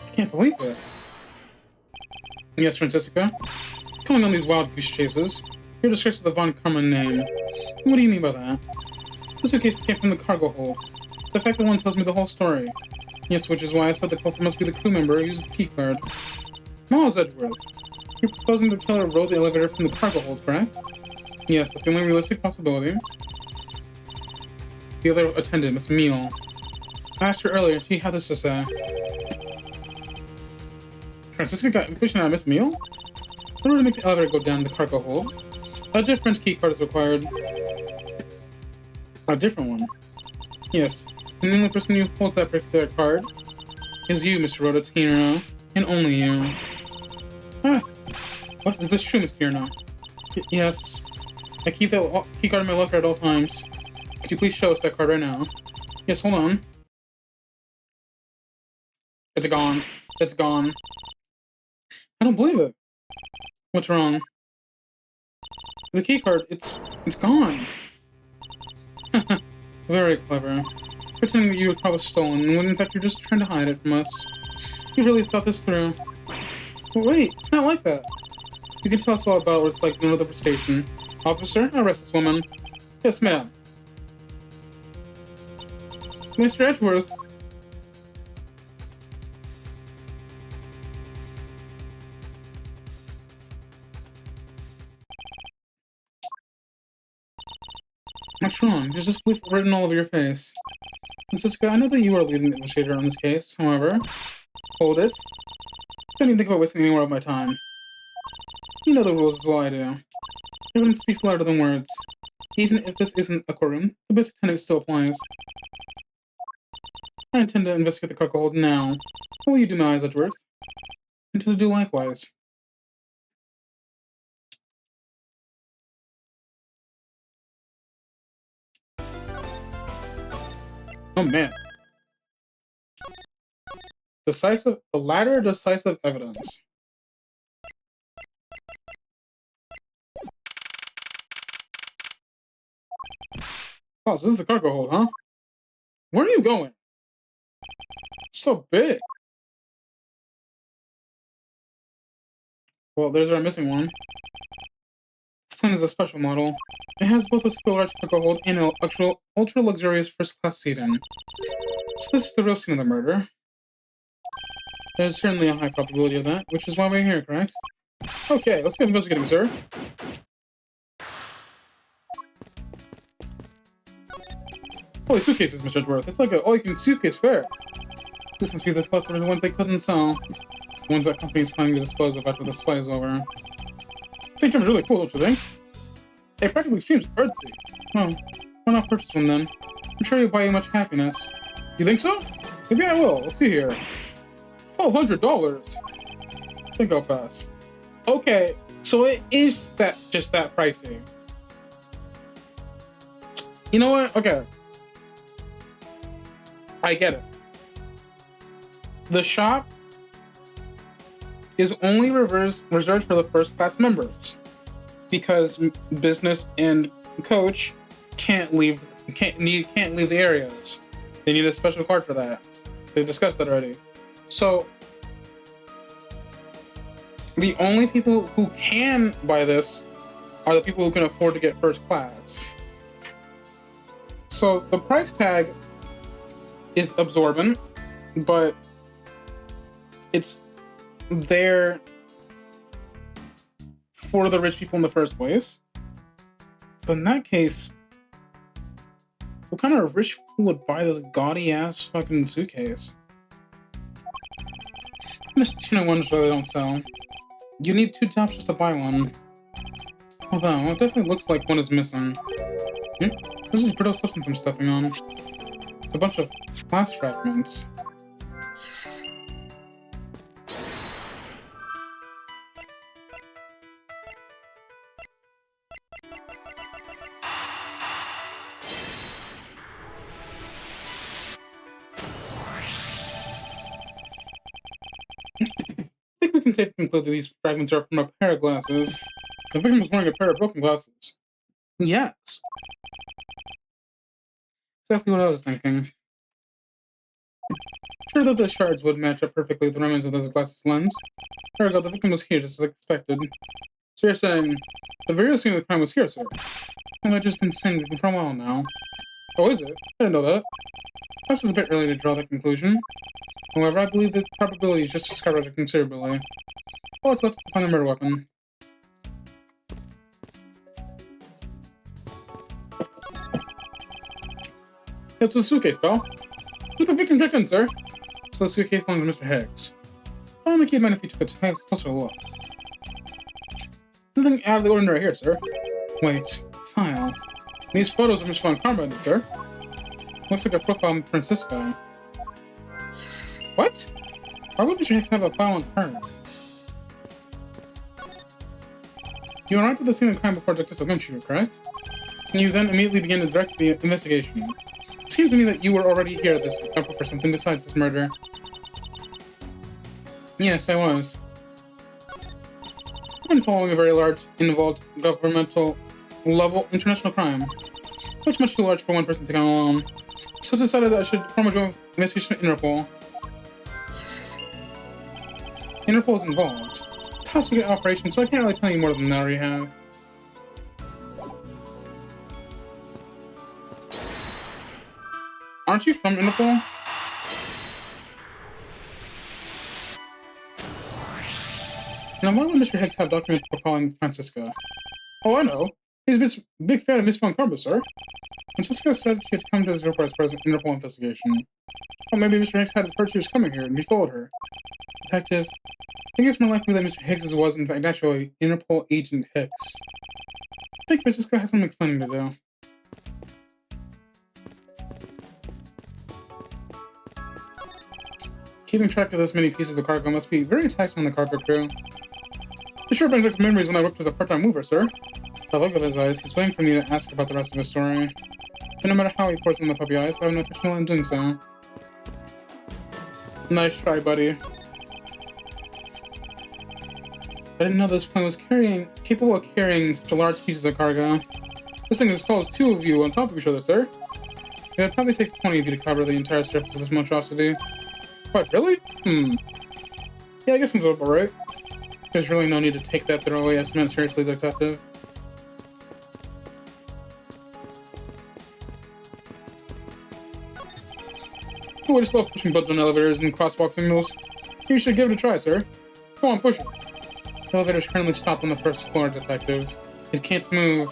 I can't believe it. Yes, Francisca? Coming on these wild goose chases, you're disgraced with the Von Karman name. What do you mean by that? The suitcase came from the cargo hold. The fact that one tells me the whole story. Yes, which is why I said the culprit must be the crew member who used the keycard. Miles Edgeworth, you're proposing the killer rode the elevator from the cargo hold, correct? Yes, that's the only realistic possibility. The other attendant, Miss Meal. I asked her earlier, she had this to say. Francisca got information on Miss Meal? In order to make the elevator go down the cargo hold, a different keycard is required. A different one? Yes, and the only person who holds that particular card is you, Mr. Rotatino, and only you. Ah, what is this true, Mr. Yerno? Yes. I keep that keycard in my locker at all times. Could you please show us that card right now? Yes, hold on. It's gone. It's gone. I don't believe it. What's wrong? The keycard, it's gone. Very clever. Pretending that you were probably stolen, when in fact you're just trying to hide it from us. You really thought this through. But wait, it's not like that. You can tell us all about what it's like in another station. Officer, arrest this woman. Yes, ma'am. Mr. Edgeworth. What's wrong? There's this belief written all over your face. Francisca, I know that you are leading the investigator on this case. However, hold it. Don't even think about wasting any more of my time. You know the rules as well I do. Evidence speaks louder than words. Even if this isn't a courtroom, the basic tenet still applies. I intend to investigate the cargo hold now. What will you do, Miles Edgeworth? I intend to do likewise. Oh man. The latter decisive evidence. Oh, so this is a cargo hold, huh? Where are you going? It's so big. Well, there's our missing one. This plane is a special model. It has both a super large cargo hold and an ultra luxurious first-class seating. So this is the real scene of the murder. There's certainly a high probability of that, which is why we're here, correct? Okay, let's get investigating, sir. Holy suitcases, Mr. Edgeworth. It's like an all-you-can suitcase fair. This must be the spot for the ones they couldn't sell. The ones that company is planning to dispose of after this flight is over. Picture is really cool, don't you think? It practically seems artsy. Oh, why not purchase one then? I'm sure you'll buy you much happiness. You think so? Maybe I will. Let's see here. $1,200. I think I'll pass. Okay, so it is just that pricey. You know what? Okay. I get it. The shop is only reserved for the first class members because business and coach can't leave the areas. They need a special card for that. They've discussed that already. So the only people who can buy this are the people who can afford to get first class. So the price tag is absorbent, but it's there for the rich people in the first place. But in that case, What kind of rich fool would buy this gaudy-ass fucking suitcase? Mr. Chino wonders why they don't sell. You need 2 tops just to buy one. Although, it definitely looks like one is missing. This is brittle substance I'm stepping on. It's a bunch of glass fragments. I think we can safely conclude that these fragments are from a pair of glasses. The victim was wearing a pair of broken glasses. Yes. Exactly what I was thinking. Sure that the shards would match up perfectly with the remnants of those glasses' lens. There we go, the victim was here just as expected. So you're saying, the very scene of the crime was here, sir? And I've just been saying for a while now. Oh, is it? I didn't know that. Perhaps it's a bit early to draw that conclusion. However, I believe the probability is just skyrocketed considerably. All that's left is to find the murder weapon. It's a suitcase, pal. Who's the victim checked in, sir? So the suitcase belongs to Mr. Higgs. I don't think he'd mind if you took a closer look. Nothing out of the ordinary here, sir. Wait, file. These photos of Miss Von Carmen, sir. Looks like a profile of Francisco. What? Why would Mr. Hicks have a file on her? You arrived at the scene of the crime before Detective Gambit, correct? And you then immediately began to direct the investigation. It seems to me that you were already here at this temple for something besides this murder. Yes, I was. I've been following a very large, involved, governmental-level international crime. Much too large for one person to go alone. So I decided I should form a joint investigation with Interpol. Interpol is involved. Top secret operation, so I can't really tell you more than I already have. Aren't you from Interpol? Now, why would Mr. Hicks have documents profiling Francisca? Oh, I know. He's a big fan of Miss Von Carbo, sir. Francisca said she had come to this airport as part of an Interpol investigation. Well, maybe Mr. Hicks had heard she was coming here, and he followed her. Detective, I think it's more likely that Mr. Higgs was, in fact, actually Interpol Agent Hicks. I think Francisco has some explaining to do. Keeping track of this many pieces of cargo must be very taxing on the cargo crew. It sure brings back memories when I worked as a part-time mover, sir. The look of his eyes, he's waiting for me to ask about the rest of his story. But no matter how he pours in the puppy eyes, I have no intention in doing so. Nice try, buddy. I didn't know this plane was capable of carrying such large pieces of cargo. This thing is as tall as 2 of you on top of each other, sir. It would probably take 20 of you to cover the entire surface of this monstrosity. What, really? Yeah, I guess that's about right. There's really no need to take that throwaway estimate seriously, Detective. Oh, I just love pushing buttons on elevators and crosswalk signals. You should give it a try, sir. Go on, push it. The elevator's currently stopped on the 1st floor, Detective. It can't move.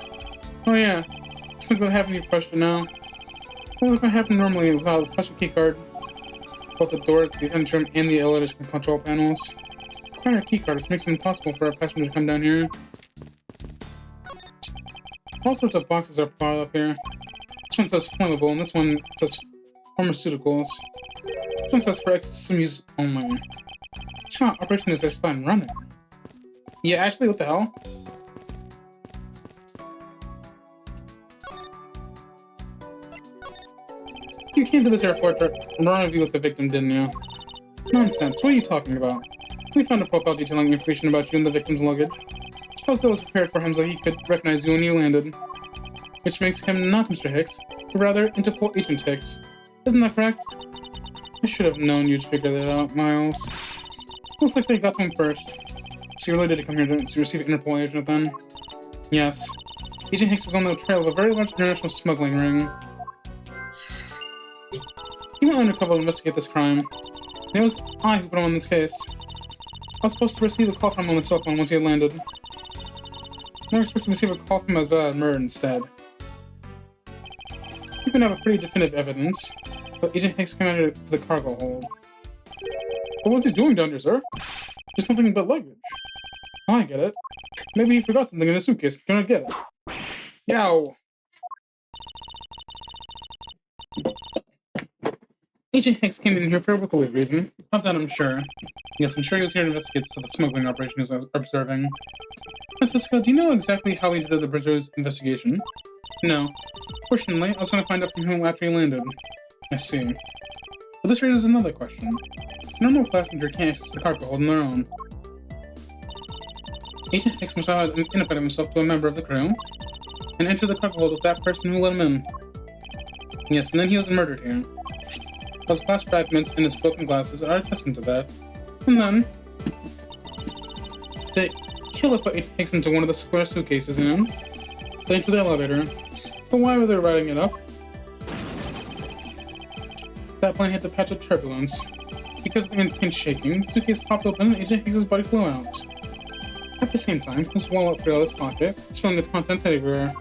Oh yeah, it's not gonna happen to your question now. Well, it's gonna happen normally without a special keycard. Both the doors, the attendance room, and the elevators can control panels. Require a keycard, which makes it impossible for a passenger to come down here. All sorts of boxes are piled up here. This one says flammable, and this one says pharmaceuticals. This one says for exorcism use only. Which kind of operation is actually running? Yeah, actually, what the hell? You came to this airport to rendezvous with the victim, didn't you? Nonsense, what are you talking about? We found a profile detailing information about you in the victim's luggage. Suppose it was prepared for him so he could recognize you when you landed. Which makes him not Mr. Hicks, but rather Interpol Agent Hicks. Isn't that correct? I should have known you'd figure that out, Miles. Looks like they got to him first. So you really did come here to receive an Interpol agent then? Yes. Agent Hicks was on the trail of a very large international smuggling ring. He went undercover to investigate this crime. And it was I who put him on this case. I was supposed to receive a call from him on the cell phone once he had landed. Never expected to receive a call from him as bad murder instead. I think we have a pretty definitive evidence, but Agent Hicks came out of the cargo hold. What was he doing down there, sir? Just nothing but luggage. Oh, I get it. Maybe he forgot something in his suitcase. Can I get it? Yow! Agent Hicks came in here for a work-related reason. Of that, I'm sure. Yes, I'm sure he was here to investigate the smuggling operation he was observing. Francisco, do you know exactly how he did the Brazil's investigation? No. Fortunately, I was going to find out from him after he landed. I see. But this raises another question. A normal passenger can't access the cargo hold on their own. Agent Hicks must have identified himself to a member of the crew and entered the cargo hold with that person who let him in. Yes, and then he was murdered here. Those glass fragments and his broken glasses are a testament to that. And then the killer put Agent Hicks into one of the square suitcases and they entered the elevator. But why were they riding it up? That plane hit the patch of turbulence. Because of the intense shaking, the suitcase popped open and Agent Hicks' body flew out. At the same time, his wallet flew out of his pocket, spilling its contents everywhere.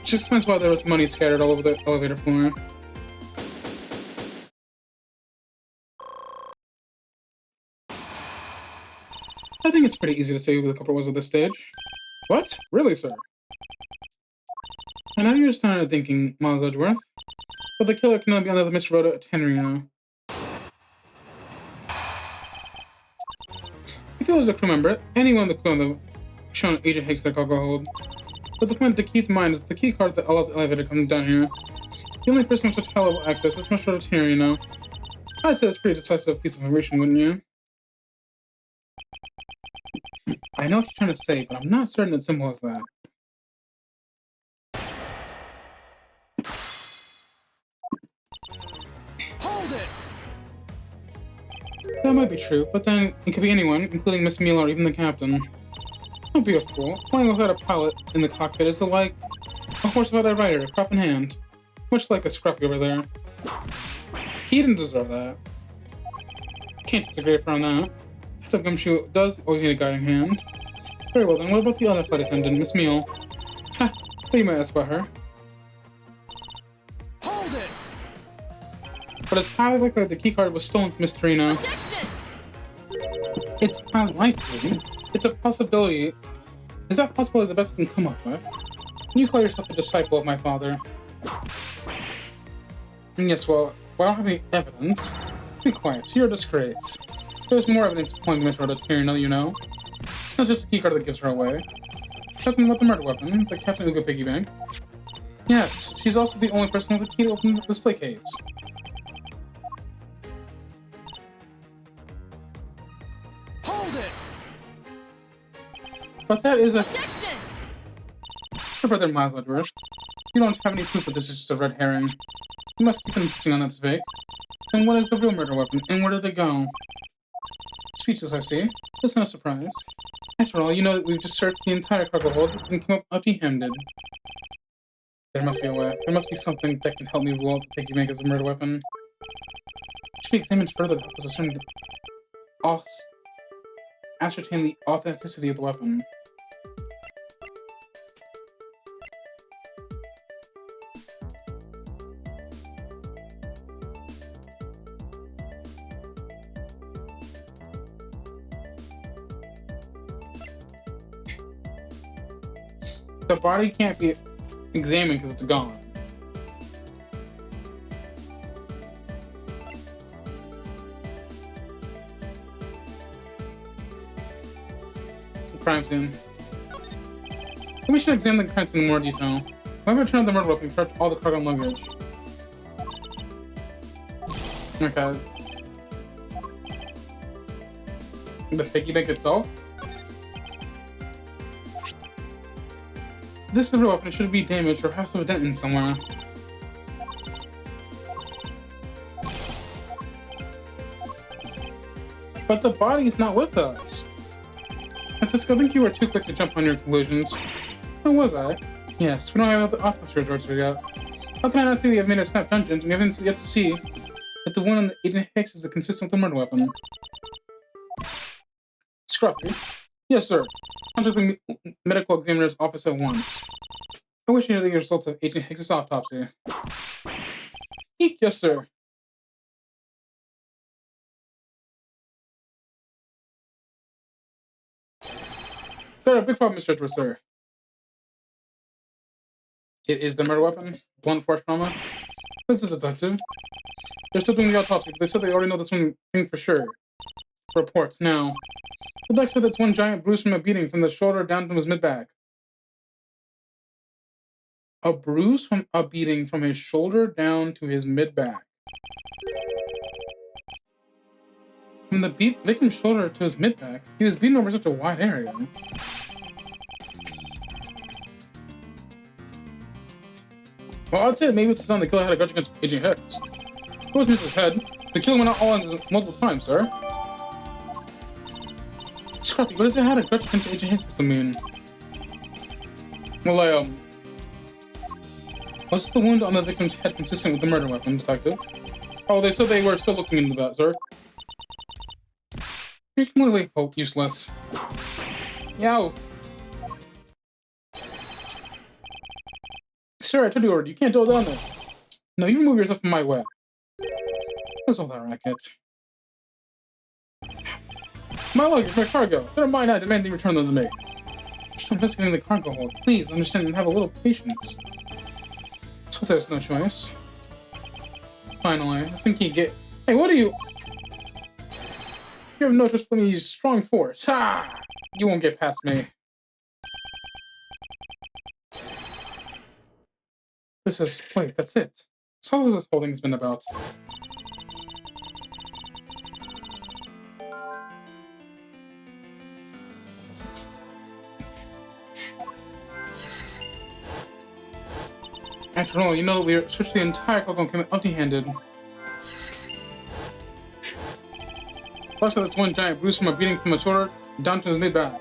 Which explains why there was money scattered all over the elevator floor. I think it's pretty easy to say who the culprit was at this stage. What? Really, sir? I know you're starting thinking, Miles Edgeworth, but the killer cannot be under the Mr. Rhoda Tenrino. If it was a crew member, anyone in the crew would have shown Agent Hicks their cargo hold. But the point to keep in mind is the key card that allows the elevator coming down here. The only person with such high-level access is Mr. Rhoda Tenrino. I'd say it's a pretty decisive piece of information, wouldn't you? I know what you're trying to say, but I'm not certain it's simple as that. Hold it! That might be true, but then it could be anyone, including Miss Mila or even the captain. Don't be a fool. Flying without a pilot in the cockpit is like a horse without a rider, crop in hand. Much like a scruffy over there. He didn't deserve that. Can't disagree on that. Captain Gumshoe does always need a guiding hand. Very well then, what about the other flight attendant, Miss Mila? Ha! I thought you might ask about her. Hold it! But it's highly likely that the keycard was stolen from Miss Torino. Objection! It's unlikely. It's a possibility. Is that possibility the best we can come up with? Can you call yourself a disciple of my father? And yes, well, I don't have any evidence. Be quiet, you're a disgrace. There's more evidence pointing to Miss Rhoda Torino, you know. It's not just a keycard that gives her away. Talking about the murder weapon, the Captain Ugo piggy bank. Yes, she's also the only person with a key to open the display case. Hold it! But that is a... Objection! Sure, Brother Miles Edgeworth. You don't have any proof that this is just a red herring. You must keep insisting on that's fake. Then what is the real murder weapon, and where did it go? Speechless, I see. That's no surprise. After all, you know that we've just searched the entire cargo hold and came up empty-handed. There must be a way. There must be something that can help me rule out the piggy bank as a murder weapon. It should be examined further to help us ascertain the authenticity of the weapon. The body can't be examined because it's gone. The crime scene. We should examine the crime scene in more detail. Whoever turned the murder weapon searched all the cargo and luggage. Okay. The piggy bank itself? This murder weapon should be damaged or has to have a dent in somewhere. But the body is not with us. Francisco, I think you were too quick to jump on your conclusions. How was I? Yes, we don't have the officer reports yet. How can I not see we have made a snap dungeons and we haven't yet to see that the one on the Agent Hicks is consistent with the murder weapon? Scruffy? Yes, sir. Contact the medical examiner's office at once. I wish you knew the results of Agent Higgs' autopsy. Eek, yes, sir. There, a big problem, Mr. Edgeworth, sir. It is the murder weapon? Blunt force trauma? This is a detective. They're still doing the autopsy, but they said they already know this one thing for sure. Reports now. The doc said that's one giant bruise from a beating from the shoulder down to his mid-back. A bruise from a beating from his shoulder down to his mid-back. From the victim's shoulder to his mid-back, he was beaten over such a wide area. Well, I'd say maybe it's the time the killer had a grudge against Agent Hicks. It was missed his head. The killer went out all in multiple times, sir. Scrappy, what does it have a grudge against Agent Hicks mean? Well, was the wound on the victim's head consistent with the murder weapon, detective? Oh, they said they were still looking into that, sir. You're completely useless. Yow! Sir, I told you already, you can't go down there. No, you remove yourself from my way. What's all that racket? My luggage, my cargo. Never mind, I demand you return them to me. Just investigating the cargo hold. Please understand and have a little patience. So there's no choice. Finally, I think you get. Hey, what are you? You have no choice. Let me use strong force. Ha! You won't get past me. This is. Wait, that's it. So all this whole thing's been about. After all, you know we searched the entire cargo and came empty-handed. Plus, that's one giant bruise from a beating from a shoulder down to his mid-back.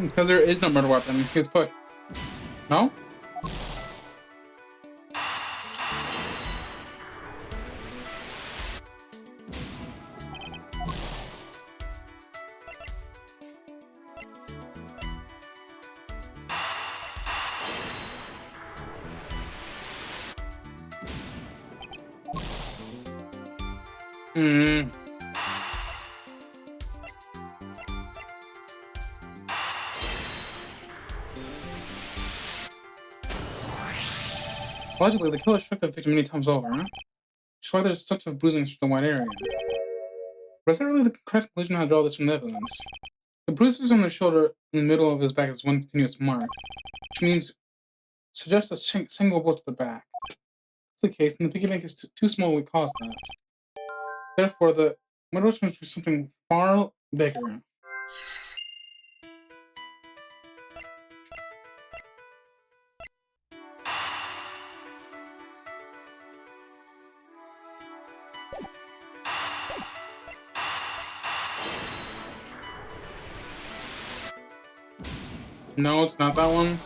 Because there is no murder weapon. He's put. No? Hmm. Logically, the killer struck the victim many times over, huh? That's why there's such a bruising through the wide area. But is that really the correct conclusion how to draw this from the evidence? The bruises on the shoulder in the middle of his back is one continuous mark, which means suggests a single blow to the back. That's the case, and the piggy bank is too small to cause that. Therefore, the murder must be something far bigger. No, it's not that one.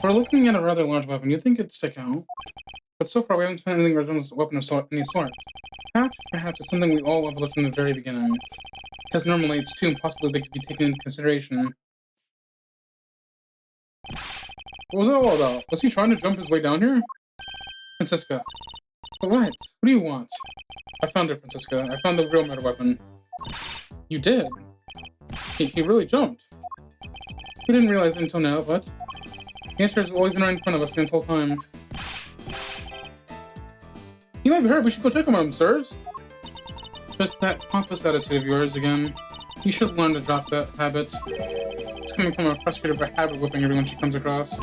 We're looking at a rather large weapon. You'd think it'd stick out. But so far, we haven't found anything that resembles a weapon of any sort. Perhaps it's something we all overlooked from the very beginning. Because normally it's too impossibly big to be taken into consideration. What was it all about? Was he trying to jump his way down here? Francisca. But what? What do you want? I found it, Francisca. I found the real murder weapon. You did? He really jumped. We didn't realize it until now, but... The answer has always been right in front of us the whole time. You might be hurt, we should go check on him, sirs. Just that pompous attitude of yours again. You should learn to drop that habit. It's coming from a prosecutor by habit whipping everyone she comes across.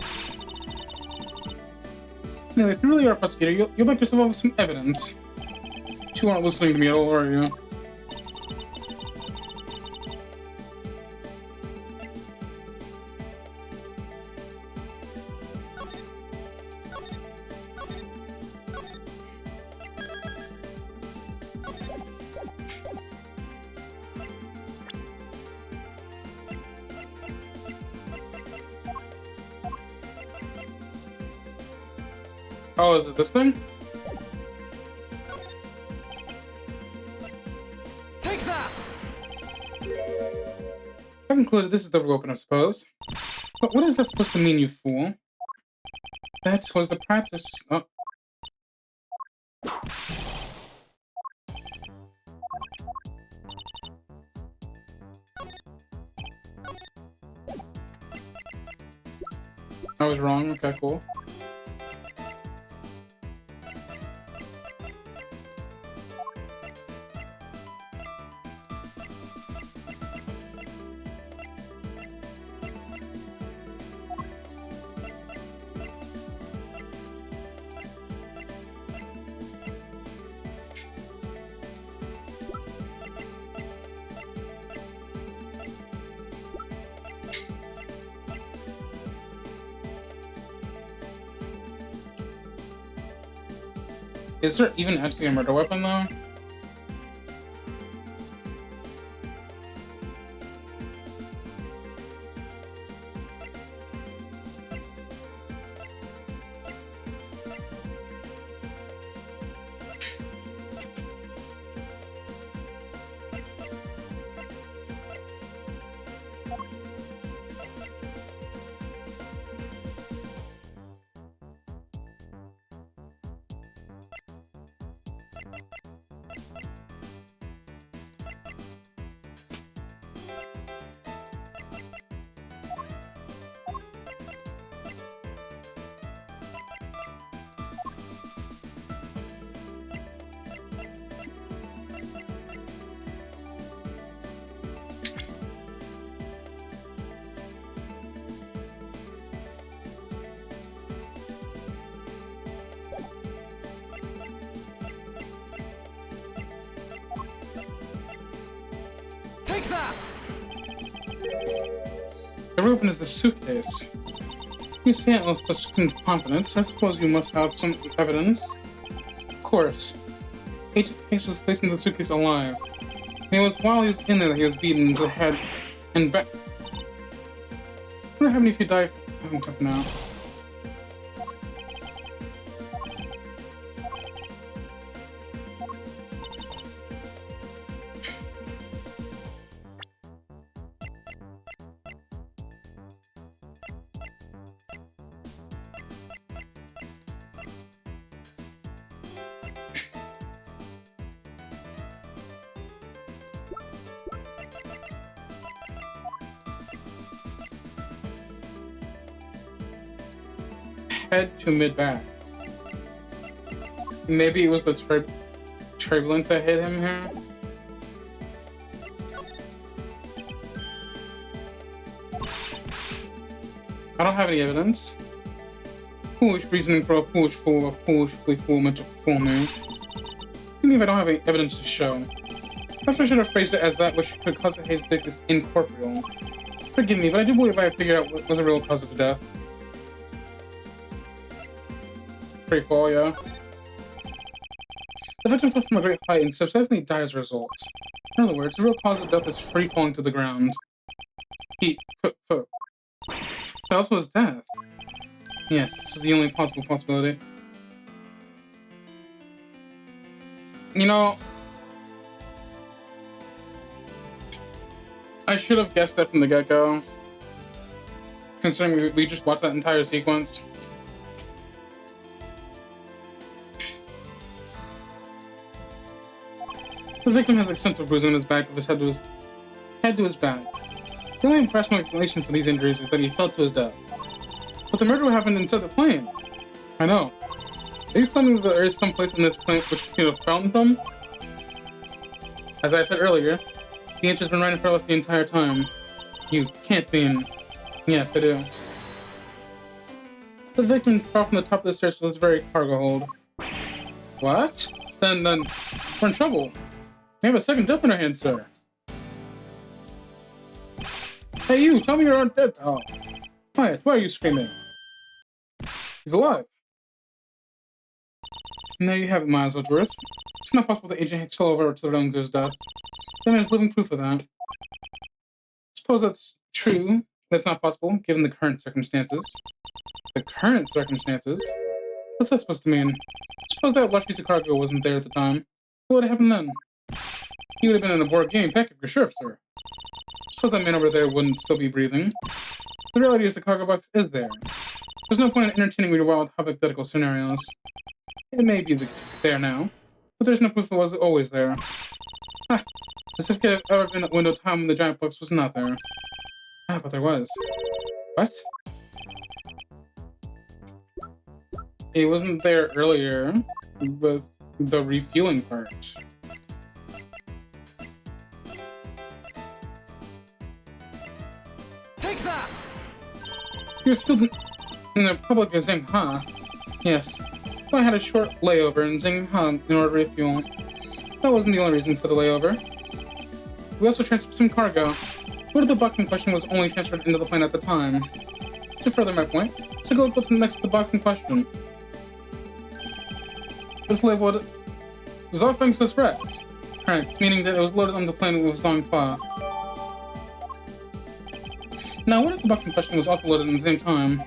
Anyway, if you really are a prosecutor, you'll back yourself up with some evidence. But you aren't listening to me at all, are you? Oh, is it this thing? Take that! I've concluded this is the open, I suppose. But what is that supposed to mean, you fool? That was the practice. Oh. I was wrong. Okay, cool. Is there even actually a murder weapon, though? Take that! The weapon is the suitcase. You say it with such confidence. I suppose you must have some evidence. Of course. Agent Case was placed into the suitcase alive. And it was while he was in there that he was beaten to the head and back. What would happen if you die from tough now? Head to mid-back. Maybe it was the turbulence that hit him here? I don't have any evidence. Foolish reasoning for a foolish fool, a foolishly fool meant to fool me. What do you mean if I don't have any evidence to show? Perhaps I should have phrased it as that which could cause the haze dick is incorporeal. Forgive me, but I do believe I have figured out what was the real cause of death. Free fall, yeah. The victim fell from a great height and subsequently died as a result. In other words, the real cause of death is free falling to the ground. That also was death. Yes, this is the only possible possibility. You know, I should have guessed that from the get-go, considering we just watched that entire sequence. The victim has extensive bruising on his back with his head to his back. The only rational explanation for these injuries is that he fell to his death. But the murder happened inside the plane. I know. Are you claiming that there is some place in this plane which he could have found from? As I said earlier, the answer's been right in front of us the entire time. You can't mean... Yes, I do. The victim fell from the top of the stairs with his very cargo hold. What? Then, we're in trouble. We have a second death on our hands, sir. Hey, you! Tell me you're not dead, pal. Quiet, why are you screaming? He's alive. And there you have it, Miles Edgeworth. It's not possible that Agent Hicks fell over to the ground to his death. That is living proof of that. Suppose that's true. That's not possible, given the current circumstances. The current circumstances? What's that supposed to mean? Suppose that large piece of cargo wasn't there at the time. What would have happened then? He would have been in a board game packet for sure, sir. Suppose that man over there wouldn't still be breathing. The reality is the cargo box is there. There's no point in entertaining your wild hypothetical scenarios. It may be there now, but there's no proof it was always there. Ah, as if it had ever been a window of time when the giant box was not there. Ah, but there was. What? It wasn't there earlier, but the refueling part. Take that! You were still in the Republic of Zhengha. Yes. I had a short layover in Zhengha in order to refuel. That wasn't the only reason for the layover. We also transferred some cargo. What if the box in question was only transferred into the plane at the time? To further my point, so go what's next to the box in question. This labeled Zofengsus Rex. Correct, meaning that it was loaded on the plane with Zhongfa. Now, what if the box in question was also loaded at the same time?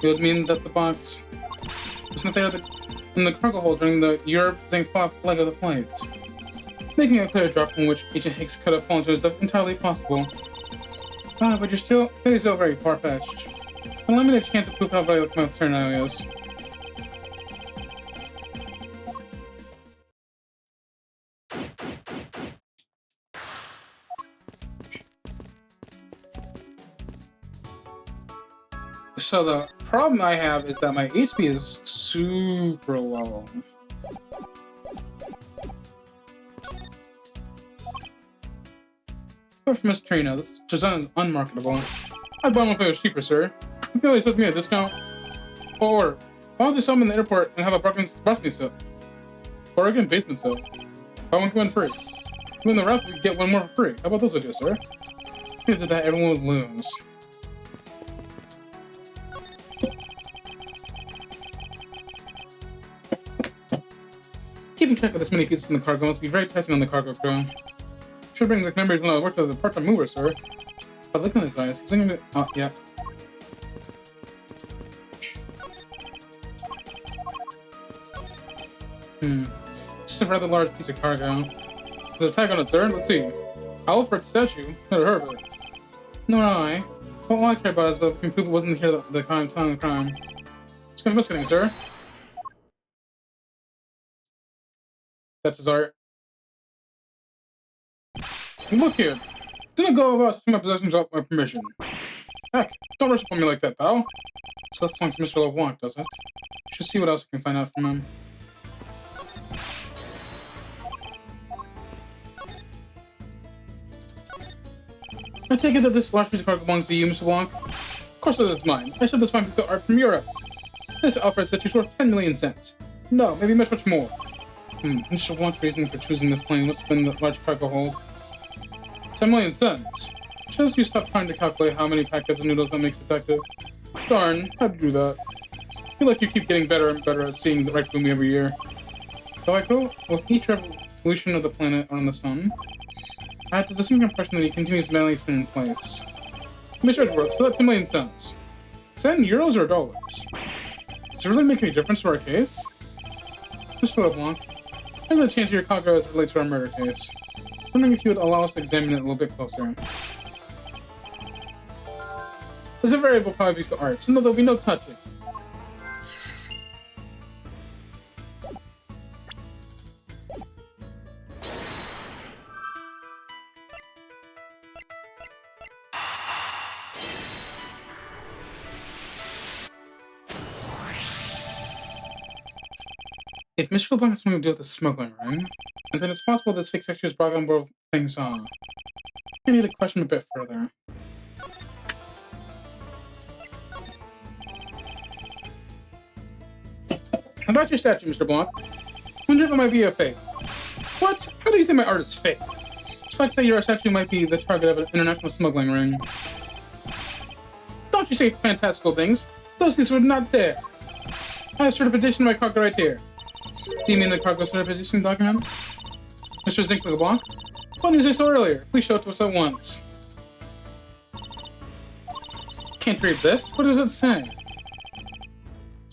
It would mean that the box was not there in the cargo hold during the Europe-Zhongfa leg of the flight. Making a clear drop from which Agent Hicks could have fallen to is entirely possible. Ah, but that is still very far-fetched. A limited chance to prove how valuable my scenario is. So the problem I have is that my HP is super low. But for Miss Trina, this design is unmarketable. I'd buy one if it was cheaper, sir. You can always give me a discount. Or, why don't you sell them in the airport and have a basement sale? Or again, basement sale. Buy one, come in free. You win the rest, you get one more for free. How about those ideas, sir? If you did that, everyone would lose. Keeping track of this many pieces in the cargo must be very taxing on the cargo crew. Sure brings like memories when I worked as a part-time mover, sir. But look at his eyes. He's thinking oh, yeah. Just a rather large piece of cargo. There's a tag on it, sir. Let's see. Alfred statue. Never heard of it. No, I. All I care about is that people wasn't here at the time of the crime. Just confiscating, sir. That's his art. Look here. Didn't go about touching my possessions without my permission. Heck, don't rush up on me like that, pal. So that sounds Mr. LeBlanc, does it? Should see what else we can find out from him. I take it that this large piece of cargo belongs to you, Mr. Blanc? Of course it is mine. I shipped this fine piece of art from Europe. This Alfred statue is worth 10 million cents. No, maybe much, much more. Mr. Blanc's reason for choosing this plane must have been the large cargo hold. 10 million cents. Just you stop trying to calculate how many packets of noodles that makes detective. Darn, how'd you do that? I feel like you keep getting better and better at seeing the right through me every year. So I go with each revolution of the planet on the sun. I had the distinct impression that he continues to manly spin in place. Mr. Edgeworth, so that's 10 million cents. Is that in euros or dollars? Does it really make any difference to our case? Mr. LeBlanc, there's a chance your cargo as it relates to our murder case. I'm wondering if you would allow us to examine it a little bit closer. There's a variable power piece of art, so no, there'll be no touching. If Mr. LeBlanc has something to do with the smuggling ring, then it's possible this fake texture is brought on board with things on. I need to question a bit further. About your statue, Mr. Blanc. Wonder if it might be a fake. What? How do you say my art is fake? It's the fact that your statue might be the target of an international smuggling ring. Don't you say fantastical things. Those things were not there. I have certification of my cargo right here. Do you mean the cargo certification document? Mr. Zinc LeBlanc? Why didn't you say so earlier? Please show it to us at once. Can't read this? What does it say?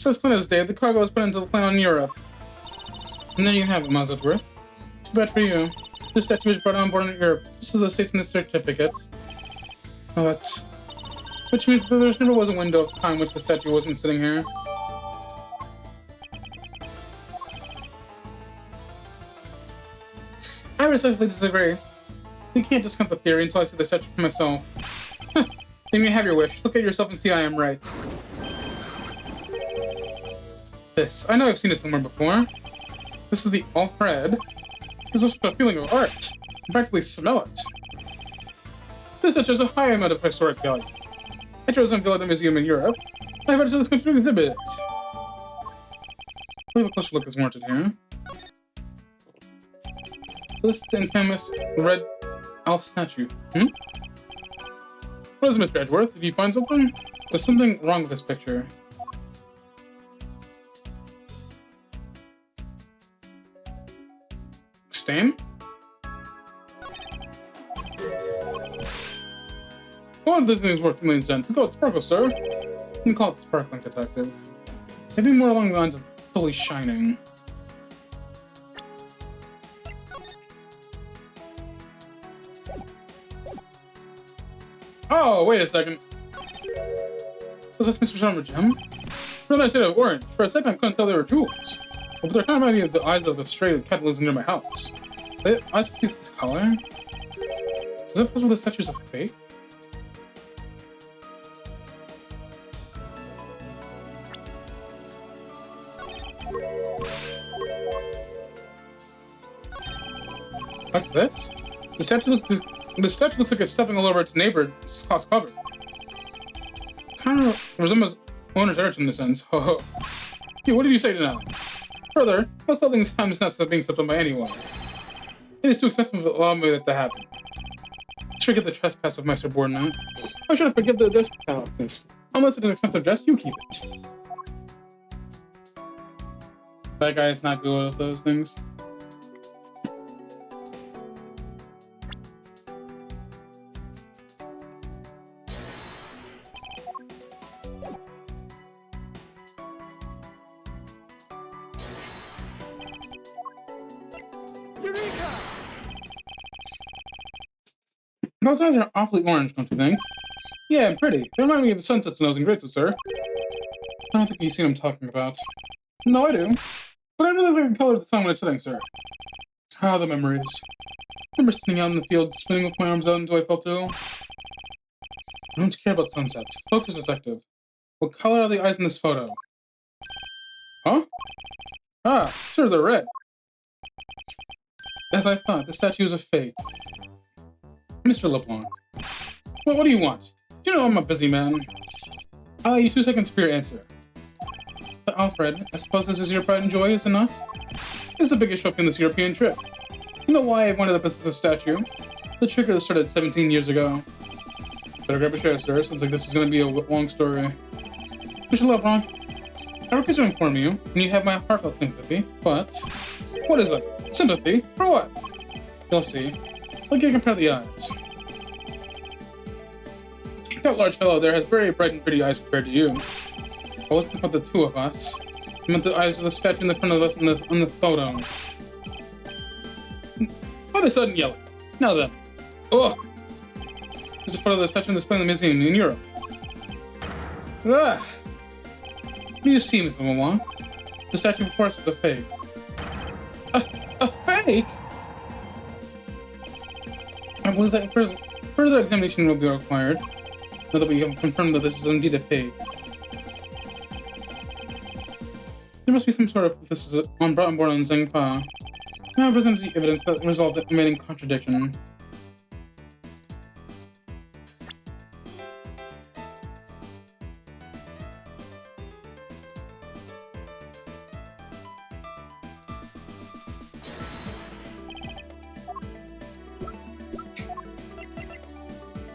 Says clean as day, the cargo was put into the plane on Europe. And there you have it, Miles Edgeworth. Too bad for you. This statue was brought on board in Europe. This is the states in the certificate. Oh, that's... Which means that there never was a window of time which the statue wasn't sitting here. I respectfully disagree. You can't discount the theory until I see the statue for myself. You may have your wish. Look at yourself and see I am right. This. I know I've seen it somewhere before. This is the Alfred. There's also a feeling of art. I practically smell it. This statue has a high amount of historic value. I chose to unveil at a museum in Europe. I invited to this country to exhibit it. I'll have a closer look is warranted here. So this is the infamous red elf statue. What is it, Mr. Edgeworth? Did you find something? There's something wrong with this picture. Stain? One of these things worth 2 million cents. Go with Sparkle, sir. You can call it Sparkling Detective. Maybe more along the lines of fully shining. Oh, wait a second. Was this Mr. Summer Gem? For the shade of orange. For a second, I couldn't tell they were jewels. But they're kind of reminding me of the eyes of the stray cat lives near my house. The eyes of this color? Is it possible the statues are fake? What's this? The statue looks like it's stepping all over its neighbor's cloth cover. Kind of resembles owner's energy in the sense. Ho ho. Hey, what did you say to now? Further, my clothing's time is not being stepped on by anyone. It is too expensive to allow me that to happen. Let's forget the trespass of my subordinate. Why should I forgive the trespasses? Unless it's an expensive dress, you keep it. That guy is not good with those things. Eureka! Those eyes are awfully orange, don't you think? Yeah, pretty. They remind me of sunsets when I was in grade school, sir. I don't think you've seen what I'm talking about. No, I do. But I really like the color of the sun when it's setting, sir. Ah, the memories. I remember sitting out in the field, spinning with my arms out until I felt ill. I don't care about sunsets. Focus, detective. What color are the eyes in this photo? Huh? Ah, sure, they're red. As I thought, the statue is a fake. Mr. LeBlanc. Well, what do you want? You know I'm a busy man. I'll allow you 2 seconds for your answer. But Alfred, I suppose this is your pride and joy, is it not? This is the biggest trophy in this European trip. You know why I wanted to possess a statue? The trigger that started 17 years ago. Better grab a chair, sir. Sounds like this is going to be a long story. Mr. LeBlanc, I regret to inform you, and you have my heartfelt sympathy, but... What is it? Sympathy? For what? You'll see. Look, you compare the eyes. That large fellow there has very bright and pretty eyes compared to you. I wasn't about the two of us. I meant the eyes of the statue in the front of us on the photo. All of a sudden yellow. Now then. Ugh! This is a photo of the statue on display in the museum in Europe. Ugh! What do you see, Mr. LeBlanc? The statue before us is a fake. A fake? I believe that further examination will be required, now that we have confirmed that this is indeed a fake. There must be some sort of this is brought on board on Zhengfa. Now presents the evidence that resolved the remaining contradiction.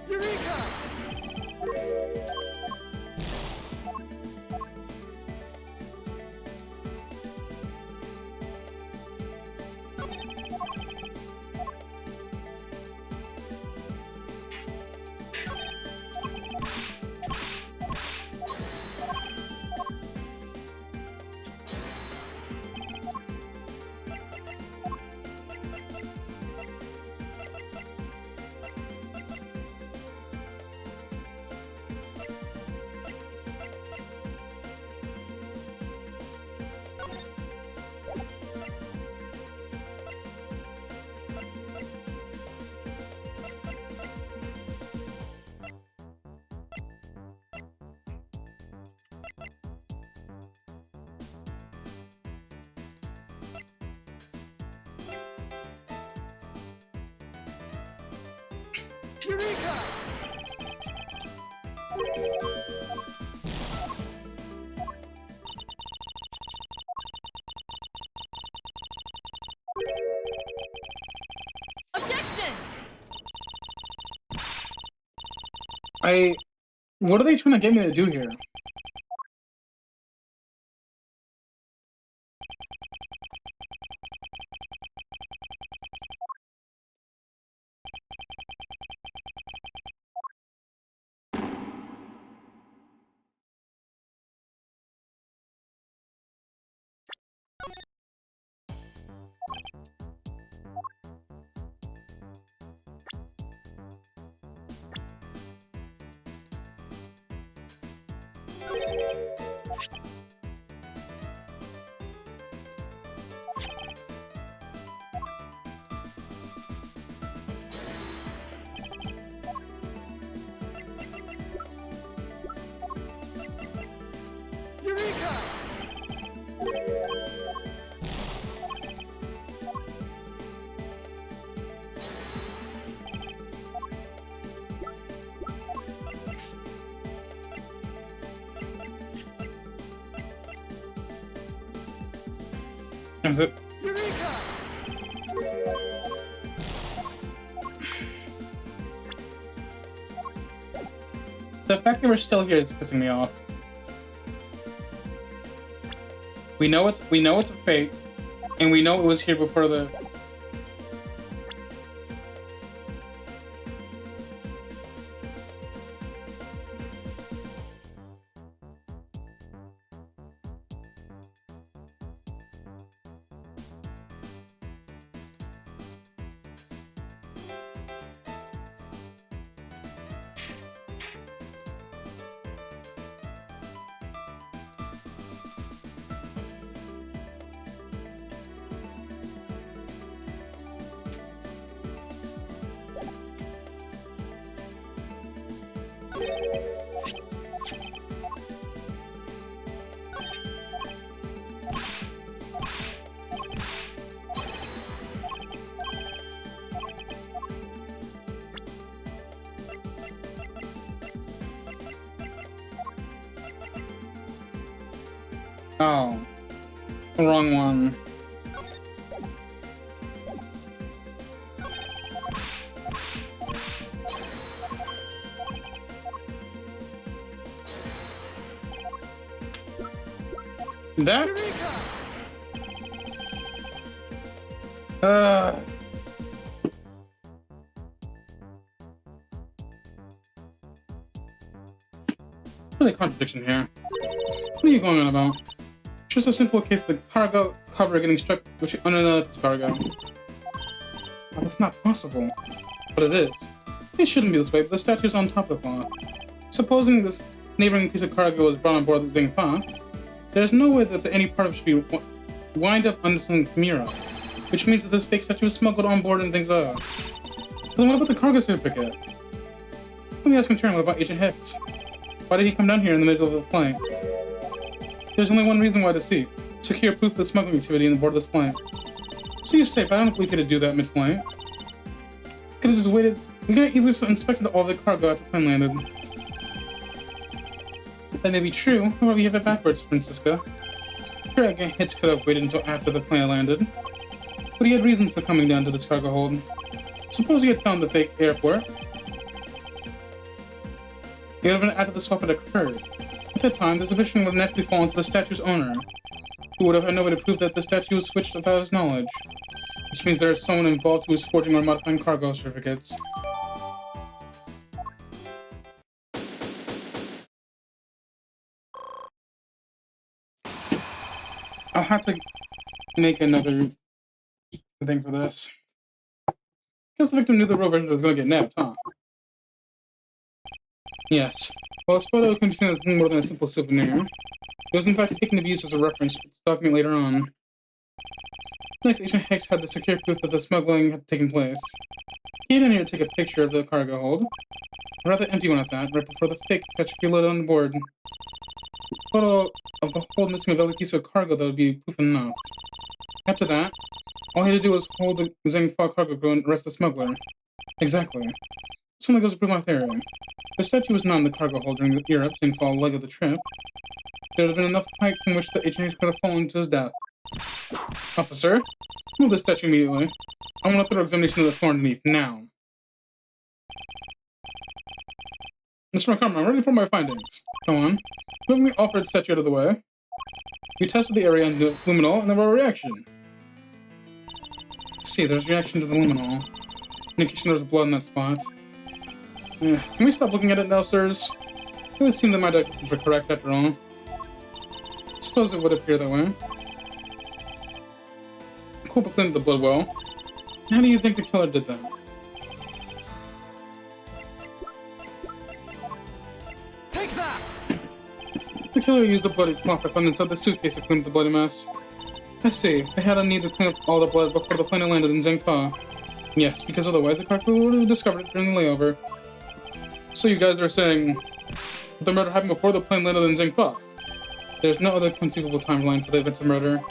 Eureka! What are they trying to get me to do here? Eureka! Is it? Eureka! The fact that we're still here is pissing me off. We know it's a fake, and we know it was here before the. Oh, wrong one. That? Eureka! Really contradiction here. What are you going on about? Just a simple case of the cargo cover getting struck with another cargo. Oh, that's not possible. But it is. It shouldn't be this way, but the statue's on top of the cloth. Supposing this neighboring piece of cargo was brought on board the Zingfa, there's no way that any part of it should be wind up under some Chimera, which means that this fake statue was smuggled on board and things are. Then what about the cargo certificate? Let me ask in turn, what about Agent Hicks? Why did he come down here in the middle of the flight? There's only one reason why to see. Secure proof of the smuggling activity on board this plane. So you say, but I don't believe he could do that mid-flight. Could have just waited. We could have easily inspected all the cargo after the plane landed. That may be true, or we have it backwards, Francisca. Sure, again, Hitz could have waited until after the plane landed. But he had reasons for coming down to this cargo hold. Suppose he had found the fake airport. It would have been after the swap had occurred. At that time, the suspicion would naturally fall into the statue's owner, who would have had no way to prove that the statue was switched without his knowledge. Which means there is someone involved who is forging or modifying cargo certificates. I'll have to make another thing for this. Because the victim knew the real version was going to get nabbed, huh? Yes. While his photo can be seen as nothing more than a simple souvenir, it was in fact taken to be used as a reference to the document later on. Next, Agent Hicks had the secure proof that the smuggling had taken place. He had in here to take a picture of the cargo hold, a rather empty one at that, right before the fake got loaded on board. A photo of the hold missing a valid piece of cargo that would be proof enough. After that, all he had to do was hold the Zhengfa cargo crew and arrest the smuggler. Exactly. This only goes to prove my theory. The statue was not in the cargo hold during the Europe Zhengfa leg of the trip. There would have been enough height from which the agent could have fallen to his death. Officer, move the statue immediately. I want a thorough examination of the floor underneath, now. Mr. McCartman, I'm ready for my findings. Come on. Quickly offered to set you out of the way. We tested the area on the luminol and there were a reaction. See, there's a reaction to the luminol. Indication there's blood in that spot. Can we stop looking at it now, sirs? It would seem that my deductions were correct after all. I suppose it would appear that way. Culprit cleaned the blood well. How do you think the killer did that? Take that! The killer used the bloody cloth I found inside the suitcase to clean up the bloody mess. I see. They had a need to clean up all the blood before the plane landed in Zhengfa. Yes, because otherwise the car crew would have discovered it during the layover. So you guys are saying the murder happened before the plane landed in Zhengfa? There's no other conceivable timeline for the events of murder.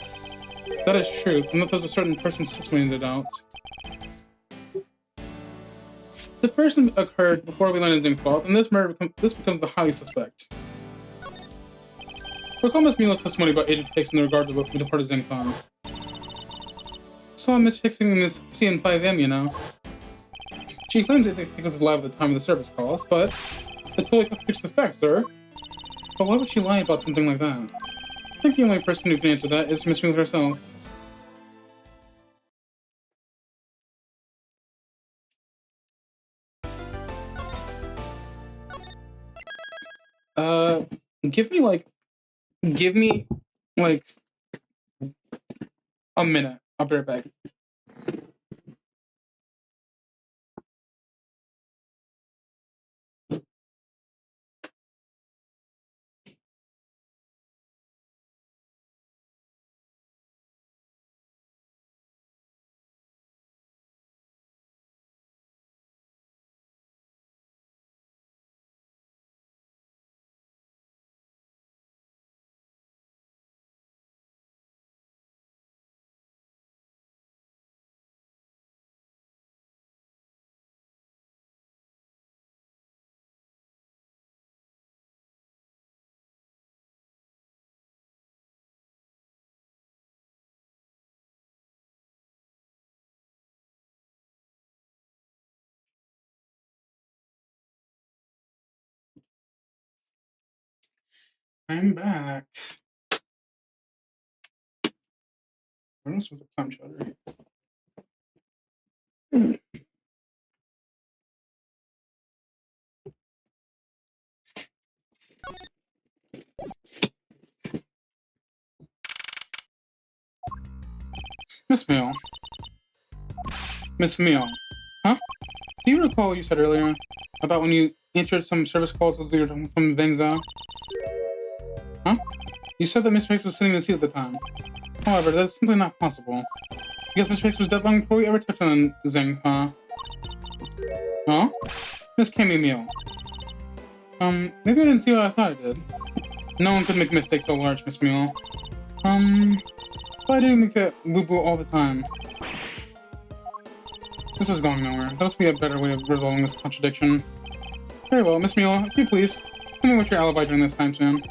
That is true, unless there's a certain person suspected out. The person occurred before we landed in Zhengfa, and this becomes the highly suspect. Recall Miss Mila's testimony about Agent Hicks in regard to what we departed Zhengfa. Saw Miss Hicks in this CN5M, you know. She claims Agent Hicks was alive at the time of the service calls, but it totally contradicts the facts, sir. But why would she lie about something like that? I think the only person who can answer that is Miss Mila herself. Give me like a minute. I'll be right back. I'm back. Where else was the clown chowder? Miss Mill. Miss Mill. Huh? Do you recall what you said earlier about when you answered some service calls as we were from Vengza? Huh? You said that Miss Hicks was sitting in the seat at the time. However, that's simply not possible. Because Miss Hicks was dead long before we ever touched on Zhengfa. Huh? Miss Cammy Meal. Maybe I didn't see what I thought I did. No one could make mistakes so large, Miss Meal. But I do make that boo-boo all the time. This is going nowhere. There must be a better way of resolving this contradiction. Very well, Miss Mule, if you please, tell me what your alibi during this time span.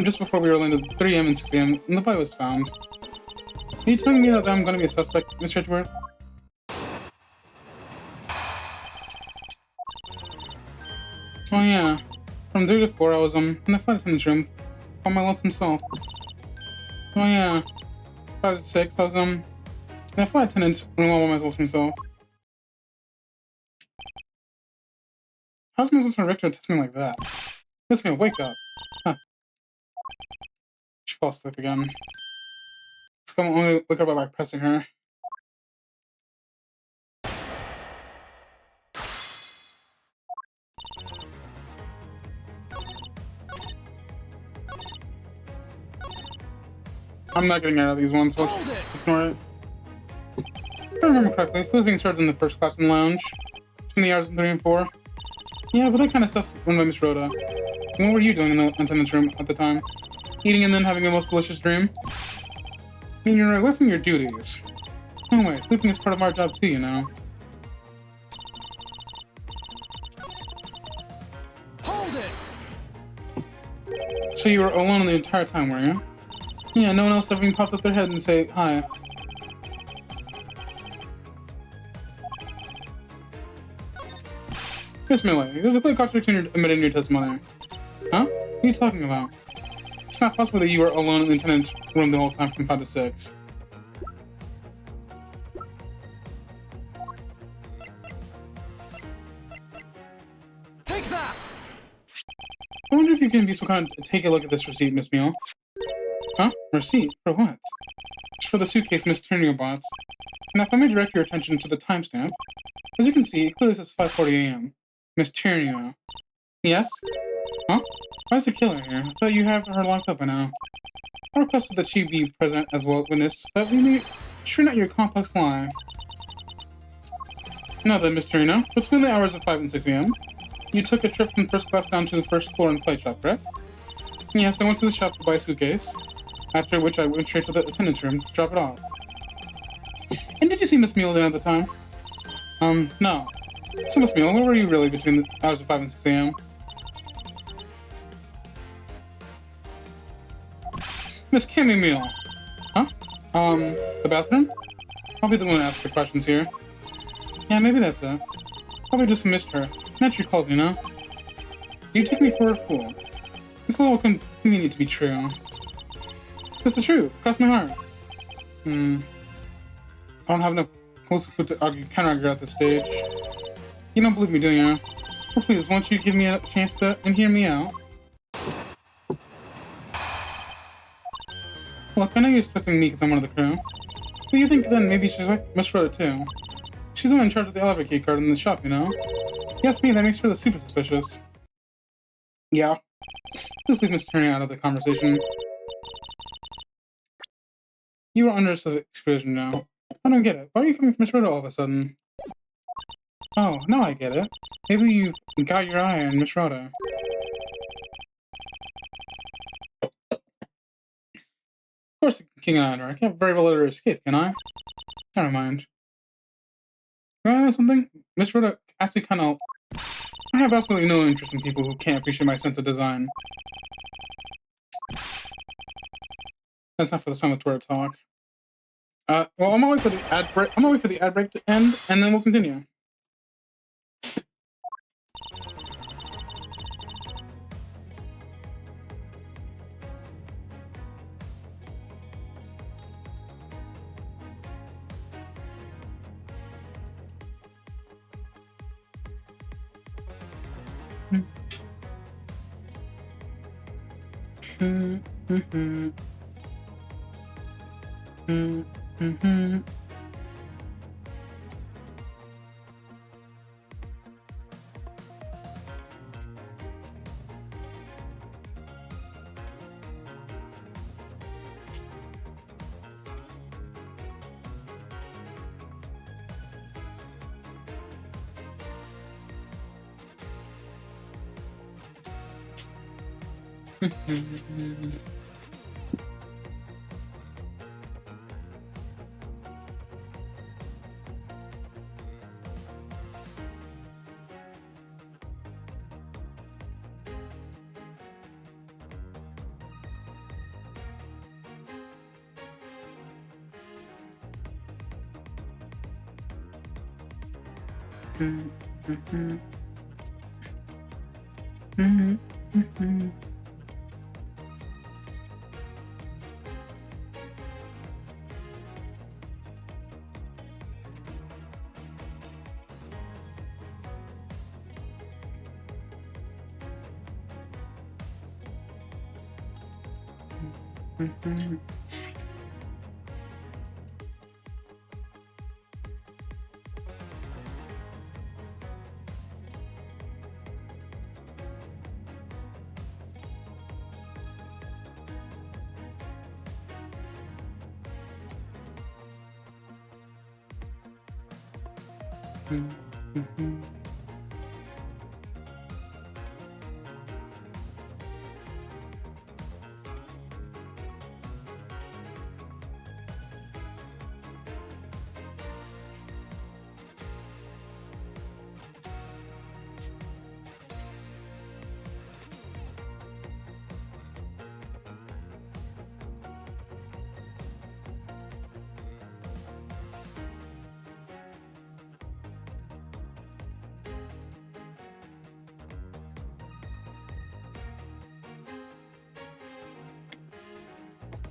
Just before we were landed at 3 AM and 6 AM, and the body was found. Are you telling me that I'm gonna be a suspect, Mr. Edgeworth? Oh yeah. From 3 to 4, I was, in the flight attendant's room, by my lonesome self. Oh yeah. 5 to 6, I was, in the flight attendant's room all by myself. How's Mrs. Richter test me like that? Miss Mule, wake up. Huh. She falls asleep again. It's gonna only look her by pressing her. I'm not getting out of these ones, so ignore it. If I remember correctly, she was being served in the first class in the lounge between the hours of 3 and 4. Yeah, but that kind of stuff's run by Miss Rhoda. And what were you doing in the attendance room at the time? Eating and then having the most delicious dream? I mean, you're neglecting your duties. Anyway, sleeping is part of our job too, you know. Hold it! So you were alone the entire time, were you? Yeah, no one else ever even popped up their head and say hi. Miss Millie, there's a clear contradiction admitted in your testimony. Huh? What are you talking about? It's not possible that you were alone in the lieutenant's room the whole time from 5 to 6. Take that! I wonder if you can be so kind to take a look at this receipt, Miss Meal. Huh? Receipt? For what? It's for the suitcase Miss Turner bought. Now, if I may direct your attention to the timestamp, as you can see, it clearly says 5:40 a.m. Miss Turner. Yes? Huh? Why is the killer here? I thought you have her locked up by now. I requested that she be present as well as witness, that we may straighten out your complex lie. Now then, Miss Turner, between the hours of 5 and 6 a.m., you took a trip from first class down to the first floor in the plate shop, correct? Yes, I went to the shop to buy a suitcase, after which I went straight to the attendant's room to drop it off. And did you see Miss Meal there at the time? No. So, Miss Meal, where were you really between the hours of 5 and 6 a.m.? Miss Cammy Meal. Huh? The bathroom? I'll be the one to ask the questions here. Yeah, maybe that's it. Probably just missed her. Not your calls, you know? You take me for a fool. It's a little convenient to be true. It's the truth. Cross my heart. I don't have enough close to counter-argue at this stage. You don't believe me, do you? Well, please, won't you give me a chance to and hear me out? Look, I know you're expecting me because I'm one of the crew. But you think then maybe she's like Miss Rhoda too. She's the one in charge of the elevator key card in the shop, you know? Yes, me, that makes her super suspicious. Yeah. Let's leave Miss Turner out of the conversation. You are under supervision now. I don't get it. Why are you coming from Miss Rhoda all of a sudden? Oh, now I get it. Maybe you got your eye on Miss Rhoda. Of course, King and I can't very well let her escape, can I? Never mind. You wanna know something? Miss Rhoda actually kind of... I have absolutely no interest in people who can't appreciate my sense of design. That's not for the Summatory talk. Well, I'm gonna wait for the ad break. I'm gonna wait for the ad break to end, and then we'll continue.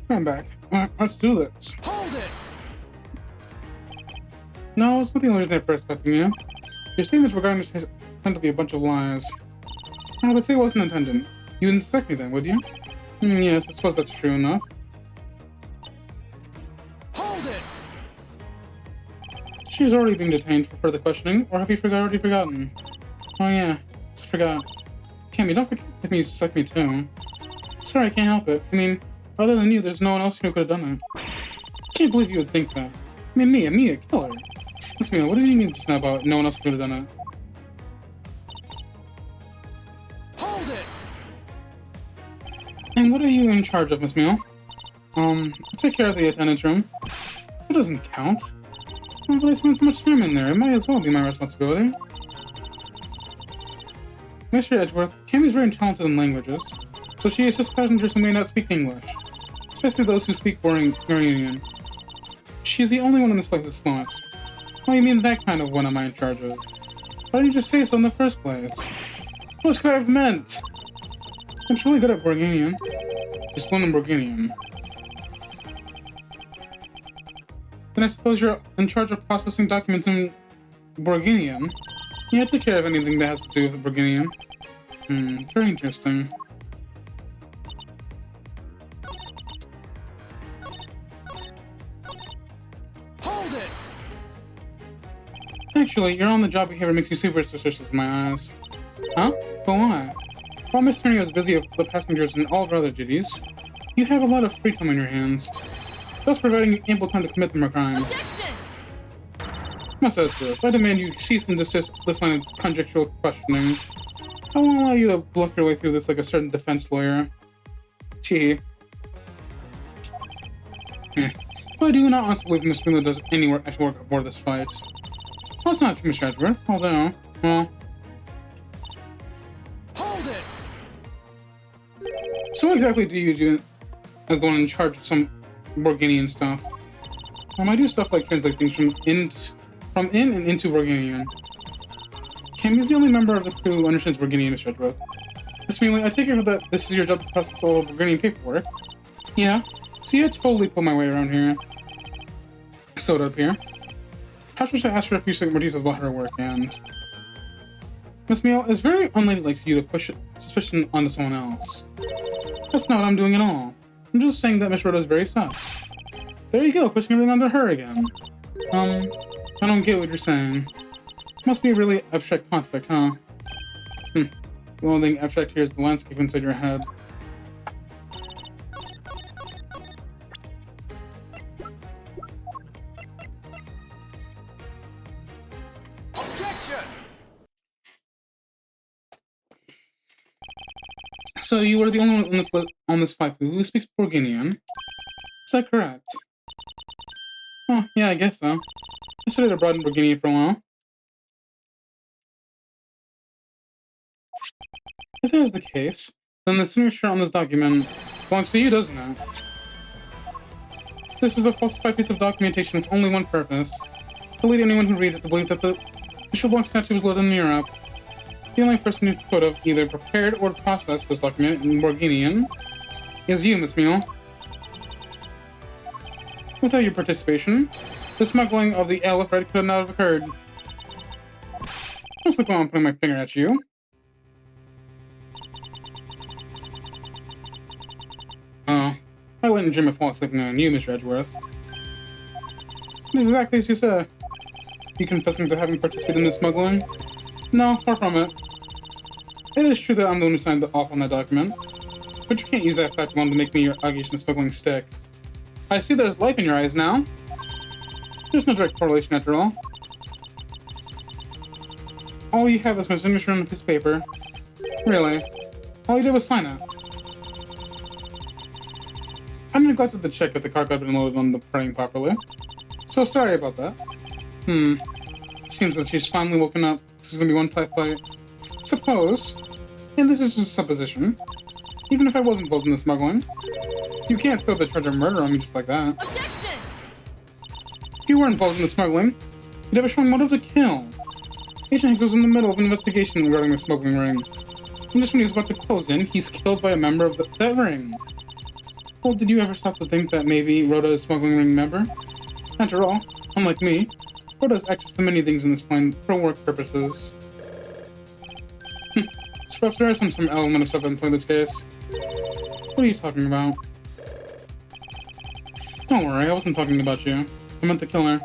I'm back. Let's do this. Hold it! No, it's not the only reason for expecting you. Your statements regarding this case tend to be a bunch of lies. I would say it wasn't intended. You wouldn't suspect me then, would you? Yes, I suppose that's true enough. Hold it! She's already being detained for further questioning, or have you already forgotten? Oh yeah, I forgot. Cammy, don't forget me, you suspect me too. Sorry, I can't help it. I mean, other than you, there's no one else who could have done it. I can't believe you would think that. I mean, me, a killer. Miss Mila, what do you mean just now about no one else could have done it? Hold it! And what are you in charge of, Miss Mila? Take care of the attendance room. That doesn't count. Well, but I spent so much time in there, it might as well be my responsibility. Mr. Edgeworth, Cammy's very talented in languages, so she assists passengers who may not speak English, especially those who speak boring Iranian. She's the only one in this flight who's fluent. Well, you mean that kind of one am I in charge of? Why didn't you just say so in the first place? What could I have meant? I'm really good at Borganian. Just learn in Borganian. Then I suppose you're in charge of processing documents in Borganian? Yeah, I take care of anything that has to do with Borganian. Very interesting. Hold it! Actually, your on-the-job behavior makes you super suspicious in my eyes. Huh? But why? While Miss Turney is busy with the passengers and all of her other duties, you have a lot of free time on your hands, thus providing you ample time to commit the crime. Objection! Miss Edgeworth, I demand you cease and desist this line of conjectural questioning. I won't allow you to bluff your way through this like a certain defense lawyer. Gee. But I do not honestly believe Miss Mila does any actual work aboard this flight. Well, that's not true, Mr. Edgeworth, although, well... Hold it! So what exactly do you do as the one in charge of some Borganian stuff? I do stuff like translate things from in and into Borganian. Cammy's the only member of the crew who understands Borganian, Mr. Edgeworth. Miss Mila, I take it that this is your job to process all of Borganian paperwork. Yeah. See, I totally pull my way around here. So it would appear. How should I ask for a few more details about her work and... Miss Mila, it's very unladylike of you to push suspicion onto someone else. That's not what I'm doing at all. I'm just saying that Miss Rhoda is very sus. There you go, pushing everything onto her again. I don't get what you're saying. Must be a really abstract conflict, huh? The only thing abstract here is the landscape inside your head. Objection! So you were the only one on this flight who speaks Borganian. Is that correct? Oh, yeah, I guess so. I studied abroad in Borganian for a while. If that is the case, then the signature on this document belongs to you, doesn't it? This is a falsified piece of documentation with only one purpose: to lead anyone who reads it to believe that the official blank statue was loaded in Europe. The only person who could have either prepared or processed this document in Borganian is you, Miss Mila. Without your participation, the smuggling of the elephant could not have occurred. Just look while I'm putting my finger at you. Oh, I wouldn't dream of falling asleep on you, Mr. Edgeworth. This is exactly as you said. You confessing to having participated in the smuggling? No, far from it. It is true that I'm the one who signed off on that document, but you can't use that fact alone to make me your allegation of smuggling stick. I see there's life in your eyes now. There's no direct correlation after all. All you have is my signature on a piece of paper. Really. All you did was sign it. I neglected to check if the cargo had been loaded on the frame properly. So sorry about that. Seems that she's finally woken up. This is gonna be one tight fight. Suppose, and this is just a supposition, even if I was involved in the smuggling, you can't throw the charge of murder on me just like that. Objection! If you were involved in the smuggling, you'd have a strong motive to kill. Agent Higgs was in the middle of an investigation regarding the smuggling ring. And just when he was about to close in, he's killed by a member of that ring. Well, did you ever stop to think that maybe Rhoda is smuggling ring member? After all, unlike me, Rhoda has access to many things in this plane for work purposes. So perhaps there is some element of self-influence in this case. What are you talking about? Don't worry, I wasn't talking about you. I meant the killer.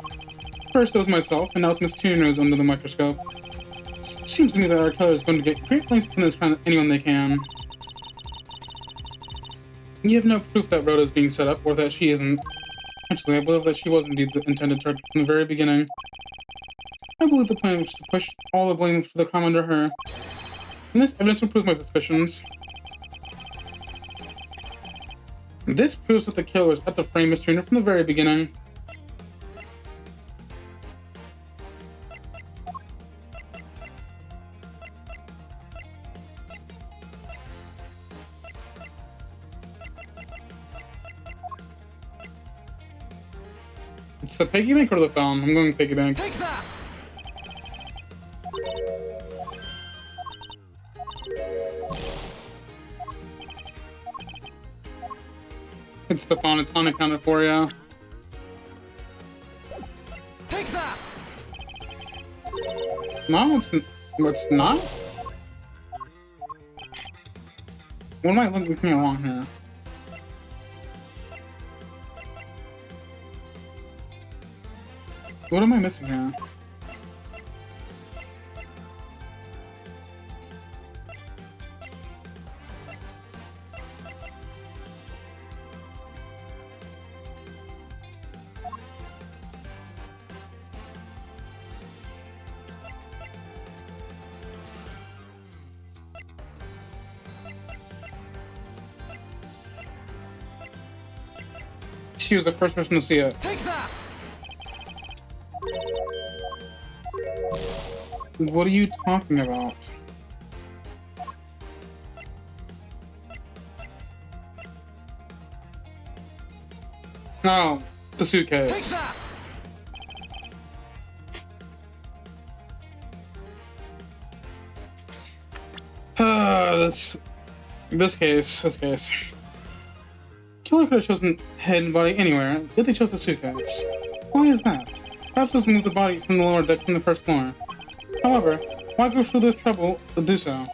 First it was myself, and now it's Miss Tuner's under the microscope. It seems to me that our killer is going to get great lengths to punish anyone they can. You have no proof that Rhoda is being set up, or that she isn't. Actually, I believe that she was indeed the intended target from the very beginning. I believe the plan was to push all the blame for the crime under her. And this evidence will prove my suspicions. This proves that the killer was at the frame Miss Turner from the very beginning. It's the piggy bank or the phone? I'm going piggy bank. Take that! It's the phone. It's unaccounted for, yeah. Take that! No, it's not? What am I looking wrong here? What am I missing here? She was the first person to see it. Take that! What are you talking about? Oh, the Take suitcase. that! This case. Killer could have chosen head and body anywhere, yet they chose the suitcase. Why is that? Perhaps doesn't move the body from the lower deck from the first floor. However, why go through the trouble to do so?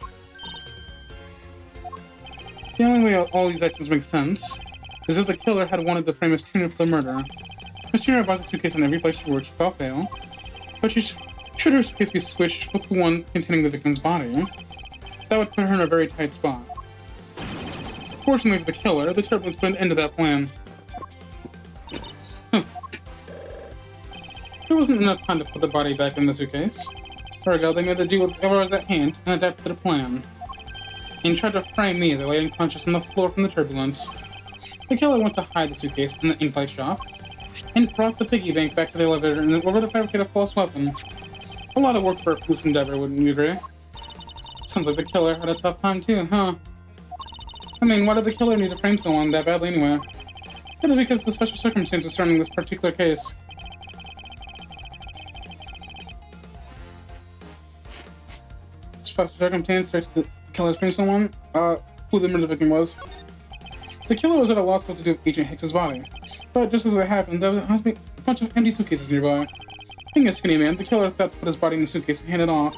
The only way all these actions make sense is if the killer had wanted to frame Miss Turner for the murder. Miss Turner buys a suitcase on every place she works without fail, but should her suitcase be switched with the one containing the victim's body, that would put her in a very tight spot. Fortunately for the killer, the turbulence put an end to that plan. There wasn't enough time to put the body back in the suitcase. Ergo, they made the deal with whatever was at hand and adapted to the plan. And tried to frame me that way unconscious on the floor from the turbulence. The killer went to hide the suitcase in the in-flight shop, and brought the piggy bank back to the elevator in order to fabricate a false weapon. A lot of work for a police endeavor, wouldn't you agree? Sounds like the killer had a tough time too, huh? I mean, why did the killer need to frame someone that badly anyway? It is because of the special circumstances surrounding this particular case. Special circumstance starts the killer frame someone? Who the murder victim was. The killer was at a loss what to do with Agent Hicks's body. But just as it happened, there was a bunch of empty suitcases nearby. Being a skinny man, the killer thought to put his body in the suitcase and hand it off.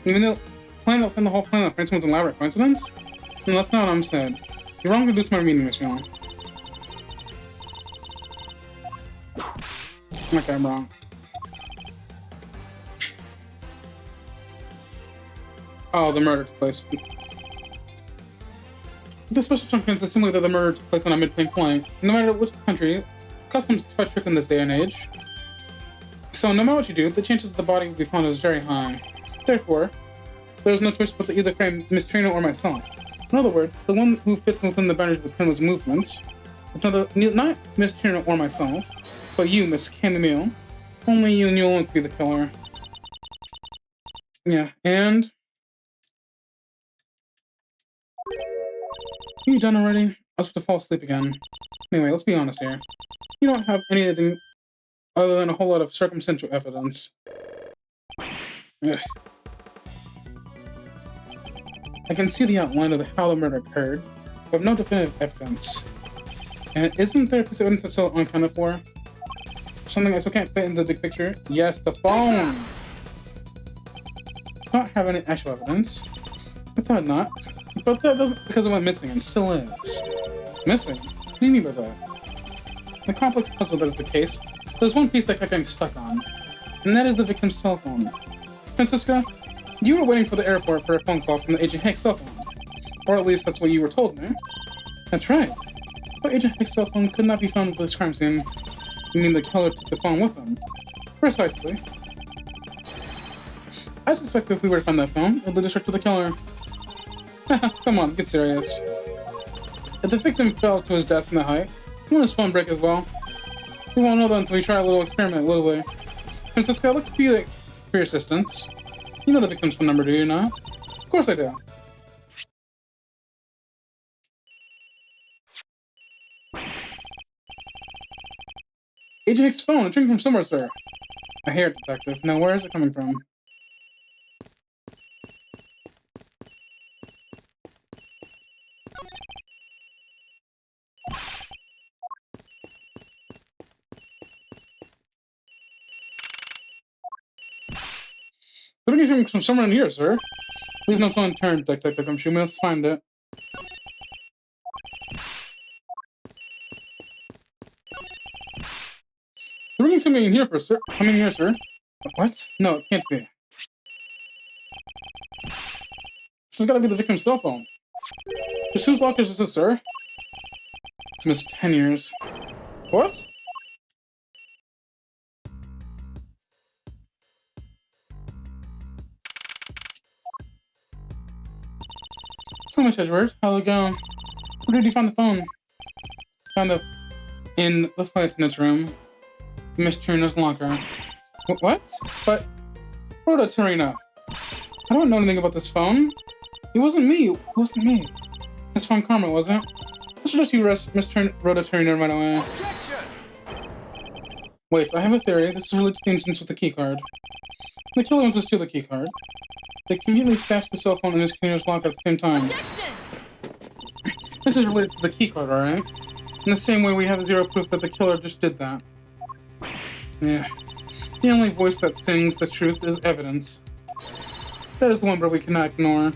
Even though the whole plan of was an elaborate coincidence? And that's not what I'm saying. You're wrong to do smart meaning, Miss Young. Okay, I'm wrong. Oh, the murder took place. The special circumstance is similar to the murder took place on a mid-plane flight. No matter which country, customs is quite strict in this day and age. So no matter what you do, the chances of the body will be found is very high. Therefore, there is no choice but to either frame Miss Trina or myself. In other words, the one who fits within the boundaries of the criminal's movements is not Miss Trina or myself, but you, Miss Chamomile. Only you and you alone can be the killer. Yeah, and... Are you done already? I was about to fall asleep again. Anyway, let's be honest here. You don't have anything other than a whole lot of circumstantial evidence. Ugh. I can see the outline of how the murder occurred. We have no definitive evidence. And isn't there a piece of evidence that's still unaccounted for? Something I still can't fit in the big picture? Yes, the phone! I don't have any actual evidence. I thought not. But that doesn't because it went missing and still is. Missing? What do you mean by that? The complex puzzle that is the case, there's one piece that kept getting stuck on. And that is the victim's cell phone. Francisca, you were waiting for the airport for a phone call from the Agent Hicks cell phone. Or at least that's what you were told me. That's right. But Agent Hicks' cell phone could not be found at this crime scene. You mean the killer took the phone with him? Precisely. I suspect if we were to find that phone, it would lead us straight to the killer. Come on, get serious. If the victim fell to his death from the height, won't his phone break as well? We won't know that until we try a little experiment, will we? Francisca, I'd like to be for your assistance. You know the victim's phone number, do you not? Of course I do. Agent Hicks' phone, it's ringing from somewhere, sir. I hear it, detective. Now, where is it coming from? The ringing coming from somewhere in here, sir. Leave notes unturned, detective. I'm sure we must find it. The ringing's coming in here, sir. Coming here, sir. What? No, it can't be. This has got to be the victim's cell phone. Just whose locker is this, sir? It's missed 10 years. What? So much, Edgeworth. How'd it go? Where did you find the phone? Found it in the flight attendant's room. Miss Turner's locker. What? But, Rhoda Torino. I don't know anything about this phone. It wasn't me. It wasn't me. Miss Von Karma, wasn't it? I suggest you arrest Miss Rhoda Torino right away. Objection! Wait, I have a theory. This is related to the incident with the keycard. The killer went to steal the keycard. They conveniently stashed the cell phone in Miss Turner's locker at the same time. Objection! This is related to the keycard, alright? In the same way we have zero proof that the killer just did that. Yeah. The only voice that sings the truth is evidence. That is the one where we cannot ignore.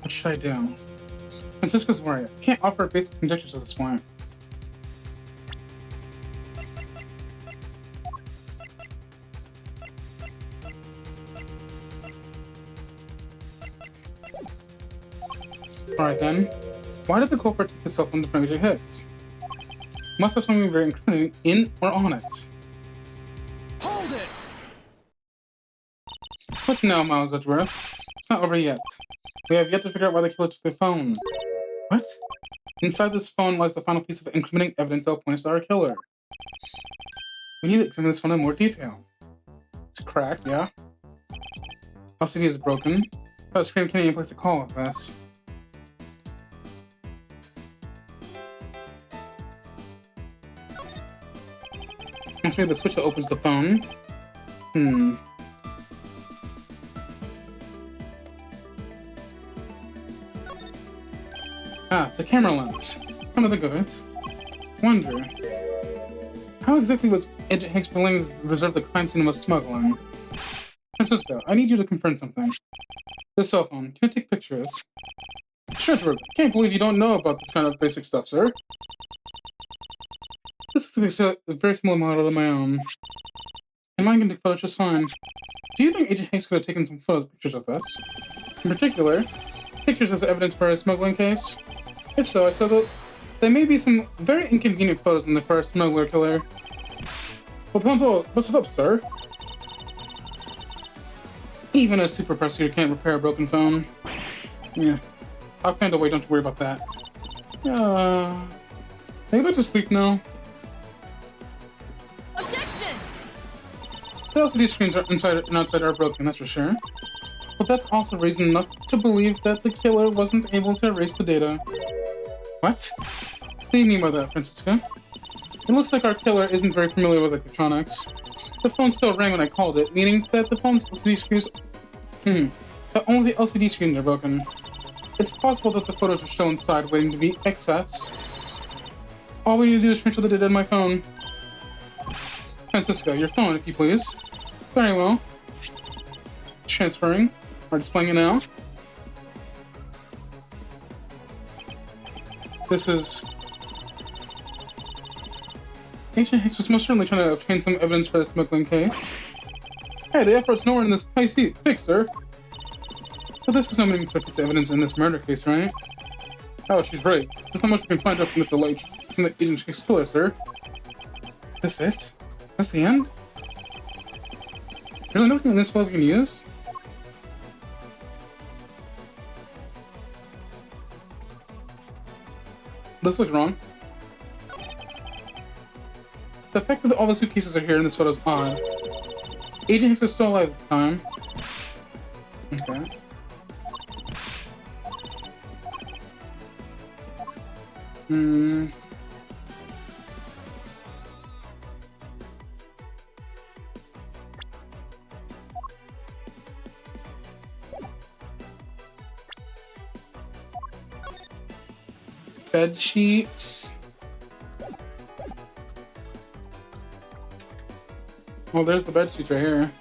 What should I do? Francisco's worried. I can't offer baseless conjectures at this point. Alright then. Why did the culprit take the cell phone from Agent Hicks? Must have something very incriminating in or on it. Hold it! But no, Miles Edgeworth. It's not over yet. We have yet to figure out why the killer took the phone. What? Inside this phone lies the final piece of incriminating evidence that will point us to our killer. We need to examine this phone in more detail. It's cracked, yeah? LCD is broken. The screen can't even place a call with this. Must be the switch that opens the phone. Ah, the camera lens. Come to think of it. Wonder. How exactly was Agent Hicks willing to reserve the crime scene was smuggling? Francisco, I need you to confirm something. This cell phone, can you take pictures? Sure, Edward. Can't believe you don't know about this kind of basic stuff, sir. This is a very similar model of my own. And mine can take photos just fine. Do you think Agent Hicks could have taken some pictures of this? In particular, pictures as evidence for a smuggling case? If so, I saw that there may be some very inconvenient photos in the first smuggler killer. Well, Ponzo, what's it up, sir? Even a super prosecutor can't repair a broken phone. Yeah, I'll find a way, don't worry about that. Maybe back to sleep now. Objection! The LCD screens are inside and outside are broken, that's for sure. But that's also reason enough to believe that the killer wasn't able to erase the data. What? What do you mean by that, Francisca? It looks like our killer isn't very familiar with electronics. The phone still rang when I called it, meaning that the phone's LCD screens... But only the LCD screens are broken. It's possible that the photos are still inside, waiting to be accessed. All we need to do is transfer the data to my phone. Francisco, your phone, if you please. Very well. Transferring. Or displaying it now. This is... Agent Hicks was most certainly trying to obtain some evidence for the smuggling case. Hey, the effort's nowhere in this place fixed, sir. But this is no meaningful piece of evidence in this murder case, right? Oh, she's right. There's not much we can find out from this alleged from the Agent Hicks killer, sir. This it? That's the end? There's nothing in this file we can use? This looks wrong. The fact that all the suitcases are here in this photo is odd. Agent Hicks was still alive at the time. Okay. Bed sheets. Well, there's the bed sheets right here.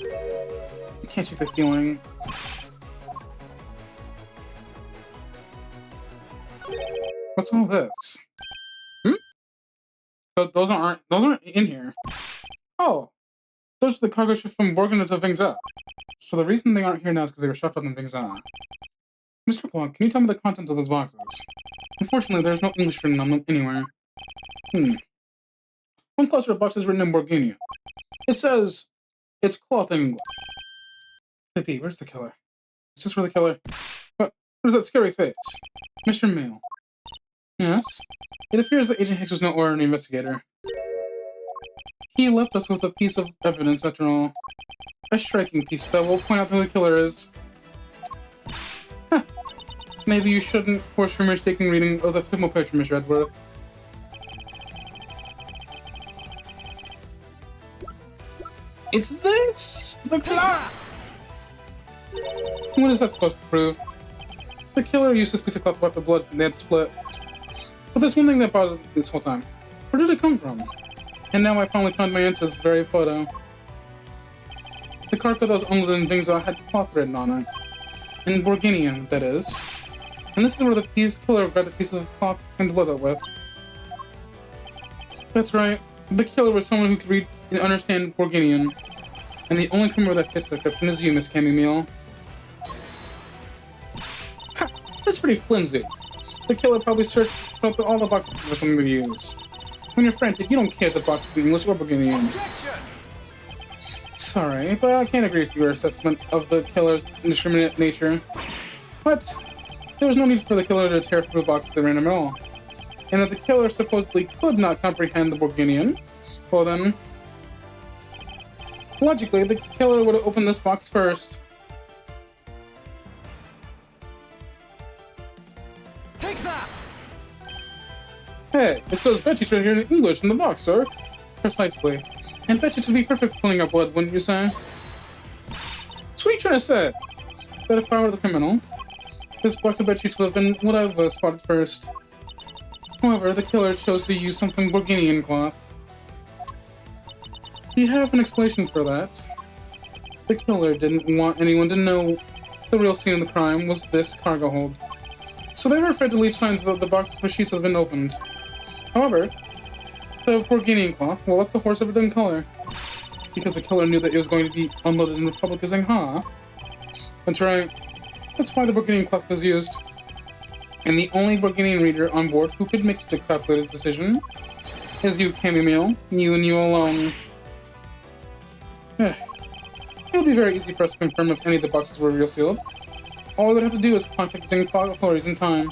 I can't shake the feeling. What's all this? Those aren't in here. Oh, those are the cargo ships from Borgen to Things Up. So the reason they aren't here now is because they were shoved up in Things Up. Mr. Blanc, can you tell me the contents of those boxes? Unfortunately, there's no English written on them anywhere. One cluster of boxes written in Borgenia. It says it's cloth in English. Pippi, where's the killer? Is this where the killer? Where's that scary face? Mr. Mail. Yes? It appears that Agent Hicks was no ordinary investigator. He left us with a piece of evidence, after all. A striking piece that will point out who the killer is. Huh. Maybe you shouldn't force your mistaken reading of the fictional picture, Mr. Edgeworth. It's this! The clock! What is that supposed to prove? The killer used this piece of cloth to wipe the blood and they had split. But there's one thing that bothered me this whole time. Where did it come from? And now I finally found my answer to this very photo. The cargo that was unloaded in things had cloth written on it. In Borginian, that is. And this is where the killer grabbed a piece of cloth and blood out with. That's right. The killer was someone who could read and understand Borginian. And the only criminal that fits the description is you, Miss Camille. Ha! That's pretty flimsy. The killer probably searched for all the boxes for something to use. When you're frantic, you don't care if the box is in English or Borginian. Sorry, but I can't agree with your assessment of the killer's indiscriminate nature. But there was no need for the killer to tear through boxes at random at all. And if the killer supposedly could not comprehend the Borginian, well then... logically, the killer would have opened this box first. Take that! Hey, it says Betty's right here in English in the box, sir. Precisely. And Betty would be perfect for pulling up blood, wouldn't you say? So what are you trying to say? That if I were the criminal, this box of bedsheets would have been what I would have spotted first. However, the killer chose to use something Borginian cloth. Do you have an explanation for that? The killer didn't want anyone to know the real scene of the crime was this cargo hold. So they were afraid to leave signs that the box of sheets had been opened. However, the Borginian cloth, well, that's a horse of a different color. Because the killer knew that it was going to be unloaded in the public using, huh? That's right. That's why the Borginian cloth was used. And the only Borginian reader on board who could make such a calculated decision is you, Camille. You and you alone. It would be very easy for us to confirm if any of the boxes were real sealed. All we would have to do is contact the authorities in time.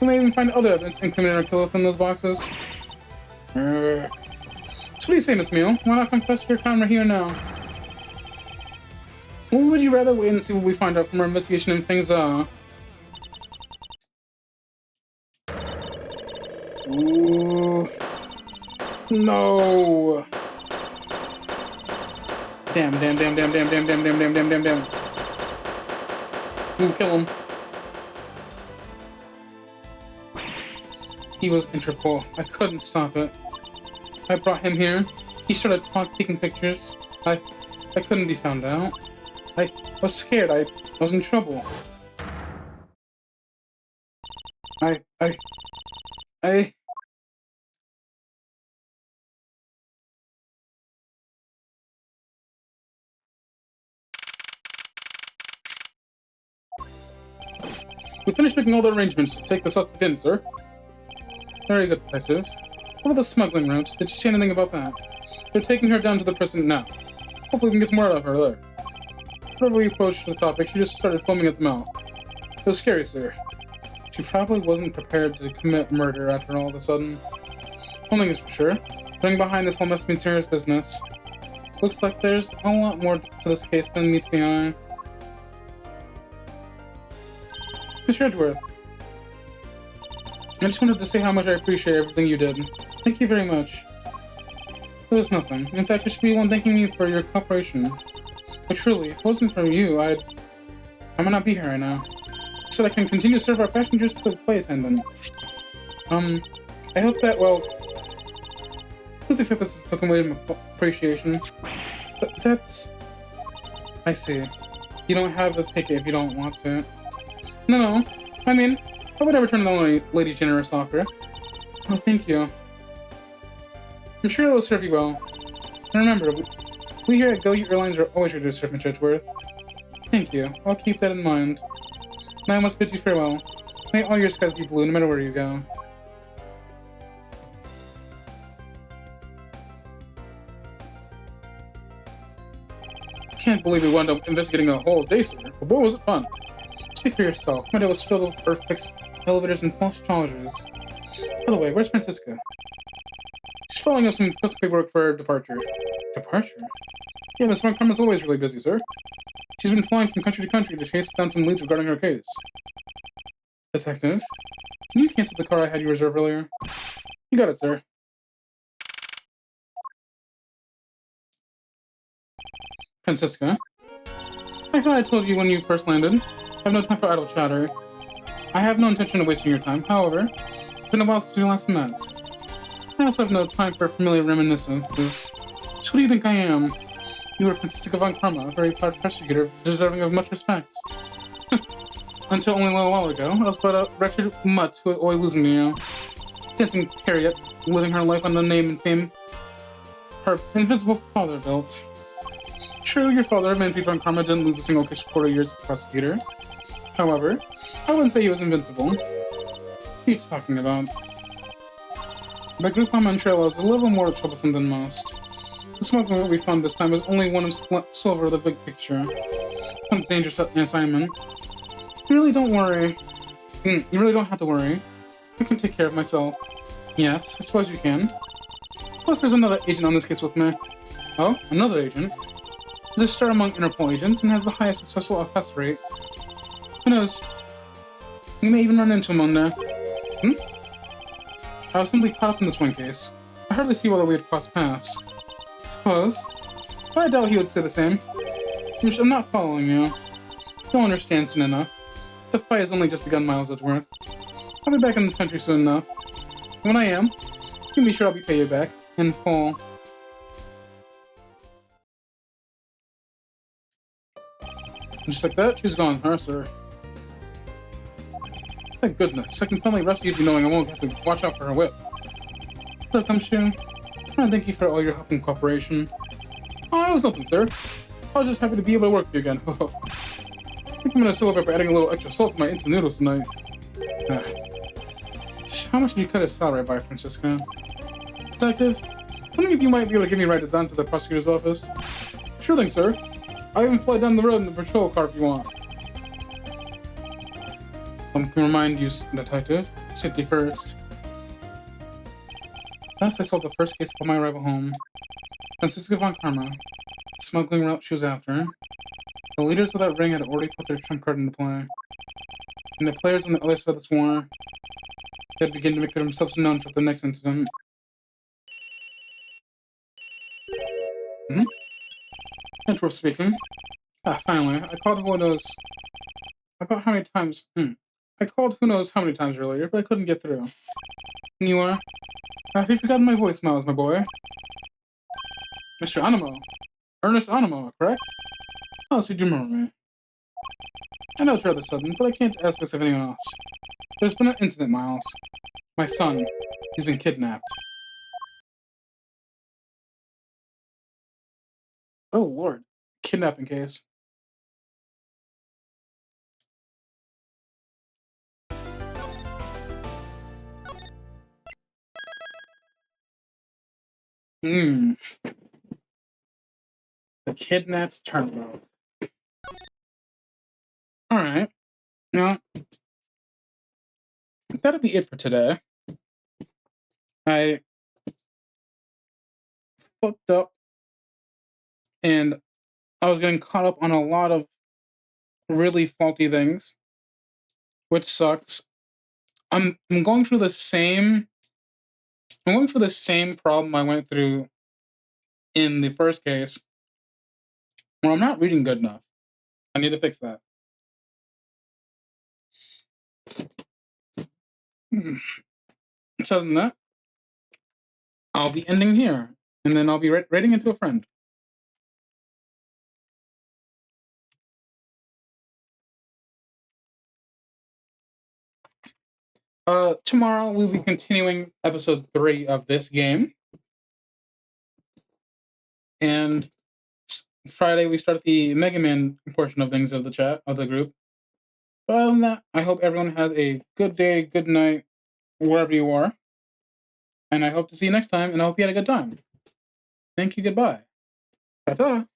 We may even find other evidence incriminating our killer within those boxes. So what do you say, Miss Meal? Why not confess to your crime right here now? Or would you rather wait and see what we find out from our investigation and things, Ooh. No! Damn. Ooh, kill him. He was Interpol. I couldn't stop it. I brought him here. He started taking pictures. I couldn't be found out. I was scared. I was in trouble. I... We finished making all the arrangements to take the suspect in, sir. Very good, detective. What about the smuggling route? Did you see anything about that? They're taking her down to the prison now. Hopefully we can get some more out of her there. Whenever we approached the topic, she just started foaming at the mouth. It was scary, sir. She probably wasn't prepared to commit murder after all of a sudden. One thing is for sure, getting behind this whole mess means serious business. Looks like there's a lot more to this case than meets the eye. Mr. Edgeworth, I just wanted to say how much I appreciate everything you did. Thank you very much. There was nothing. In fact, I should be the one thanking you for your cooperation. But truly, if it wasn't for you, I might not be here right now. So that I can continue to serve our passengers to the flight attendant. I hope that, well... Please accept this as a token of appreciation. But that's... I see. You don't have to take it if you don't want to. No. I mean, I would never turn down a Lady Generous offer. Oh, thank you. I'm sure it will serve you well. And remember, we here at Go Airlines are always ready to serve Mr. Edgeworth. Thank you. I'll keep that in mind. Now I must bid you farewell. May all your skies be blue, no matter where you go. I can't believe we wound up investigating a whole day, sir. But boy, was it fun. Speak for yourself. My day was filled with earthquakes, elevators, and false charges. By the way, where's Francisca? She's following up some special paperwork for her departure. Departure? Yeah, Miss Von Karma's always really busy, sir. She's been flying from country to country to chase down some leads regarding her case. Detective? Can you cancel the car I had you reserve earlier? You got it, sir. Francisca? I thought I told you when you first landed. I have no time for idle chatter. I have no intention of wasting your time. However, it's been a while since we last met. I also have no time for familiar reminiscences. So who do you think I am? You were Prosecutor von Karma, a very proud prosecutor, deserving of much respect. Until only a little while ago, I was but a wretched mutt who always losing to you. Dancing Harriet, living her life on the name and fame her invisible father built. True, your father, Manfred von Karma, didn't lose a single case for 40 years as a prosecutor. However, I wouldn't say he was invincible. What are you talking about? The group on Montreal is a little more troublesome than most. The smuggler we found this time was only one of silver of the big picture. Sounds dangerous assignment. You really don't worry. You really don't have to worry. I can take care of myself. Yes, I suppose you can. Plus, there's another agent on this case with me. Oh, another agent? He's a star among Interpol agents and has the highest successful offense rate. Who knows? You may even run into him on there. I was simply caught up in this one case. I hardly see whether we had crossed paths. Suppose. But I doubt he would say the same. I'm not following you. You'll understand soon enough. The fight has only just begun, Miles Edgeworth. I'll be back in this country soon enough. When I am, you can be sure I'll be paying you back in full. And just like that, she's gone, huh, sir? Thank goodness, I can finally rest easy knowing I won't have to watch out for her whip. So come soon. I thank you for all your help and cooperation. Oh, it was nothing, sir. I was just happy to be able to work with you again. I think I'm gonna celebrate by adding a little extra salt to my instant noodles tonight. How much did you cut his salary by, Francisca? Detective, wondering if you might be able to give me a ride down to the prosecutor's office? Sure thing, sir. I'll even fly down the road in the patrol car if you want. Let me remind you, Detective. Safety first. Last I saw the first case upon my arrival home. Francisca von Karma. The smuggling route she was after. The leaders of that ring had already put their trump card into play. And the players on the other side of this war had begun to make themselves known for the next incident. Edgeworth speaking. Finally. I called who knows about how many times. I called who knows how many times earlier, but I couldn't get through. And you are? Have you forgotten my voice, Miles, my boy? Mr. Animo. Ernest Animo, correct? Oh, so you do remember me. I know it's rather sudden, but I can't ask this of anyone else. There's been an incident, Miles. My son, he's been kidnapped. Oh, Lord. Kidnapping case. The kidnapped turnboat. Alright. Now, that'll be it for today. I fucked up and I was getting caught up on a lot of really faulty things, which sucks. I'm going through the same problem I went through in the first case, where I'm not reading good enough. I need to fix that. So than that, I'll be ending here, and then I'll be rating into a friend. Tomorrow we'll be continuing episode 3 of this game, and Friday we start the Mega Man portion of things of the group. But other than that, I hope everyone has a good day, good night, wherever you are, and I hope to see you next time. And I hope you had a good time. Thank you. Goodbye. Ta-ta.